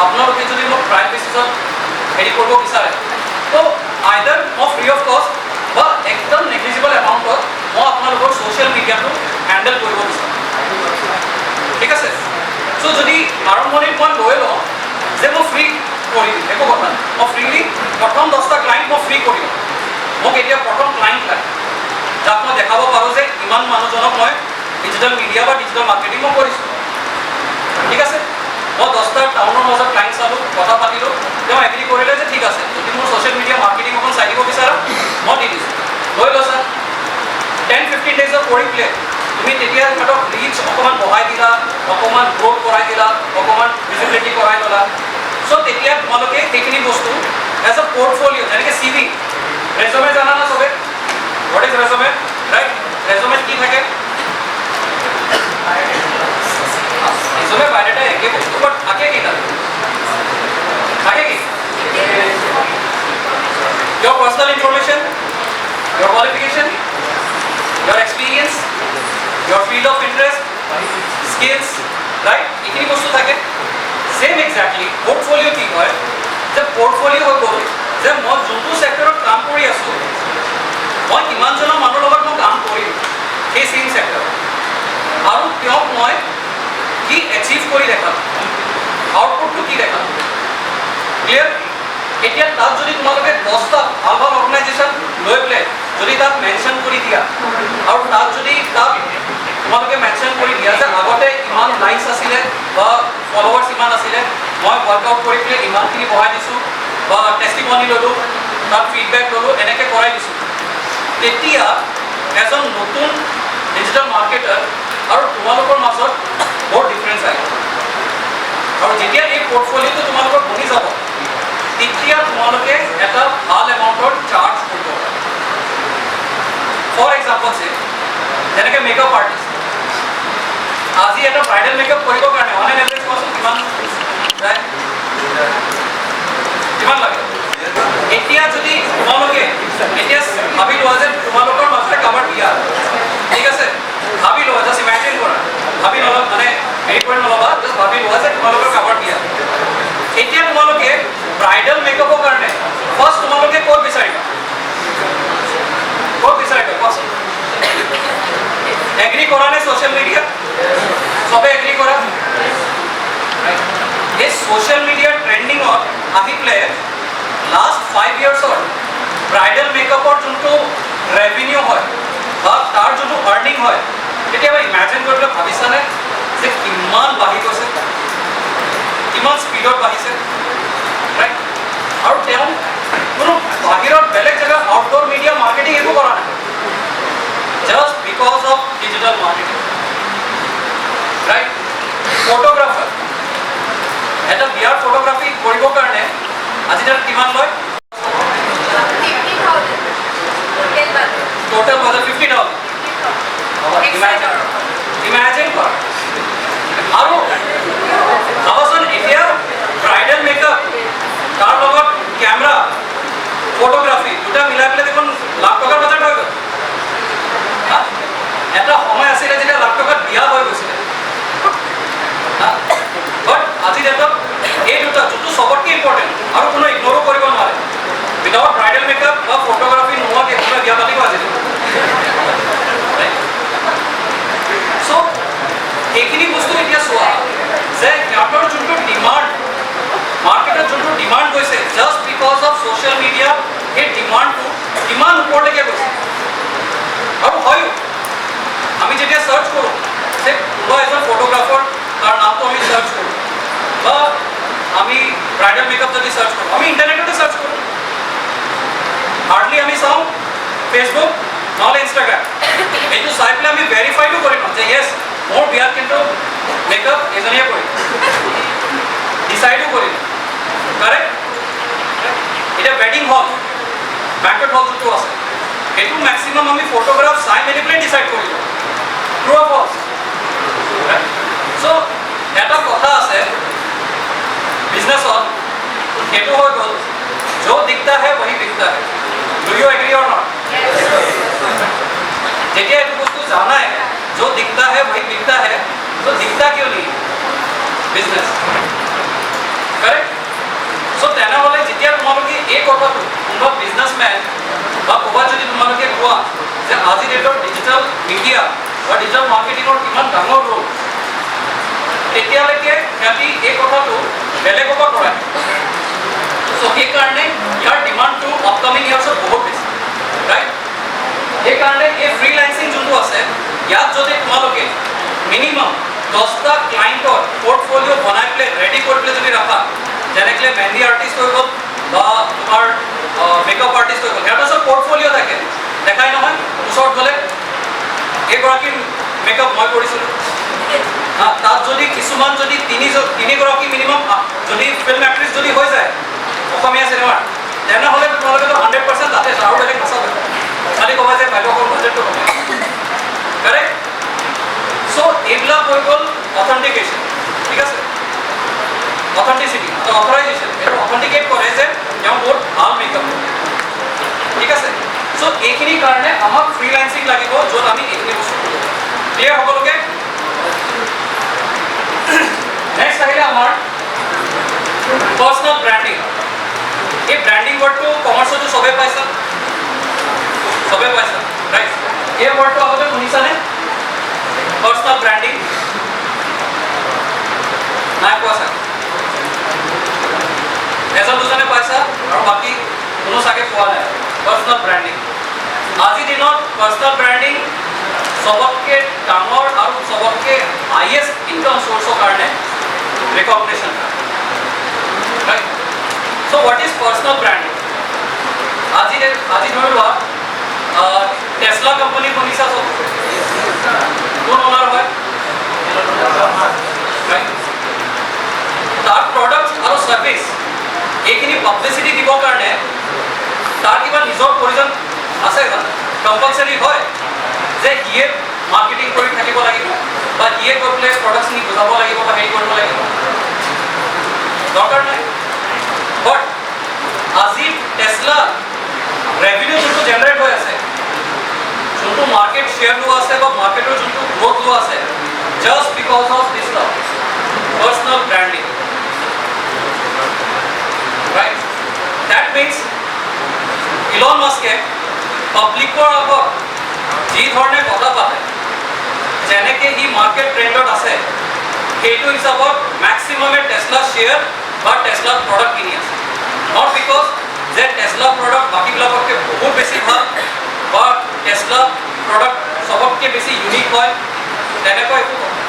আপোনালোকে যদি মোক ট্ৰায়েল বেচিছত হেৰি কৰিব বিচাৰে তো আইদাৰ মই ফ্ৰী অফ কষ্ট বা একদম নেগলিজিবল এমাউণ্টত মই আপোনালোকৰ ছ'চিয়েল মিডিয়াটো হেণ্ডেল কৰিব বিচাৰোঁ, ঠিক আছে। চ' যদি আৰম্ভণিত মই লৈ লওঁ যে মই ফ্ৰী কৰি দিম, একো কথা নাই, মই ফ্ৰীলি প্ৰথম 10টা ক্লাইণ্ট মই ফ্ৰী কৰি দিম। মোক এতিয়া প্ৰথম ক্লাইণ্ট লাগে যাক মই দেখাব পাৰোঁ যে ইমান মানুহজনক মই ডিজিটেল মিডিয়া বা ডিজিটেল মাৰ্কেটিং মই কৰিছোঁ, ঠিক আছে। মই 10টা টাউনৰ মাজত ক্লাইণ্ট চালোঁ, কথা পাতিলোঁ, তেওঁ এগ্ৰী কৰিলে যে ঠিক আছে যদি মোৰ ছ'চিয়েল মিডিয়া মাৰ্কেটিং অকণ চাই দিব বিচাৰা মই দি দিছোঁ, লৈ লৈছা 10-15 ডেইজত কৰি পেলে তুমি তেতিয়া সিহঁতক ৰিচ অকণমান বঢ়াই দিলা, অকণমান গ্ৰ'থ কৰাই দিলা, অকণমান ভিজিবিলিটি কৰাই ল'লা। চ' তেতিয়া তোমালোকে সেইখিনি বস্তু এজ এ পৰ্টফলিঅ' যেনেকৈ CV ৰেজুমে জানা না চবে, হোৱাট ইজ ৰেজুমে, ৰাইট? ৰেজুমেত কি থাকে? ৰেজুমে বায়'ডাটা একে বস্তু, বাট থাকে কি তাত? থাকে কি? Your personal information, your qualification, your experience, your field of interest, skills, right? এইখিনি বস্তু থাকে। সেম এক্সাক্টলি পোৰ্টফলিঅ' কি হয় যে পোৰ্টফলিঅ' হৈ গ'ল যে মই যোনটো ছেক্টৰত কাম কৰি আছোঁ মই কিমানজনৰ মানুহৰ লগত মই কাম কৰিম সেই চেম ছেক্টৰত, আৰু তেওঁক মই কি এচিভ কৰি দেখাম, আউটপুটটো কি দেখাম, ক্লিয়াৰ? এতিয়া তাত যদি তোমালোকে 10টা ভাল ভাল অৰ্গেনাইজেশ্যন লৈ পেলাই যদি তাত মেনশ্যন কৰি দিয়া আৰু তাত যদি তাত তোমালোকে মেনশ্যন কৰি দিয়া যে আগতে ইমান লাইকছ আছিলে বা ফলোৱাৰ্ছ ইমান আছিলে, মই ৱৰ্কআউট কৰি পেলাই ইমানখিনি বঢ়াই দিছোঁ বা টেষ্টিমনি ল'লোঁ, তাত ফিডবেক ল'লোঁ, এনেকৈ কৰাই দিছোঁ, তেতিয়া এজন নতুন ডিজিটেল মাৰ্কেটাৰ আৰু তোমালোকৰ মাজত বহুত ডিফাৰেঞ্চ আহিব। আৰু যেতিয়া এই পৰ্টফলিঅ'টো তোমালোকৰ বনি যাব তেতিয়া তোমালোকে এটা ভাল এমাউণ্টৰ চাৰ্জ কৰিব পাৰা। ফৰ এক্সাম্পল যেনেকৈ মেকআপ আৰ্টিষ্ট, আজি এটা ব্ৰাইডেল মেকআপ কৰিবৰ কাৰণে অন এন এভাৰেজ কোৱাচোন কিমান যায়, কিমান লাগে? এতিয়া যদি তোমালোকে এতিয়া ভাবি লোৱা যে তোমালোকৰ মাজতে কাৰোবাৰ বিয়া, ঠিক আছে, ভাবি লোৱা, জাষ্ট ইমেজিন কৰা, ভাবি নল'বা মানে হেৰি কৰি নল'বা, জাষ্ট ভাবি লোৱা যে তোমালোকৰ কাৰোবাৰ বিয়া। এতিয়া তোমালোকে ব্ৰাইডেল মেকআপৰ কাৰণে ফাৰ্ষ্ট তোমালোকে ক'ত বিচাৰিবা, ক'ত বিচাৰিবা কোৱাচোন? এগ্ৰী কৰা নে ছ'চিয়েল মিডিয়া? চবে এগ্ৰী কৰা? এই ছ'চিয়েল মিডিয়াৰ ট্ৰেণ্ডিঙত আহি পেলাই লাষ্ট 5 yearsৰ ব্ৰাইডেল মেকআপৰ যোনটো ৰেভিনিউ হয় বা তাৰ যোনটো আৰ্নিং হয় কেতিয়াবা ইমেজিন কৰিবলৈ ভাবিছানে যে কিমান বাঢ়ি গৈছে, কিমান স্পীডত বাঢ়িছে, ৰাইট? আৰু তেওঁ কোনো বাহিৰত বেলেগ জেগাত আউটডোৰ মিডিয়া মাৰ্কেটিং একো কৰা নাই, just because of digital marketing, right? Photographer, এটা বিয়াৰ ফটোগ্ৰাফি কৰিবৰ কাৰণে আজি তাত কিমান লয়? Total budget 50,000। ইমেজিন কৰা। আৰু ভাবাচোন এতিয়া ব্ৰাইডেল মেকআপ তাৰ লগত কেমেৰা ফটোগ্ৰাফি দুটা মিলাই পেলাই দেখোন লাখ টকাৰ বাজেট হৈ গ'ল। এটা সময় আছিলে যেতিয়া লাখ টকাত বিয়া হৈ গৈছিলে, বাট আজি ডেটত এই দুটা যোনটো চবতকৈ ইম্পৰ্টেণ্ট আৰু কোনো ইগনৰো কৰিব নোৱাৰে, উইদাউট ব্ৰাইডেল মেকআপ বা ফটোগ্ৰাফি নোহোৱাকৈ কোনোবাই বিয়া পাতিব আজি। চ' এইখিনি বস্তু এতিয়া চোৱা যে সিহঁতৰ যোনটো ডিমাণ্ড মাৰ্কেটত যোনটো ডিমাণ্ড গৈছে just because of social media, সেই ডিমাণ্ডটো কিমান ওপৰলৈকে গৈছে। আৰু হয় আমি যেতিয়া চাৰ্চ কৰোঁ যে কোনোবা এজন ফটোগ্ৰাফাৰ তাৰ নামটো আমি চাৰ্চ কৰোঁ বা আমি ব্ৰাইডেল মেকআপ যদি চাৰ্চ কৰোঁ আমি ইণ্টাৰনেটতে চাৰ্চ কৰোঁ, হাৰ্ডলি আমি চাওঁ ফেচবুক নহ'লে ইনষ্টাগ্ৰাম, এইটো চাই পেলাই আমি ভেৰিফাইডো কৰি লওঁ যে য়েছ মোৰ বিয়াত কিন্তু মেকআপ এজনীয়ে কৰিম, ডিচাইডো কৰিম, কাৰেক্ট? এতিয়া ৱেডিং হল, বেংকুৱেট হল যোনটো আছে, সেইটো মেক্সিমাম আমি ফটোগ্ৰাফ চাই মেলি পেলাই ডিচাইড কৰিলোঁ। ট্ৰু অৰ ফলছ? চ' এটা কথা আছে বিজনেছত, সেইটো হৈ গ'ল जो दिखता है वही बिकता है। डू यू एग्री और नॉट? देखिए एक बस्तु जाना है, जो दिखता है वही बिकता है, तो दिखता क्यों नहीं बिजनेस? करेक्ट? सो তেনেহ'লে যেতিয়া তোমালোকে এই কথাটো কোনোবা বিজনেছমেন বা ক'ৰবাত যদি তোমালোকে কোৱা যে আজি ডেটৰ ডিজিটেল মিডিয়া বা ডিজিটেল মাৰ্কেটিঙৰ কিমান ডাঙৰ ৰোল, তেতিয়ালৈকে সিহঁতি এই কথাটো বেলেগৰ পৰা কৰে। সো সেইকাৰণে ইয়াৰ ডিমাণ্ডটো আপকামিং ইয়াৰ্ছত বহুত বেছি, ৰাইট? সেইকাৰণে এই ফ্ৰীলান্সিং যোনটো আছে, ইয়াত যদি তোমালোকে মিনিমাম 10টা ক্লাইণ্টৰ পৰ্টফলিঅ' বনাই পেলাই ৰেডি কৰি পেলাই যদি ৰাখা, যেনেকৈ মেহেন্দি আৰ্টিষ্ট হৈ গ'ল বা তোমাৰ মেকআপ আৰ্টিষ্ট হৈ গ'ল, সিহঁতৰ ওচৰত পৰ্টফলিঅ' থাকে, দেখাই নহয় ওচৰত গ'লে এইগৰাকীৰ মেকআপ মই কৰিছিলোঁ। তাত যদি কিছুমান যদি তিনিগৰাকী মিনিমাম যদি ফিল্ম এক্ট্ৰেছ যদি হৈ যায় অসমীয়া চিনেমাৰ, তেনেহ'লে তোমালোকেতো 100% তাতে আৰু বেলেগ নাচাব, খালি ক'বা যে বাইদেউসকল বাজেটটো কমে, কাৰেক্ট? চ' এইবিলাক হৈ গ'ল অথেণ্টিকেশ্যন, ঠিক আছে? অথেণ্টিচিটি, অথৰাইজেশ্যন, এইটো অথেণ্টিকেট কৰে যে তেওঁ বহুত ভাল মেকআপ কৰে, ঠিক আছে? চ' এইখিনিৰ কাৰণে আমাক ফ্ৰীলান্সিং লাগিব, য'ত আমি এইখিনি বস্তু কৰোঁ। ক্লিয়াৰ সকলোকে? নেক্সট আহিলে আমাৰ পাৰ্চনেল ব্ৰেণ্ডিং। এই ব্ৰেণ্ডিং ৱৰ্ডটো কমাৰ্চতো চবেই পাইছা, চবেই পাইছা, ৰাইট? এই ৱৰ্ডটো আগতে শুনিছানে? পাৰ্চনেল ব্ৰেণ্ডিং নাই পোৱা চাগে? এজন দুজনে পাইছা আৰু বাকী কোনো চাগে পোৱা নাই। পাৰ্চনেল ব্ৰেণ্ডিং আজিৰ দিনত পাৰ্চনেল ব্ৰেণ্ডিং চবতকে ডাঙৰ আৰু চবতকে হাইয়েষ্ট ইনকাম চ'ৰ্চৰ কাৰণে recognition, right? So' what is personal branding? আজি ধৰি লোৱা টেছলা কোম্পানী শুনিছা চব? কোন অনাৰ হয়? তাৰ প্ৰডাক্ট আৰু ছাৰ্ভিচ এইখিনি পাব্লিচিটি দিবৰ কাৰণে তাৰ কিবা নিজৰ প্ৰয়োজন আছে জানো? কম্পালচাৰী হয় যে সিয়ে মাৰ্কেটিং কৰি থাকিব লাগিব বা সিয়ে গৈ পেলাই প্ৰডাক্টখিনি বুজাব লাগিব বা হেৰি কৰিব লাগিব? দৰকাৰ নাই। বাট আজি টেছলা ৰেভিনিউ যোনটো জেনেৰেট হৈ আছে, যোনটো মাৰ্কেট শ্বেয়াৰ লোৱা আছে বা মাৰ্কেটৰ যোনটো গ্ৰ'থ লোৱা আছে, just because of this personal branding, right? That means Elon মাস্কে পাব্লিকৰ আগত যি ধৰণে কথা পাতে, যেনেকৈ সি মাৰ্কেট ট্ৰেণ্ডত আছে, সেইটো হিচাপত মেক্সিমামে টেছলা শ্বেয়াৰ বা টেছলা প্ৰডাক্ট কিনি আছে। নট বিকজ যে টেছলা প্ৰডাক্ট বাকীবিলাকতকৈ বহুত বেছি ভাল বা টেছলা প্ৰডাক্ট চবতকৈ বেছি ইউনিক হয়, তেনেকুৱা একো কথা।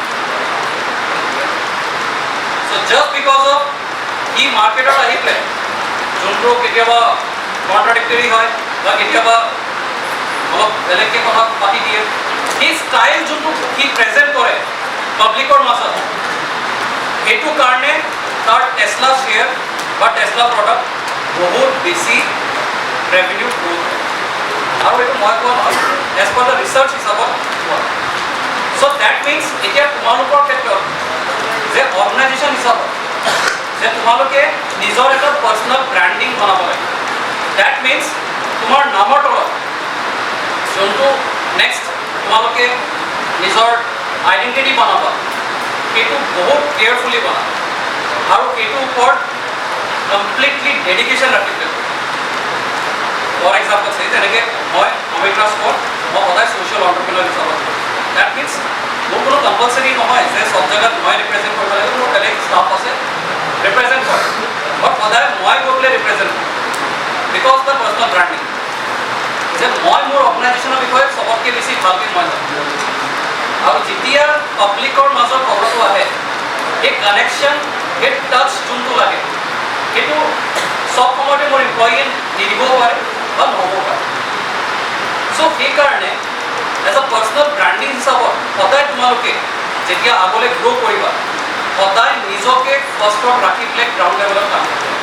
চ' জাষ্ট বিকজ অফ সি মাৰ্কেটত আহি পেলাই যোনটো কেতিয়াবা কণ্ট্ৰাডিক্টৰী হয় বা কেতিয়াবা অলপ বেলেগকৈ কথা পাতি দিয়ে, সেই ষ্টাইল যোনটো সি প্ৰেজেণ্ট কৰে পাব্লিকৰ মাজত, সেইটো কাৰণে তাৰ টেছলা শ্বেয়াৰ বা টেছলা প্ৰডাক্ট বহুত বেছি ৰেভিনিউ গ্ৰ'থ হয়। আৰু এইটো মই কোৱা নহয়, এজ পাৰ দ্য ৰিচাৰ্চ হিচাপত কোৱা। চ' ডেট মিনছ এতিয়া তোমালোকৰ ক্ষেত্ৰত যে অৰ্গেনাইজেশ্যন হিচাপত যে তোমালোকে নিজৰ এটা পাৰ্চনেল ব্ৰেণ্ডিং বনাব লাগে। ডেট মিনছ তোমাৰ নামৰ তলত যোনটো নেক্সট তোমালোকে নিজৰ আইডেণ্টিটি বনাবা, সেইটো বহুত কেয়াৰফুলি বনাবা আৰু সেইটোৰ ওপৰত কমপ্লিটলি ডেডিকেশ্যন ৰাখিব লাগিব। ফৰ এক্সাম্পল চাই যেনেকৈ মই অমিত ৰাজ কোঁৱৰ, মই সদায় ছ'চিয়েল এণ্টাৰপ্ৰিনাৰ হিচাপত, ডেট মিনছ মোৰ কোনো কম্পালচাৰী নহয় যে চব জেগাত মই ৰিপ্ৰেজেণ্ট কৰিব লাগিব, মোৰ বেলেগ ষ্টাফ আছে ৰিপ্ৰেজেণ্ট কৰে, বাট সদায় মই গৈ পেলাই ৰিপ্ৰেজেণ্ট কৰোঁ বিকজ দ্য পাৰ্চনেল ব্ৰেণ্ডিং, যে মই মোৰ অৰ্গেনাইজেশ্যনৰ বিষয়ে চবতকৈ বেছি ভালকৈ মই জানো। আৰু যেতিয়া পাব্লিকৰ মাজত কথাটো আহে, এই কানেকশ্যন, এই টাচ যোনটো লাগে, সেইটো চব সময়তে মোৰ এমপ্লয়ীয়ে নিদিবও পাৰে বা নহ'ব পাৰে। চ' সেইকাৰণে এজ এ পাৰ্চনেল ব্ৰেণ্ডিং হিচাপত সদায় তোমালোকে যেতিয়া আগলৈ গ্ৰ' কৰিবা সদায় নিজকে ফাৰ্ষ্টত ৰাখি পেলাই গ্ৰাউণ্ড লেভেলত কাম কৰিব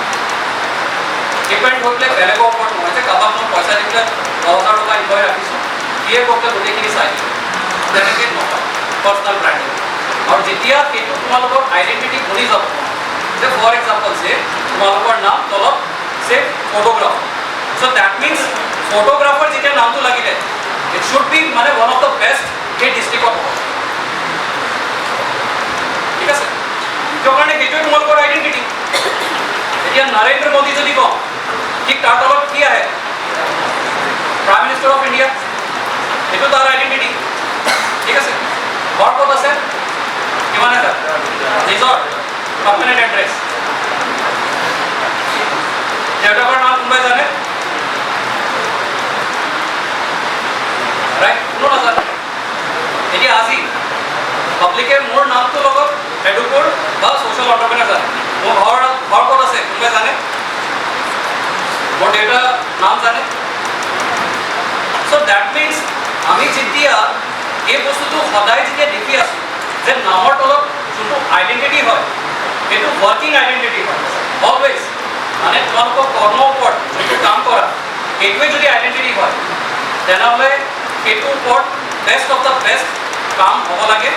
ডিপেণ্ড হৈ পেলাই বেলেগৰ ওপৰত নহয় যে কাৰোবাক মই পইচা দি পেলাই 10,000 টকা ইনভয় ৰাখিছোঁ সিয়ে গৈ গোটেইখিনি চাই দিব তেনেকৈ নহয় পাৰ্চনেল ব্ৰেণ্ডিং আৰু যেতিয়া সেইটো তোমালোকৰ আইডেণ্টিটি বনি যাব যে ফৰ এক্সাম্পল যে তোমালোকৰ নাম তলত যে photographer so' that means photographer যেতিয়া নামটো লাগিলে ইট শুড বি মানে ওৱান অফ দ্য বেষ্ট সেই ডিষ্ট্ৰিক্টত হ'ব ঠিক আছে কিয় কাৰণে সেইটোৱে তোমালোকৰ আইডেণ্টিটি এতিয়া নৰেন্দ্ৰ মোদী যদি কওঁ ঠিক তাৰ তলত কি আহে প্ৰাইম মিনিষ্টাৰ অফ ইণ্ডিয়া এইটো তাৰ আইডেণ্টিটি ঠিক আছে ঘৰ ক'ত আছে কিমান আছে নিজৰ পাৰ্মানেণ্ট এড্ৰেছ দেউতাকৰ নাম কোনোবাই জানে ৰাইট কোনো নাজানে এতিয়া আজি পাব্লিকে মোৰ নামটোৰ লগত এডুকুৰ বা ছ'চিয়েল এণ্টাৰপ্ৰেনাৰ জানে মোৰ ঘৰ ক'ত আছে কোনোবাই জানে মোৰ দেউতাৰ নাম জানে চ' ডেট মিনছ আমি যেতিয়া এই বস্তুটো সদায় যেতিয়া দেখি আছোঁ যে নামৰ তলত যোনটো আইডেণ্টিটি হয় সেইটো ৱৰ্কিং আইডেণ্টিটি হয় অলৱেজ মানে তোমালোকৰ কৰ্মৰ ওপৰত যোনটো কাম কৰা সেইটোৱে যদি আইডেণ্টিটি হয় তেনেহ'লে সেইটোৰ ওপৰত বেষ্ট অফ দ্য বেষ্ট কাম হ'ব লাগে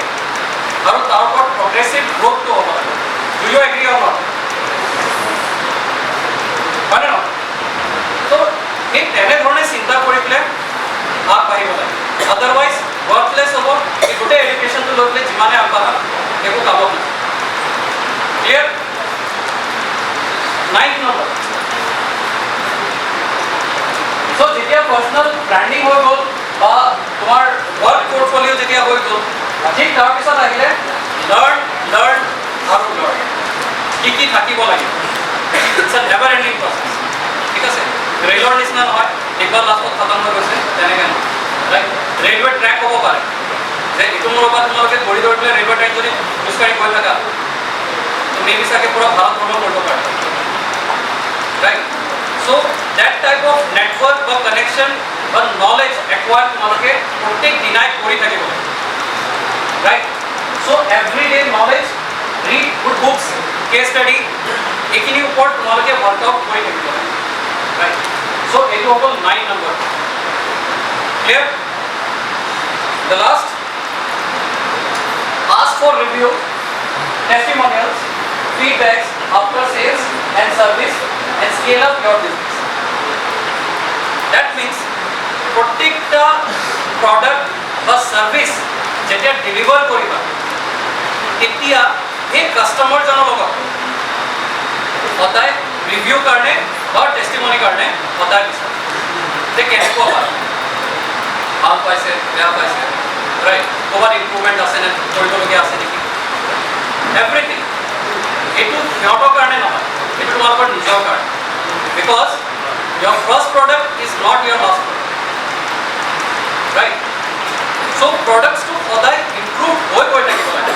আৰু তাৰ ওপৰত প্ৰগ্ৰেছিভ গ্ৰ'থটো হ'ব লাগে do you agree or not হয়নে নহয় ত' সেই তেনেধৰণে চিন্তা কৰি পেলাই আগবাঢ়িব লাগে আদাৰৱাইজ ৱৰ্কলেছ হ'ব এই গোটেই এডুকেশ্যনটো লৈ পেলাই যিমানে আগবাঢ়া একো কামত নহয় ক্লিয়াৰ 9th নম্বৰ চ' যেতিয়া পাৰ্চনেল ব্ৰেণ্ডিং হৈ গ'ল বা তোমাৰ ৱৰ্ক পৰ্টফলিঅ' যেতিয়া হৈ গ'ল ঠিক তাৰপিছত আহিলে লাৰ্ণ আৰু লাৰ্ণ কি থাকিব লাগিব it's a never ending process ঠিক আছে ৰেলৰ নিচিনা নহয় একবাৰ লাষ্টত খতম হৈ গৈছে তেনেকৈ নহয় ৰাইট ৰেলৱে ট্ৰেক হ'ব পাৰে যে এইটো মূৰৰ পৰা তোমালোকে দৌৰি পেলাই ৰেলৱে ট্ৰেক যদি খোজকাঢ়ি গৈ থাকা তুমি বিচাৰকে পুৰা ভাৰত ভ্ৰমণ কৰিব পাৰা right so' that type of network বা কানেকশ্যন বা নলেজ একুৱাৰ তোমালোকে প্ৰত্যেক দিনাই কৰি থাকিব right so' every day knowledge read good books case study এইখিনিৰ ওপৰত তোমালোকে ৱৰ্কআউট কৰি থাকিব ৰাইট চ' এইটো হ'ব 9 number clear the last ask for review testimonials feedbacks after sales and service and scale up your business that means প্ৰত্যেকটা product বা service যেতিয়া ডেলিভাৰ কৰিবা তেতিয়া এই কাস্টমাৰজনৰ লগত সদায় ৰিভিউ কাৰণে বা টেষ্টিমনি কাৰণে সদায় বিচাৰে যে কেনেকুৱা ভাল ভাল পাইছে বেয়া পাইছে ৰাইট ক'ৰবাত ইম্প্ৰুভমেণ্ট আছে নে কৰিবলগীয়া আছে নেকি এভৰিথিং এইটো সিহঁতৰ কাৰণে নহয় এইটো তোমালোকৰ নিজৰ কাৰণে because your first product is not your last product right so products to সদায় improve হৈ গৈ থাকিব লাগে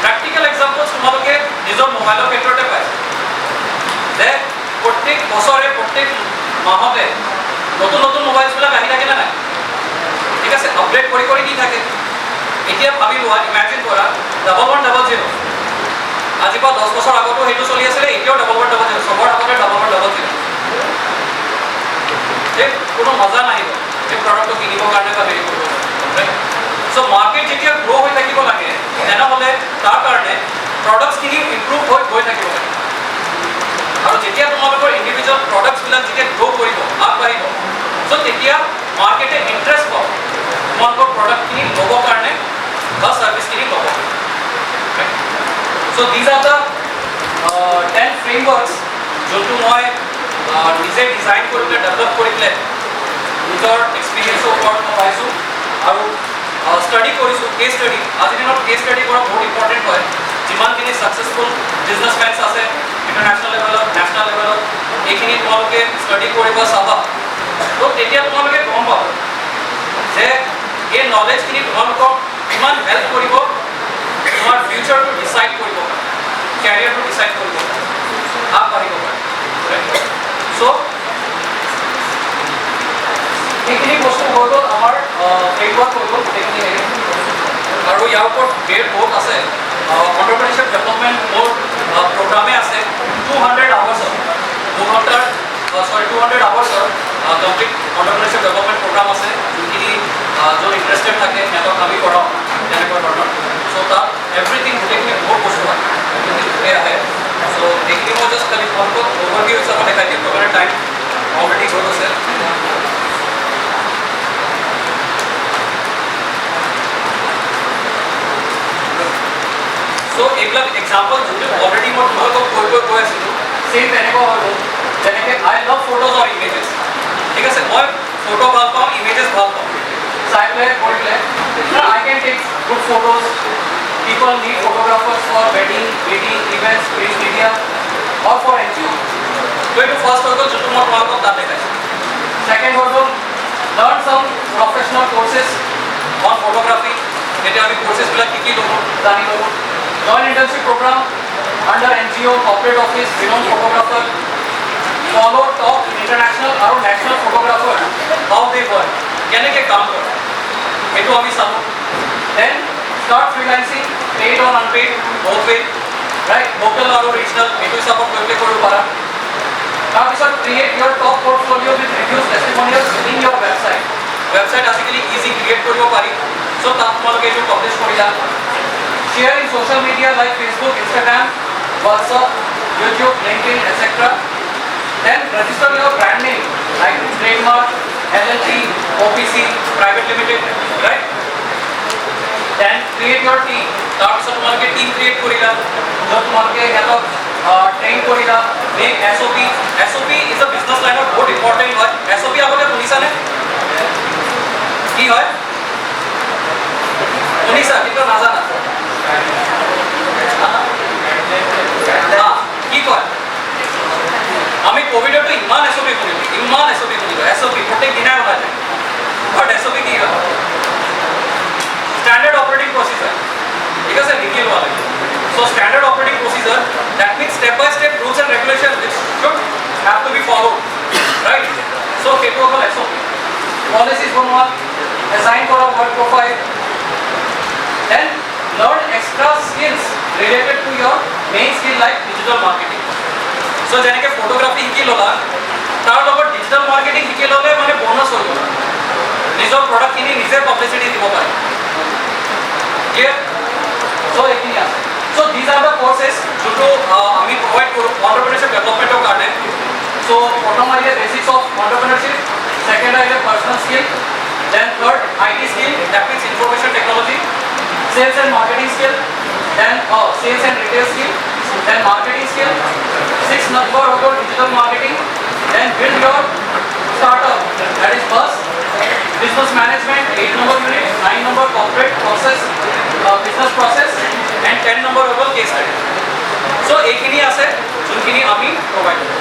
practical examples তোমালোকে নিজৰ মোবাইলৰ ক্ষেত্ৰতে পাইছে যে প্ৰত্যেক বছৰে প্ৰত্যেক মাহতে নতুন নতুন মোবাইলছবিলাক আহি থাকে না নাই ঠিক আছে আপডেট কৰি কৰি দি থাকে এতিয়া ভাবি লোৱা ইমেজিন কৰা 1100 আজি পৰা 10 বছৰ আগতো সেইটো চলি আছিলে এতিয়াও 1100 চবৰ আগতে 1100 কোনো মজা নাহিব এই প্ৰডাক্টটো কিনিবৰ কাৰণে বা হেৰি কৰিব চ' মাৰ্কেট যেতিয়া গ্ৰ' হৈ থাকিব লাগে তেনেহ'লে তাৰ কাৰণে প্ৰডাক্টছখিনি ইম্প্ৰুভ হৈ গৈ থাকিব লাগে আৰু যেতিয়া তোমালোকৰ ইণ্ডিভিজুৱেল প্ৰডাক্টছবিলাক যেতিয়া গ্ৰ' কৰিব আগবাঢ়িব চ' তেতিয়া মাৰ্কেটে ইণ্টাৰেষ্ট পাব তোমালোকৰ প্ৰডাক্টখিনি ল'বৰ কাৰণে বা ছাৰ্ভিচখিনি ল'ব চ' দিজ আৰ দ্য 10 ফ্ৰেমৱৰ্কছ যোনটো মই নিজে ডিজাইন কৰি পেলাই ডেভেলপ কৰি পেলাই নিজৰ এক্সপিৰিয়েঞ্চৰ ওপৰত মই পাইছোঁ আৰু ষ্টাডি কৰিছোঁ কেছ ষ্টাডি আজিৰ দিনত কেছ ষ্টাডি কৰা বহুত ইম্পৰ্টেণ্ট হয় যিমানখিনি ছাকচেছফুল বিজনেছমেনছ আছে ইণ্টাৰনেশ্যনেল লেভেলত নেশ্যনেল লেভেলত এইখিনি তোমালোকে ষ্টাডি কৰিব চাবা তো তেতিয়া তোমালোকে গম পাব যে এই নলেজখিনি তোমালোকক কিমান হেল্প কৰিব তোমাৰ ফিউচাৰটো ডিচাইড কৰিব পাৰে কেৰিয়াৰটো ডিচাইড কৰিব পাৰে আগবাঢ়িব পাৰে চ' এইখিনি বস্তু হৈ গ'ল আমাৰ ফ্ৰেমৱৰ্ক হৈ গ'ল গোটেইখিনি আৰু ইয়াৰ ওপৰত ডেট বহুত আছে এণ্টাৰপ্ৰেনিউৰশ্বিপ ডেভেলপমেণ্ট মোৰ প্ৰগ্ৰামে আছে 200 আৱাৰ্ছৰ 200 আৱাৰ্ছৰ কমপ্লিট এণ্টাৰপ্ৰেনিউৰশ্বিপ ডেভেলপমেণ্ট প্ৰগ্ৰাম আছে যোনখিনি যোন ইণ্টাৰেষ্টেড থাকে সিহঁতক আমি কৰাওঁ তেনেকুৱা ধৰণৰ চ' তাত এভৰিথিং গোটেইখিনি বহুত বস্তু হয় এভৰিথিং গোটেই আহে চ' এইখিনি মই জাষ্ট খালি তোমালোকক অভাৰভিউ হিচাপত দেখাই দিম তোমাৰ টাইম অলৰেডি হৈ গৈছে চ' এইবিলাক এক্সাম্পল যোনটো অলৰেডি মই তোমালোকক কৈ আছিলোঁ চেম তেনেকুৱা হৈ গ'ল যেনেকৈ I love photos or images ঠিক আছে মই ফটো ভাল পাওঁ ইমেজেছ ভাল পাওঁ চাই পেলাই কৰিলে I can take good photos people need photographers for ৱেডিং events print media or for NGO তো এইটো ফাৰ্ষ্ট হৈ গ'ল যোনটো মই তোমালোকক তাত দেখাইছোঁ ছেকেণ্ড হৈ গ'ল লাৰ্ণ চাম প্ৰফেশ্যনেল কোৰ্চেছ অন ফটোগ্ৰাফী এতিয়া আমি কোৰ্চেছবিলাক কি ল'লোঁ জানি ল'লোঁ join internship program under NGO corporate office renowned photographer follow top international আৰু national photographer how they work কেনেকৈ কাম কৰে সেইটো আমি চালোঁ then start freelancing paid on unpaid both way right local আৰু ৰিজনেল এইটো হিচাপত লৈ কৰিব পাৰা তাৰপিছত create your top portfolio' with reviews testimonials in your website আজিকালি ইজি ক্ৰিয়েট কৰিব পাৰি চ' তাত তোমালোকে এইটো পাব্লিছ কৰিলা share in social media like Facebook, Instagram, WhatsApp, YouTube, LinkedIn, etc. Then register your brand name like trademark, LLC, OPC, private limited, right? Then create your team. তাৰপিছত তোমালোকে team create কৰিলা য'ত তোমালোকে সিহঁতক ট্ৰেইন কৰিলা make SOP is a business লাইনত বহুত important হয় SOP আগতে শুনিছানে কি হয় শুনিছা কিন্তু নাজানা কি কয় আমি কোভিডতো ইমান SOP শুনিলোঁ SOP প্ৰত্যেক দিনাই ওলাই যায় বাট SOP কি হয় স্ট্যান্ডাৰ্ড অপাৰেটিং প্ৰসিজাৰ ঠিক আছে লিখি লোৱা লাগে so standard operating procedure that means step by step rules and regulation which should have to be followed right so সেইটো হ'ল SOP policies বনোৱা assign কৰা work profile then learn extra skills related to your main skill like digital marketing so যেনেকৈ photography শিকি ল'লা তাৰ লগত digital marketing শিকি ল'লে মানে বোনাছ হৈ গ'ল নিজৰ প্ৰডাক্টখিনি নিজে পাব্লিচিটি দিব পাৰে ক্লিয়াৰ চ' এইখিনি আছে চ' দিজ আৰ দ্য কোৰ্চেছ যোনটো আমি প্ৰভাইড কৰোঁ এণ্টাৰপ্ৰেনিউৰশ্বিপ ডেভেলপমেণ্টৰ কাৰণে চ' প্ৰথম আহিলে বেচিক্স অফ এণ্টাৰপ্ৰেনিউৰশ্বিপ ছেকেণ্ড আহিলে personal skill then third IT skill that means information technology sales and marketing skill then sales and retail skill then marketing skill 6 number over digital marketing then build your startup that is bus business management 8 number unit 9 number corporate process business process and 10 number over case study so এইখিনি আছে যোনখিনি আমি provide কৰো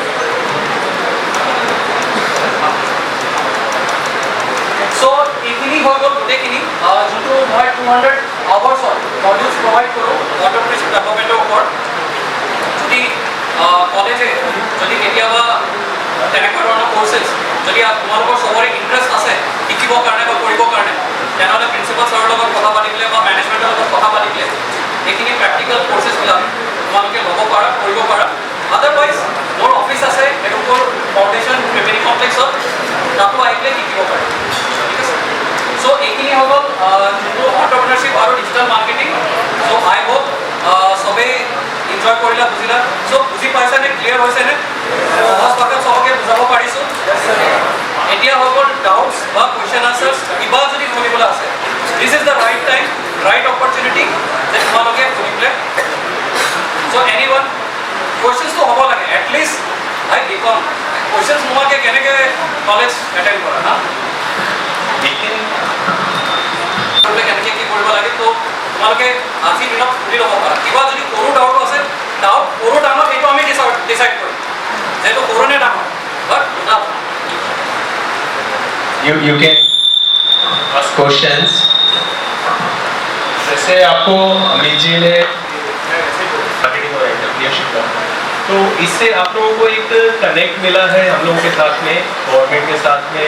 so এইখিনি হৈ গ'ল গোটেইখিনি যোনটো মই 200 আৱাৰ্ছৰ মডিউলছ প্ৰভাইড কৰোঁ এণ্টাৰপ্ৰেনিউৰশ্বিপ ডেভেলপমেণ্টৰ ওপৰত যদি কলেজে যদি কেতিয়াবা তেনেকুৱা ধৰণৰ কোৰ্চেছ যদি তোমালোকৰ চবৰে ইণ্টাৰেষ্ট আছে শিকিবৰ কাৰণে বা কৰিবৰ কাৰণে তেনেহ'লে প্ৰিন্সিপাল ছাৰৰ লগত কথা পাতি পেলাই বা মেনেজমেণ্টৰ লগত কথা পাতি পেলাই এইখিনি প্ৰেক্টিকেল কোৰ্চেছবিলাক তোমালোকে ল'ব পাৰা কৰিব পাৰা আদাৰৱাইজ মোৰ অফিচ আছে এডুকোৰ ফাউণ্ডেশ্যন ফেমিলি কমপ্লেক্সত তাতো আহি পেলাই শিকিব পাৰে ঠিক আছে চ' এইখিনি হৈ গ'ল যোনটো এণ্টাৰপ্ৰেনিউৰশ্বিপ আৰু ডিজিটেল মাৰ্কেটিং চ' আই হোপ চবেই এনজয় কৰিলা বুজিলা চ' বুজি পাইছানে ক্লিয়াৰ হৈছেনে সহজ ভাষাত চবকে বুজাব পাৰিছোঁ এতিয়া হৈ গ'ল ডাউটছ বা কুৱেশ্যন আনচাৰ্ছ কিবা যদি শুনিবলৈ আছে দিছ is the right time right opportunity যে তোমালোকে শুনি পেলাই চ' এনিৱান কুৱেশ্যনছটো হ'ব লাগে এটলিষ্ট ভাই বিকম কুৱেশ্যনছ নোহোৱাকৈ কেনেকৈ কলেজ এটেণ্ড কৰা হা কেনেকৈ কি কৰিব লাগে তো তোমালোকে আজিৰ দিনত সুধি ল'ব পাৰা কিবা যদি সৰু ডাউট আছে সৰু ডাঙৰ সেইটো আমি ডিচাইড কৰিম যেহেতু সৰু নে ডাঙৰ বাট you can ask questions जैसे आपको अमित जी ने मार्केटिंग और एंटरप्रेन्योरशिप का तो इससे आप लोगों को एक कनेक्ट मिला है हम लोगों के साथ में गवर्नमेंट के साथ में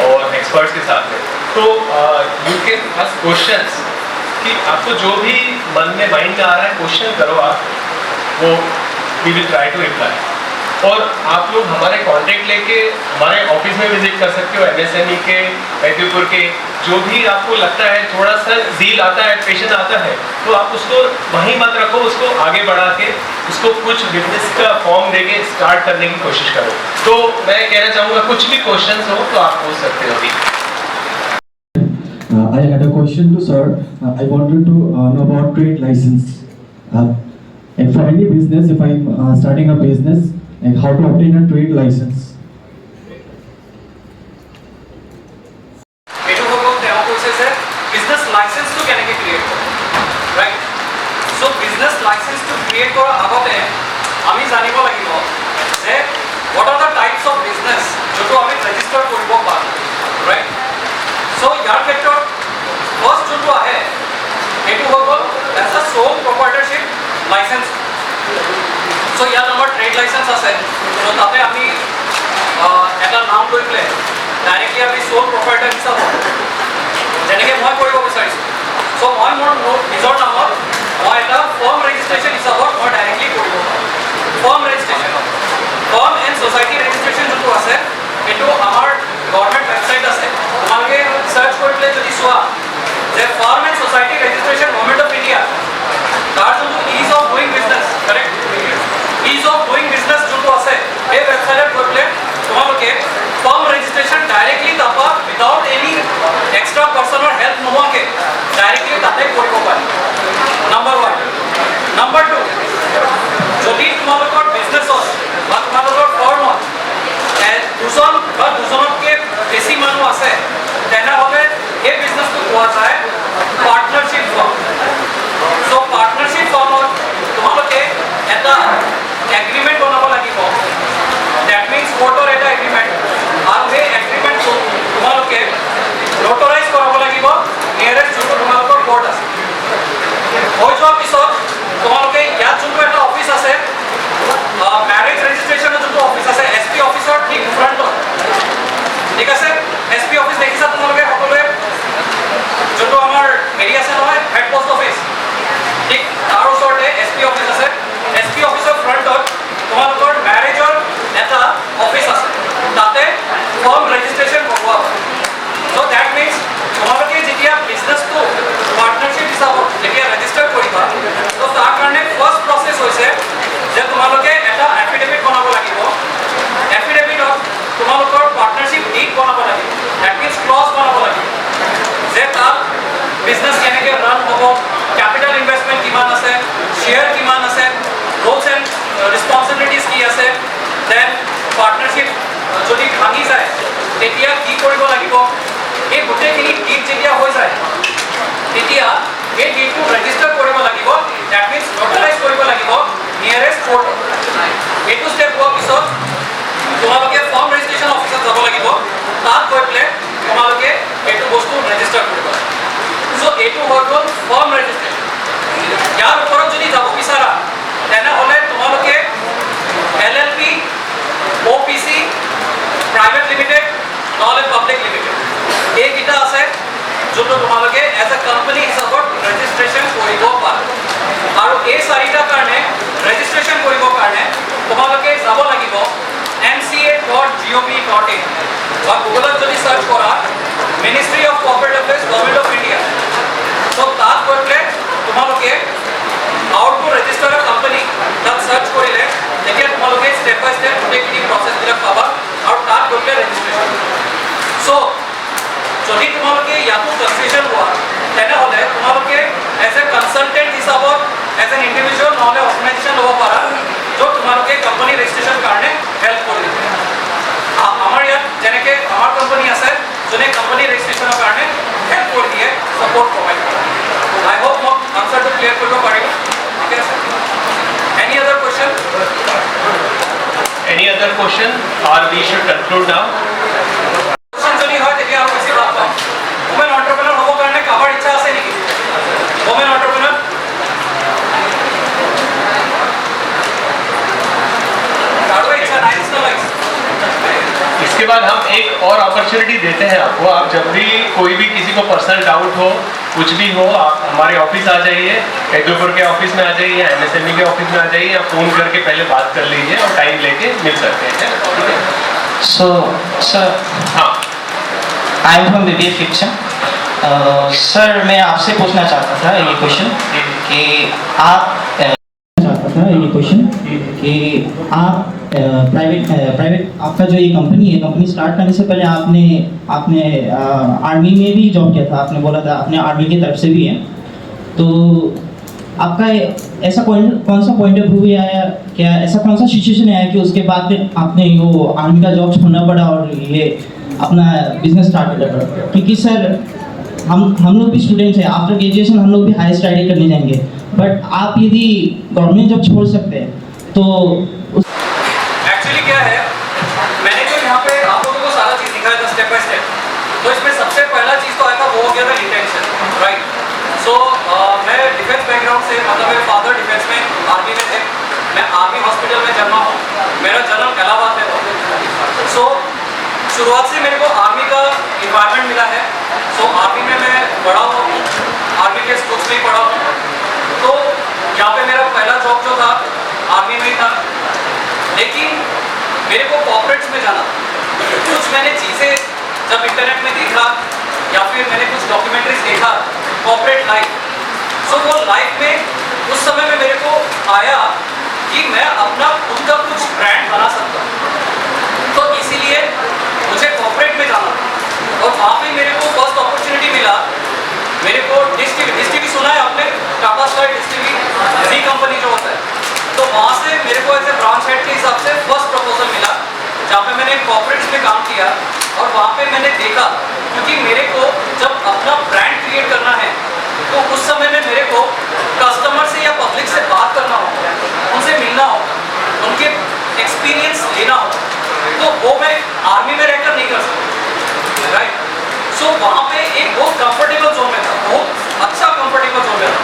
और एक्सपर्ट्स के साथ में तो यू कैन आस्क क्वेश्चंस कि कि आपको जो भी मन में माइंड में आ रहा है क्वेश्चन करो आप, वो we will try to reply. और आप लोग हमारे कांटेक्ट लेके हमारे ऑफिस में विजिट कर सकते हो, MSME के, मैथ्यूपुर के, जो भी आपको लगता है थोड़ा सा ज़ील आता है, पेशन आता है, तो आप उसको वहीं मत रखो, उसको आगे बढ़ा के उसको कुछ बिजनेस का फॉर्म देके स्टार्ट करने की कोशिश करो। तो मैं कहना चाहूँगा कुछ भी क्वेश्चंस हो तो आप पूछ सकते हो अभी। I had a question to sir. I wanted to know about trade license. And for any business, if I'm starting a business, and how to obtain a trade license. এইটো হ'ব তেওঁ কৈছে যে বিজনেছ লাইচেন্সটো কেনেকৈ ক্ৰিয়েট কৰে, right? চ' business লাইচেন্সটো create কৰাৰ আগতে আমি জানিব লাগিব যে what are the types of business যোনটো আমি ৰেজিষ্টাৰ কৰিব পাৰোঁ, ৰাইট? চ' ইয়াৰ ক্ষেত্ৰত ফাৰ্ষ্ট যোনটো আহে সেইটো হৈ গ'ল এজ এ চ'ল প্ৰপাৰ্টাৰশ্বিপ লাইচেন্স। চ' ইয়াত আমাৰ ট্ৰেড লাইচেন্স আছে, চ' তাতে আমি এটা নাম লৈ পেলাই ডাইৰেক্টলি আমি চ'ল প্ৰপাৰ্টাৰ হিচাপত যেনেকৈ মই কৰিব বিচাৰিছোঁ, চ' মই মোৰ নিজৰ নামত মই এটা ফাৰ্ম ৰেজিষ্ট্ৰেশ্যন হিচাপত মই ডাইৰেক্টলি কৰিব পাৰোঁ। Farm registration, farm and society registration যোনটো আছে সেইটো আমাৰ গভৰ্ণমেণ্ট ৱেবছাইট আছে, তোমালোকে চাৰ্চ কৰি পেলাই যদি চোৱা যে farm and society registration government of India, তাৰ যোনটো is of doing business, correct, is of doing business যোনটো আছে সেই ৱেবছাইটত গৈ পেলাই তোমালোকে ফাৰ্ম ৰেজিষ্ট্ৰেশ্যন ডাইৰেক্টলি তাৰপৰা উইদাউট এনি এক্সট্ৰা পাৰ্চনৰ হেল্প নোহোৱাকৈ ডাইৰেক্টলি তাতে কৰিব পাৰি। নাম্বাৰ 1। নাম্বাৰ 2, যদি তোমালোকৰ বিজনেছত বা তোমালোকৰ ফাৰ্মত দুজন বা দুজনতকৈ বেছি মানুহ আছে তেনেহ'লে এই বিজনেছটো কোৱা যায় পাৰ্টনাৰশ্বিপ ফাৰ্ম। চ' পাৰ্টনাৰশ্বিপ ফাৰ্মত তোমালোকে এটা এগ্ৰিমেণ্ট বনাব লাগিব, ডেট মিনছ কোৰ্টৰ এটা এগ্ৰিমেণ্ট, আৰু সেই এগ্ৰিমেণ্টটো তোমালোকে নটৰাইজ কৰাব লাগিব নিয়েৰেষ্ট যোনটো তোমালোকৰ কোৰ্ট আছে। হৈ যোৱাৰ পিছত তোমালোকে ইয়াত যোনটো এটা অফিচ আছে, মেৰেজ ৰেজিষ্ট্ৰেশ্যনৰ যোনটো অফিচ আছে SP অফিচৰ ঠিক ফ্ৰণ্টত, ঠিক আছে, SP অফিচ দেখিছা তোমালোকে সকলোৱে, যোনটো আমাৰ হেৰি আছে নহয় হেড পোষ্ট অফিচ, ঠিক তাৰ ওচৰতে SP অফিচ আছে। SP অফিচৰ ফ্ৰণ্টত তোমালোকৰ মেৰেজৰ এটা অফিচ আছে, তাতে ফাৰ্ম ৰেজিষ্ট্ৰেশ্যন কৰোৱা হয়। চ' ডেট মিনছ তোমালোকে যেতিয়া বিজনেছটো পাৰ্টনাৰশ্বিপ হিচাপত যেতিয়া ৰেজিষ্টাৰ কৰিবা, ত' তাৰ কাৰণে ফাৰ্ষ্ট প্ৰচেছ হৈছে যে তোমালোকে এটা এফিডেভিট বনাব লাগিব। এফিডেভিটত তোমালোকৰ পাৰ্টনাৰশ্বিপ ডিড বনাব লাগিব, ডেট মিনছ ক্লজ বনাব লাগিব যে তাত বিজনেছ কেনেকৈ ৰান হ'ব, কেপিটেল ইনভেষ্টমেণ্ট কিমান আছে, শ্বেয়াৰ কিমান আছে, ৰোলছ এণ্ড ৰেছপনচিবিলিটিজ কি আছে, দেন পাৰ্টনাৰশ্বিপ যদি ভাঙি যায় তেতিয়া কি কৰিব লাগিব। এই গোটেইখিনি ডিড যেতিয়া হৈ যায় তেতিয়া এই ডিডটো ৰেজিষ্টাৰ কৰিব লাগিব, ডেট মিনছ নটাৰাইজ কৰিব লাগিব নিয়েৰেষ্ট কোৰ্টত। এইটো ষ্টেপ হোৱাৰ পিছত তোমালোকে ফাৰ্ম ৰেজিষ্ট্ৰেশ্যন অফিচত যাব লাগিব, তাত গৈ পেলাই তোমালোকে এইটো বস্তু ৰেজিষ্টাৰ কৰিব লাগিব। চ' এইটো হৈ গ'ল ফাৰ্ম ৰেজিষ্ট্ৰেশ্যন। ইয়াৰ ওপৰত যদি যাব বিচাৰা তেনেহ'লে তোমালোকে LLP, OPC, প্ৰাইভেট লিমিটেড নহ'লে পাব্লিক লিমিটেড, এইকেইটা আছে যোনটো তোমালোকে এজ এ কোম্পানী হিচাপত ৰেজিষ্ট্ৰেশ্যন কৰিব পাৰা। আৰু এই চাৰিটাৰ কাৰণে ৰেজিষ্ট্ৰেশ্যন কৰিবৰ কাৰণে তোমালোকে যাব লাগিব mca.gov.in বা গুগলত যদি চাৰ্চ কৰা ministry of corporate affairs government of India, so' তাত গৈ পেলাই তোমালোকে how to register a company তাত চাৰ্চ কৰিলে তেতিয়া তোমালোকে ষ্টেপ বাই ষ্টেপ গোটেইখিনি প্ৰচেছবিলাক পাবা আৰু তাত গৈ পেলাই ৰেজিষ্ট্ৰেশ্যন। চ' যদি তোমালোকে ইয়াতো কনফিউজন হোৱা তেনেহ'লে তোমালোকে এজ এ কনচালটেণ্ট হিচাপত এজ এন ইণ্ডিভিজুৱেল নহ'লে অৰ্গেনাইজেশ্যন ল'ব পাৰা, য'ত তোমালোকে কোম্পানী ৰেজিষ্ট্ৰেশ্যন কাৰণে হেল্প কৰি দিব। আমাৰ ইয়াত যেনেকৈ আমাৰ কোম্পানী আছে যোনে কোম্পানী ৰেজিষ্ট্ৰেশ্যনৰ কাৰণে হেল্প কৰি দিয়ে, ছাপৰ্ট প্ৰভাইড কৰে। আই হোপ মই আনচাৰটো ক্লিয়াৰ কৰিব পাৰিলোঁ, ঠিক আছে? Any other question? Any other question or we should conclude now? যদি হয় তেতিয়া আৰু বেছি ভাল পাম। ওমেন এণ্টাৰপ্ৰেনাৰ হ'বৰ কাৰণে কাৰোবাৰ ইচ্ছা আছে নেকি? ওমেন এণ্টাৰপ্ৰেনাৰ কাৰোবাৰ ইচ্ছা নাই নিচিনা লাগিছে। इसके बाद हम एक और अपॉर्चुनिटी देते हैं आपको, आप जब भी कोई भी किसी को पर्सनल डाउट हो कुछ भी हो आप हमारे ऑफिस आ जाइए, एग्रीपुर के ऑफिस में आ जाइए या MSME के ऑफिस में आ जाइए, या फ़ोन करके पहले बात कर लीजिए और टाइम लेके मिल सकते हैं, ठीक है? So, sir, हाँ, I am from BBA Fiction. Sir मैं आपसे पूछना चाहता था ये क्वेश्चन कि आप प्राइवेट आपका जो ये कंपनी स्टार्ट करने से पहले आपने आर्मी में भी जॉब किया था, आपने बोला था आपने आर्मी की तरफ से भी है, तो आपका ऐसा कौन सा पॉइंट ऑफ व्यू आया, क्या ऐसा कौन सा सिचुएशन आया कि उसके बाद में आपने वो आर्मी का जॉब छोड़ना पड़ा और ये अपना बिजनेस स्टार्ट करना पड़ा? क्योंकि सर हम लोग भी स्टूडेंट्स हैं, आफ्टर ग्रेजुएशन हम लोग भी हायर स्टडी करने जाएंगे, बट आप यदि गवर्नमेंट जॉब छोड़ सकते हैं तो एक्चुअली क्या है, मैंने जो यहाँ पे आप लोगों को सारा चीज़ दिखाया था स्टेप बाय स्टेप, तो इसमें सबसे पहला चीज़ तो आया था वो हो गया था इंटेंशन, राइट? सो मैं डिफेंस बैकग्राउंड से, मतलब मेरे फादर डिफेंस में आर्मी में थे, मैं आर्मी हॉस्पिटल में जन्मा हूँ, मेरा जन्म इलाहाबाद में था। सो शुरुआत से मेरे को आर्मी का इन्वायरमेंट मिला है, सो आर्मी में मैं बड़ा हूँ, आर्मी के स्कूल्स में ही पढ़ा हूँ, तो यहाँ पे मेरा पहला जॉब जो था आर्मी में ही था, लेकिन मेरे को कॉर्पोरेट्स में जाना था। कुछ मैंने चीज़ें जब इंटरनेट में देखा या फिर मैंने कुछ डॉक्यूमेंट्रीज देखा कॉर्पोरेट लाइफ, सो वो लाइफ में उस समय में मेरे को आया कि मैं अपना खुद का कुछ ब्रांड बना सकता हूँ, तो इसीलिए मुझे कॉर्पोरेट में जाना था। और वहाँ पे मेरे को फर्स्ट अपॉर्चुनिटी मिला, मेरे को डिश टीवी सुना है आपने, टाटा स्काई डिश टीवी, जी कंपनी जो होता है, तो वहाँ से मेरे को ऐसे ब्रांच हेड के हिसाब से फर्स्ट प्रपोजल मिला, जहाँ पे मैंने कॉर्पोरेट्स में काम किया। और वहाँ पे मैंने देखा, क्योंकि मेरे को जब अपना ब्रांड क्रिएट करना है तो उस समय में मेरे को कस्टमर से या पब्लिक से बात करना होगा, उनसे मिलना होगा, उनके एक्सपीरियंस लेना होगा, तो वो मैं आर्मी में रहकर नहीं कर सकता, राइट? सो वहाँ पे एक बहुत कंफर्टेबल जोन में था, बहुत अच्छा कंफर्टेबल जोन में था,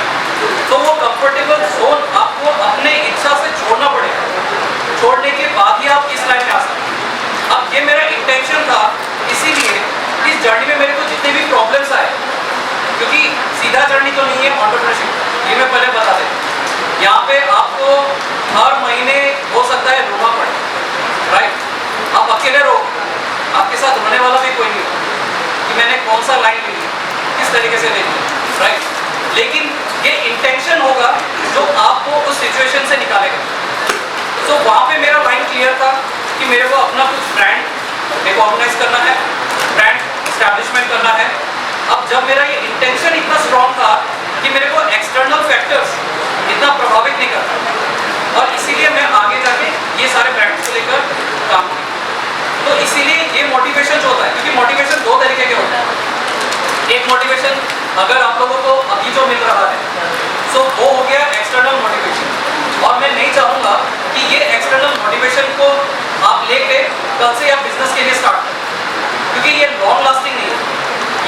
तो वो कंफर्टेबल जोन आपको अपने इच्छा से छोड़ना पड़ेगा, छोड़ने के बाद ही आप इस लाइन में आ सकते हैं। अब ये मेरा इंटेंशन था, इसीलिए इस जर्नी में मेरे को जितने भी प्रॉब्लम्स आए, क्योंकि सीधा जर्नी तो नहीं है एंटरप्रेन्योरशिप, ये मैं पहले बता दें। यहाँ पे आपको हर महीने हो सकता है रोना पड़े, राइट? आप अकेले रहो, आपके साथ रोने वाला भी कोई नहीं कि मैंने कौन सा लाइन ली, किस तरीके से लेनी, राइट? लेकिन ये इंटेंशन होगा जो आपको उस सिचुएशन से निकालेगा। सो वहाँ पे मेरा लाइन क्लियर था कि मेरे को अपना कुछ ब्रांड रिकॉग्नाइज करना है, ब्रांड इस्टेब्लिशमेंट करना है। अब जब मेरा ये इंटेंशन इतना स्ट्रॉन्ग था कि मेरे को एक्सटर्नल फैक्टर्स इतना प्रभावित नहीं करता, और इसीलिए मैं आगे जाके ये सारे ब्रांड्स को लेकर काम किया। तो इसीलिए ये मोटिवेशन जो होता है, क्योंकि मोटिवेशन दो तरीके के होते हैं। एक मोटिवेशन अगर आप लोगों को अभी जो मिल रहा है, सो वो हो गया एक्सटर्नल मोटिवेशन, और मैं नहीं चाहूँगा कि ये एक्सटर्नल मोटिवेशन को आप लेके कल से आप बिजनेस के लिए स्टार्ट करें, क्योंकि ये लॉन्ग लास्टिंग नहीं है,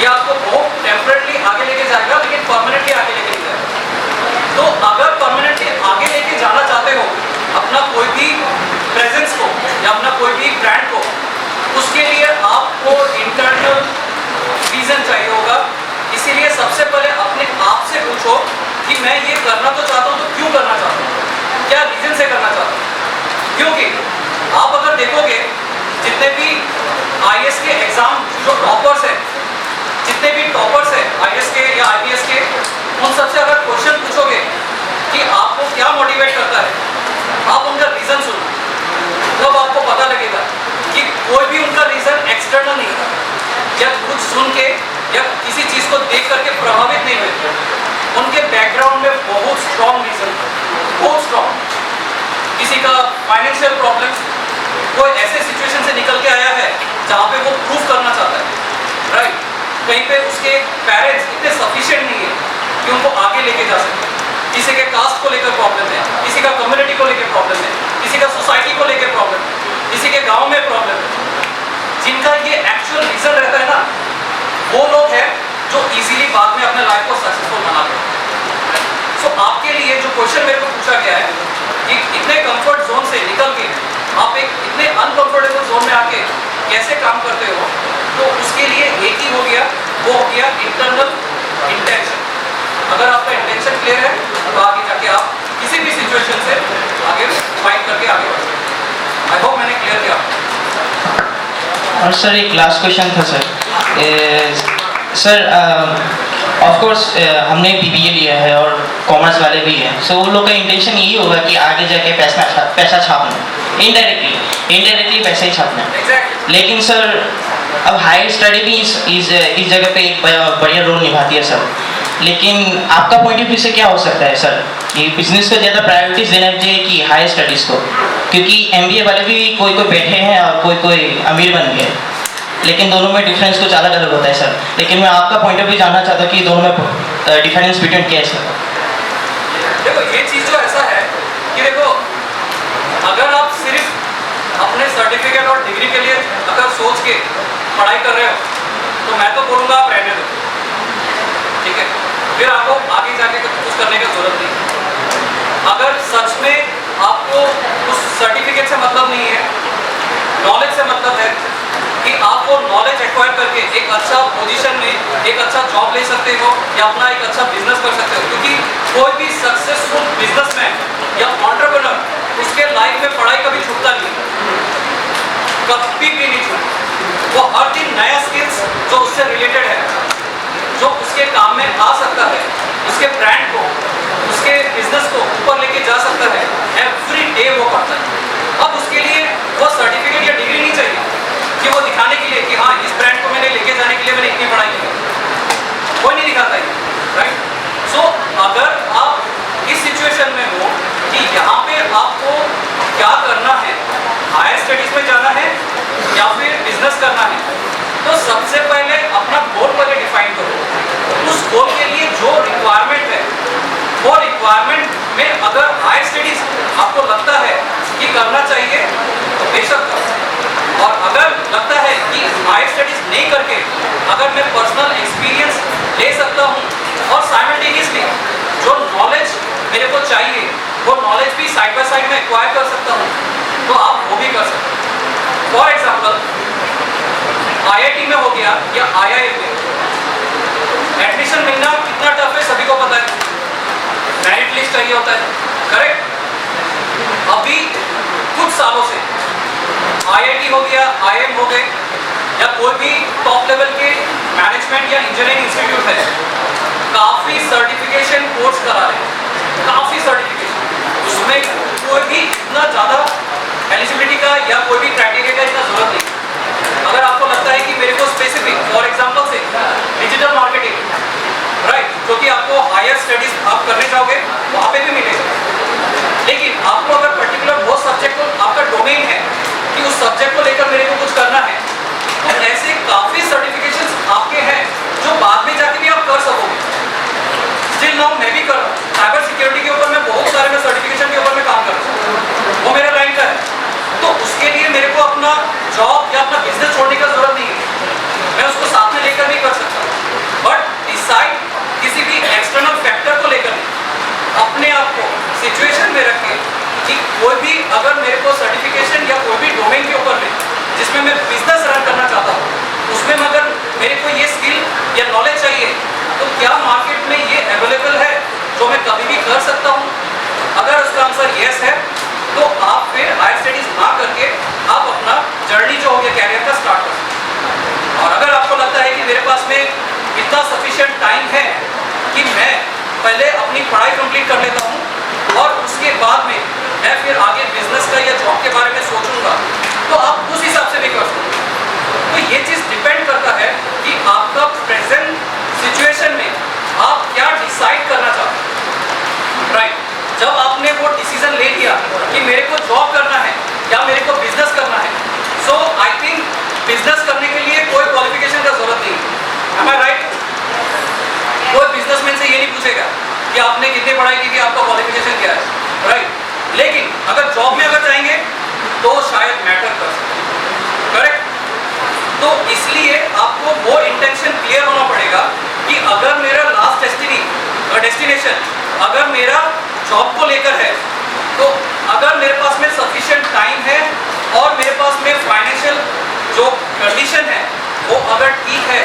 ये आपको बहुत टेम्परेटली आगे लेके जाएगा, लेकिन परमानेंटली आगे लेके नहीं जाएगा। तो अगर परमानेंटली आगे लेके जाना चाहते हो अपना कोई भी प्रेजेंस को या अपना कोई भी ब्रांड को, उसके लिए आपको इंटरनल रीजन चाहिए होगा। इसीलिए सबसे पहले अपने आप से पूछो कि मैं ये करना तो चाहता हूँ, तो क्यों करना चाहता हूँ, क्या रीजन से करना चाहता हूँ? क्योंकि आप अगर देखोगे जितने भी IAS के एग्जाम जो टॉपर्स हैं, जितने भी टॉपर्स हैं IAS के या IPS के, उन सबसे अगर क्वेश्चन पूछोगे कि आपको क्या मोटिवेट करता है, आप उनका रीजन सुनो, तब आपको पता लगेगा कि कोई भी उनका रीजन एक्सटर्नल नहीं था, या कुछ सुन के या किसी चीज़ को देख करके प्रभावित नहीं हुए। उनके बैकग्राउंड में बहुत स्ट्रॉन्ग रीजन था, बहुत स्ट्रॉन्ग। किसी का फाइनेंशियल प्रॉब्लम्स, कोई ऐसे सिचुएशन से निकल के आया है जहाँ पे वो प्रूव करना चाहता है, राइट? कहीं पे उसके पेरेंट्स इतने सफिशिएंट नहीं है कि उनको आगे लेके जा सके। किसी के कास्ट को लेकर प्रॉब्लम है, किसी का कम्युनिटी को लेकर प्रॉब्लम है, किसी का सोसाइटी को लेकर प्रॉब्लम है, किसी के गांव में प्रॉब्लम है। जिनका ये एक्चुअल रीजन रहता है ना, वो लोग हैं जो इजीली बाद में अपने लाइफ को सक्सेसफुल बनाते हैं। सो आपके लिए जो क्वेश्चन मेरे को पूछा गया है कि इतने कंफर्ट जोन से निकल के आप एक इतने अनकंफर्टेबल जोन में आके कैसे काम करते हो, तो उसके लिए एक ही हो गया, वो हो गया इंटरनल इंटेंशन। अगर आपका इंटेंशन क्लियर है तो आगे जाके आप किसी भी सिचुएशन से आगे फाइट करके आगे बढ़ सकते हैं। आई होप मैंने क्लियर किया। और सर एक लास्ट क्वेश्चन था सर। सर ऑफ कोर्स हमने बीबीए लिया है और कॉमर्स वाले भी हैं, सो उन लोग का इंटेंशन यही होगा कि आगे जाके पैसा छापना, इनडायरेक्टली पैसा ही छापना। एग्जैक्टली। लेकिन सर अब हायर स्टडी भी इस जगह पे एक बढ़िया रोल निभाती है सर, लेकिन आपका पॉइंट ऑफ व्यू से क्या हो सकता है सर कि बिजनेस को ज़्यादा प्रायोरिटीज देना चाहिए कि हायर स्टडीज़ को? क्योंकि एमबीए वाले भी कोई बैठे हैं और कोई अमीर बन गए, लेकिन दोनों में डिफरेंस कुछ अलग अलग होता है सर। लेकिन मैं आपका पॉइंट ऑफ व्यू जानना चाहता हूँ कि दोनों में डिफरेंस बिटवीन क्या है सर? देखो ये चीज़ जो ऐसा है कि देखो, अगर आप सिर्फ अपने सर्टिफिकेट और डिग्री के लिए अगर सोच के पढ़ाई कर रहे हो तो मैं तो बोलूँगा आप रहने दो, ठीक है? फिर आपको आगे जाके कुछ करने की जरूरत नहीं। अगर सच में आपको उस सर्टिफिकेट से मतलब नहीं है, नॉलेज से मतलब है कि आप वो नॉलेज एक्वायर करके एक अच्छा पोजीशन में एक अच्छा जॉब ले सकते हो या अपना एक अच्छा बिजनेस कर सकते हो, क्योंकि कोई भी सक्सेसफुल बिजनेसमैन या एंटरप्रेन्योर उसके लाइफ में पढ़ाई कभी छूटता नहीं, कभी भी नहीं छूटता। वो हर दिन नया स्किल्स जो उससे रिलेटेड है, जो उसके काम में आ सकता है, उसके ब्रांड को, उसके बिजनेस को ऊपर लेके जा सकता है, एवरी डे वो पढ़ता है। अब उसके लिए वो सर्टिफिकेट या डिग्री नहीं चाहिए कि वो दिखाने के लिए कि हाँ इस ब्रांड को मैंने लेके जाने के लिए मैंने इतनी पढ़ाई की है, कोई नहीं दिखाता है, राइट? सो अगर आप इस सिचुएशन में हो कि यहाँ पे आपको क्या करना है, हायर स्टडीज में जाना है या फिर बिजनेस करना है, तो सबसे पहले अपना गोल पहले डिफाइन करो। उस गोल के लिए जो रिक्वायरमेंट है वो रिक्वायरमेंट में अगर हायर स्टडीज आपको लगता है कि करना चाहिए तो बेशक करो, और अगर लगता है कि हायर स्टडीज नहीं करके अगर मैं पर्सनल एक्सपीरियंस ले सकता हूँ और साइमल्टेनियसली जो नॉलेज मेरे को चाहिए वो नॉलेज भी साइड बाय साइड में एक्वायर कर सकता हूँ, तो आप वो भी कर सकते हैं। फॉर एग्जाम्पल IIT में हो गया या IIM में एडमिशन मिलना कितना टफ है सभी को पता है, मेरिट लिस्ट चाहिए होता है, करेक्ट? अभी कुछ सालों से IIT हो गया, IIM हो गए या कोई भी टॉप लेवल के मैनेजमेंट या इंजीनियरिंग इंस्टीट्यूट है, काफ़ी सर्टिफिकेशन कोर्स करा रहे हैं, काफ़ी सर्टिफिकेशन। उसमें कोई भी इतना ज़्यादा एलिजिबिलिटी का या कोई भी क्राइटेरिया का इतना जरूरत नहीं। अगर आपको लगता है कि मेरे को specific for example say digital marketing, right, जो कि आपको हायर स्टडीज आप करने जाओगे वहाँ पे भी मिलेगा, लेकिन आपको अगर पर्टिकुलर वो सब्जेक्ट को आपका डोमेन है कि उस सब्जेक्ट को लेकर मेरे को कुछ करना है, तो ऐसे काफ़ी सर्टिफिकेशंस आपके हैं जो बाद में जाके भी आप कर सकोगे। स्टिल नाउ मैं भी कर रहा हूँ साइबर सिक्योरिटी के ऊपर, मैं बहुत सारे मैं सर्टिफिकेशन के ऊपर मैं काम कर रहा हूँ, वो मेरा लाइन का है। तो उसके लिए मेरे को अपना जॉब या अपना बिजनेस छोड़ने की जरूरत नहीं है, मैं उसको साथ में लेकर भी कर सकता हूँ, बट डिसाइड किसी भी एक्सटर्नल फैक्टर को लेकर नहीं, अपने आप को सिचुएशन में रख के कि कोई भी अगर मेरे को सर्टिफिकेशन या कोई भी डोमेन के ऊपर में जिसमें मैं बिजनेस रन करना चाहता हूँ, उसमें अगर मेरे को ये स्किल या नॉलेज चाहिए तो क्या मार्केट में ये अवेलेबल है जो मैं कभी भी कर सकता हूँ? अगर उसका आंसर येस है तो आप फिर हायर स्टडीज ना करके आप अपना जर्नी जो हो गया कैरियर का स्टार्ट कर सकते हैं। और अगर आपको लगता है कि मेरे पास में इतना सफिशिएंट टाइम है कि मैं पहले अपनी पढ़ाई कंप्लीट कर लेता हूँ और उसके बाद में मैं फिर आगे बिजनेस का या जॉब के बारे में सोचूंगा, तो आप उस हिसाब से भी कर सकते हैं। तो ये चीज़ डिपेंड करता है कि आपका प्रेजेंट सिचुएशन में आप क्या डिसाइड करना चाहते हैं, राइट? जब आपने वो डिसीजन ले लिया कि मेरे को जॉब करना है या मेरे को बिजनेस करना है, सो आई थिंक बिजनेस करने के लिए कोई क्वालिफिकेशन का जरूरत नहीं है, am I right? कोई बिजनेसमैन से ये नहीं पूछेगा कि आपने कितनी पढ़ाई की थी, आपका क्वालिफिकेशन क्या है, राइट? लेकिन अगर जॉब में अगर जाएंगे तो शायद मैटर कर सकते हैं, करेक्ट? तो इसलिए आपको वो इंटेंशन क्लियर होना पड़ेगा कि अगर मेरा लास्ट डेस्टिनेशन अगर मेरा जॉब को लेकर है, तो अगर मेरे पास में सफिशिएंट टाइम है और मेरे पास में फाइनेंशियल जो कंडीशन है वो अगर ठीक है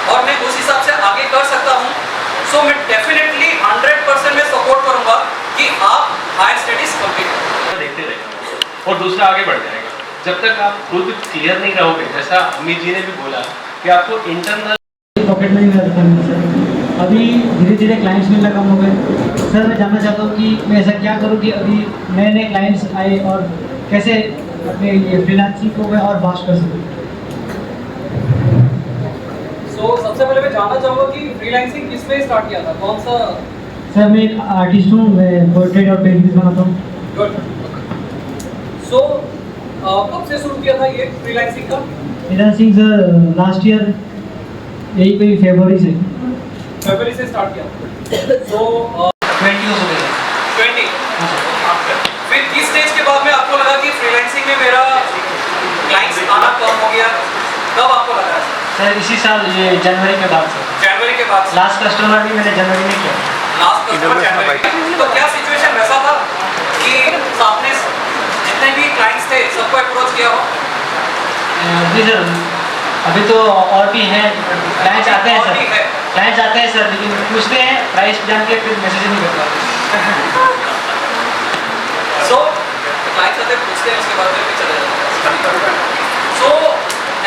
और मैं उस हिसाब से आगे कर सकता हूँ, सो मैं डेफिनेटली 100% में सपोर्ट करूँगा कि आप हायर स्टडीज कंप्लीट करें। देखते रहेंगे और दूसरा आगे बढ़ जाएगा। जब तक आप खुद क्लियर नहीं रहोगे, जैसा अमित जी ने भी बोला कि आपको इंटरनल पॉकेट मनी में करना सर, अभी धीरे धीरे क्लाइंट्स मिलना कम हो गए सर। मैं जानना चाहता हूँ कि मैं ऐसा क्या करूँ कि अभी नए नए क्लाइंट्स आए और कैसे अपने ये फ्रीलांसिंग को मैं और बास्ट कर सकूँ। सो सबसे पहले मैं जानना चाहूँगा कि फ्रीलांसिंग किस में स्टार्ट किया था, कौन सा? सर मैं एक आर्टिस्ट हूँ, मैं पोर्ट्रेट और पेंटिंग बनाता हूँ। गुड। सो कब से शुरू किया था ये फ्रीलांसिंग का? फ्रीलांसिंग सर लास्ट ईयर यही कोई फरवरी से स्टार्ट किया। सो 20 हो गया। 20। फिर किस स्टेज के बाद में आपको लगा कि फ्रीलांसिंग में मेरा क्लाइंट्स आना कम हो गया, कब आपको लगा? सर इसी साल ये जनवरी के बाद से। जनवरी के बाद? लास्ट कस्टमर भी मैंने जनवरी में किया। लास्ट कस्टमर जनवरी। तो क्या सिचुएशन वैसा था कि आपने जितने भी क्लाइंट्स थे सबको अप्रोच किया हो? जी सर, अभी तो और भी हैं क्लाइंट्स आते हैं सर, क्लाइंट्स आते हैं सर, लेकिन पूछते हैं प्राइस जान के फिर मैसेज नहीं कर पाते। सो क्लाइंट्स आते पूछते हैं, उसके बाद में चले जाते हैं। सो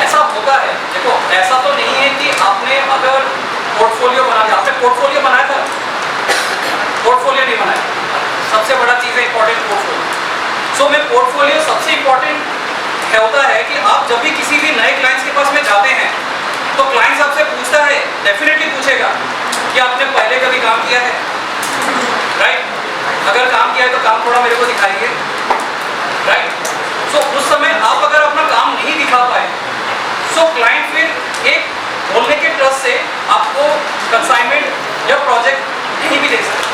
ऐसा होता है। देखो ऐसा तो नहीं है कि आपने अगर पोर्टफोलियो बना दिया, आपने पोर्टफोलियो बनाया था? पोर्टफोलियो नहीं बनाया। सबसे बड़ा चीज़ है इंपॉर्टेंट पोर्टफोलियो। सो मैं पोर्टफोलियो सबसे इंपॉर्टेंट होता है कि आप जब भी किसी भी नए क्लाइंट्स के पास में जाते हैं तो क्लाइंट्स आपसे पूछता है, डेफिनेटली पूछेगा कि आपने पहले कभी काम किया है, राइट? अगर काम किया है तो काम थोड़ा मेरे को दिखाइए, राइट? सो उस समय आप अगर अपना काम नहीं दिखा पाए, सो क्लाइंट फिर एक बोलने के ट्रस्ट से आपको कंसाइनमेंट या प्रोजेक्ट नहीं भी दे सकते।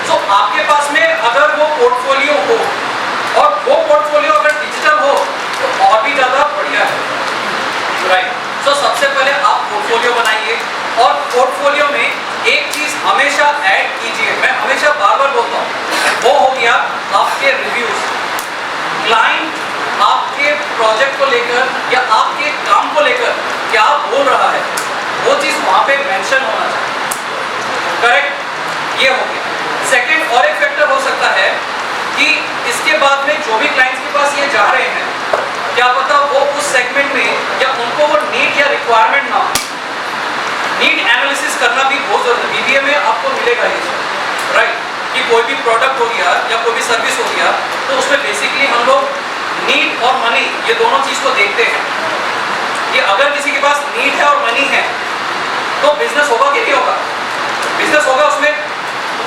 सो आपके पास में अगर वो पोर्टफोलियो हो और वो पोर्टफोलियो अगर डिजिटल हो तो और भी ज़्यादा बढ़िया है, राइट? सो सबसे पहले आप पोर्टफोलियो बनाइए और पोर्टफोलियो में एक चीज़ हमेशा ऐड कीजिए, मैं हमेशा बार बार बोलता हूँ, वो हो गया आपके रिव्यूज। क्लाइंट आपके प्रोजेक्ट को लेकर या आपके काम को लेकर क्या बोल रहा है, वो चीज़ वहाँ पे मेंशन होना चाहिए, करेक्ट? ये हो गया। सेकंड और एक फैक्टर हो सकता है कि इसके बाद में जो भी क्लाइंट्स के पास ये जा रहे हैं, क्या पता वो उस सेगमेंट में या उनको वो नीड या रिक्वायरमेंट ना हो। नीड एनालिसिस करना भी बहुत जरूरी है। बीबीए में आपको मिलेगा ये, राइट? कि कोई भी प्रोडक्ट हो गया या कोई भी सर्विस हो गया तो उसमें बेसिकली हम लोग नीड और मनी ये दोनों चीज़ को देखते हैं कि अगर किसी के पास नीड है और मनी है तो बिजनेस होगा कि नहीं होगा? बिजनेस होगा उसमें।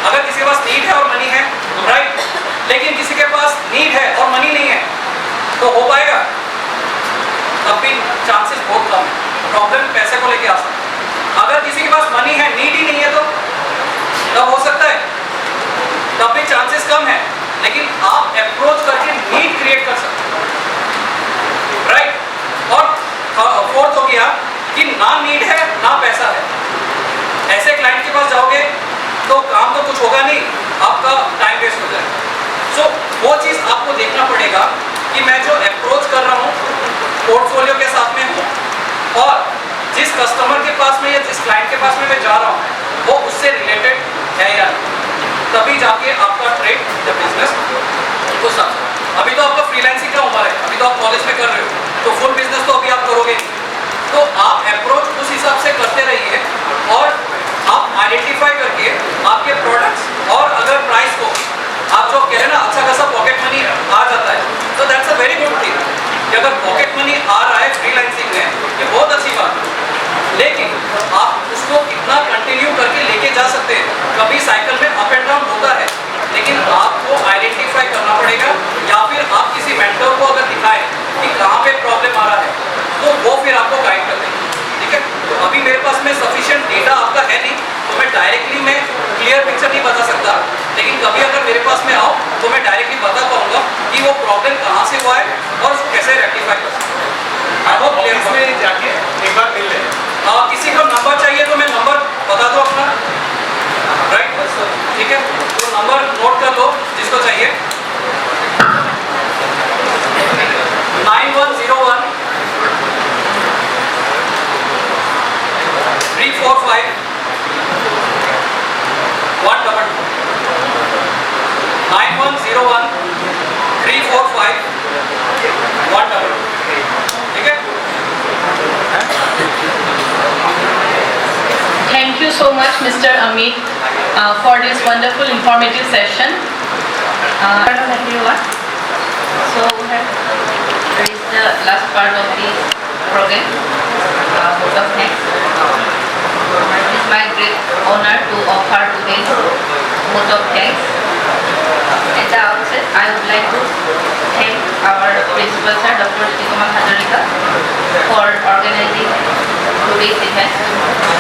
अगर किसी के पास नीड है और मनी है, राइट? लेकिन किसी के पास नीड है और मनी नहीं है तो हो पाएगा? तब भी चांसेस बहुत कम है। प्रॉब्लम पैसे को लेके आ सकता है। अगर किसी के पास मनी है, नीड ही नहीं है तो तब हो सकता है, तब भी चांसेस कम है। लेकिन आप अप्रोच करके नीड क्रिएट कर सकते हैं, राइट? और फोर्थ हो गया कि ना नीड है ना पैसा है। ऐसे क्लाइंट के पास जाओगे तो काम तो कुछ होगा नहीं, आपका टाइम वेस्ट हो जाएगा। सो वो चीज़ आपको देखना पड़ेगा कि मैं जो अप्रोच कर रहा हूँ पोर्टफोलियो के साथ में हूँ और जिस कस्टमर के पास में या जिस क्लाइंट के पास में मैं जा रहा हूँ वो उससे रिलेटेड है या नहीं, तभी जाके आपका ट्रेड या बिजनेस को समझ। अभी तो आपका फ्रीलांसिंग का उम्र है, अभी तो आप कॉलेज में कर रहे हो, तो फुल बिजनेस तो अभी आप करोगे नहीं। तो आप अप्रोच उस हिसाब से करते रहिए और आप आइडेंटिफाई करके आपके प्रोडक्ट्स और अगर प्राइस को आप जो कह रहे हैं ना अच्छा खासा पॉकेट मनी आ जाता है, तो that's a very good thing कि अगर पॉकेट मनी आ रहा है फ्रीलांसिंग में, ये बहुत अच्छी बात है। लेकिन आप उसको कितना कंटिन्यू करके लेके जा सकते हैं, कभी साइकिल में अप एंड डाउन होता है, लेकिन आपको आइडेंटिफाई करना पड़ेगा या फिर आप किसी मेंटर को अगर दिखाएं कि कहाँ पे प्रॉब्लम आ रहा है तो वो फिर आपको गाइड कर देंगे, ठीक है? तो अभी मेरे पास में सफिशिएंट डेटा आपका है नहीं तो मैं डायरेक्टली मैं क्लियर पिक्चर नहीं बता सकता, लेकिन कभी अगर मेरे पास में आओ तो मैं डायरेक्टली बता पाऊंगा कि वो प्रॉब्लम कहाँ से हुआ है और उसको कैसे रेक्टिफाई कर सकते हैं। आई होप क्लियर में जाके एक बार मिल लें। किसी को नंबर चाहिए तो मैं नंबर बता दो अपना, राइट? ठीक है, तो नंबर नोट कर लो जिसको चाहिए। 9101 Mr. Amit for this wonderful informative session. Everyone. So we have reached the last part of the program. Vote of thanks. It is my great honor to offer today's vote of thanks. At the outset, I would like to thank our principal sir, Dr. Sri Kumar Hajarika, for organizing today's event.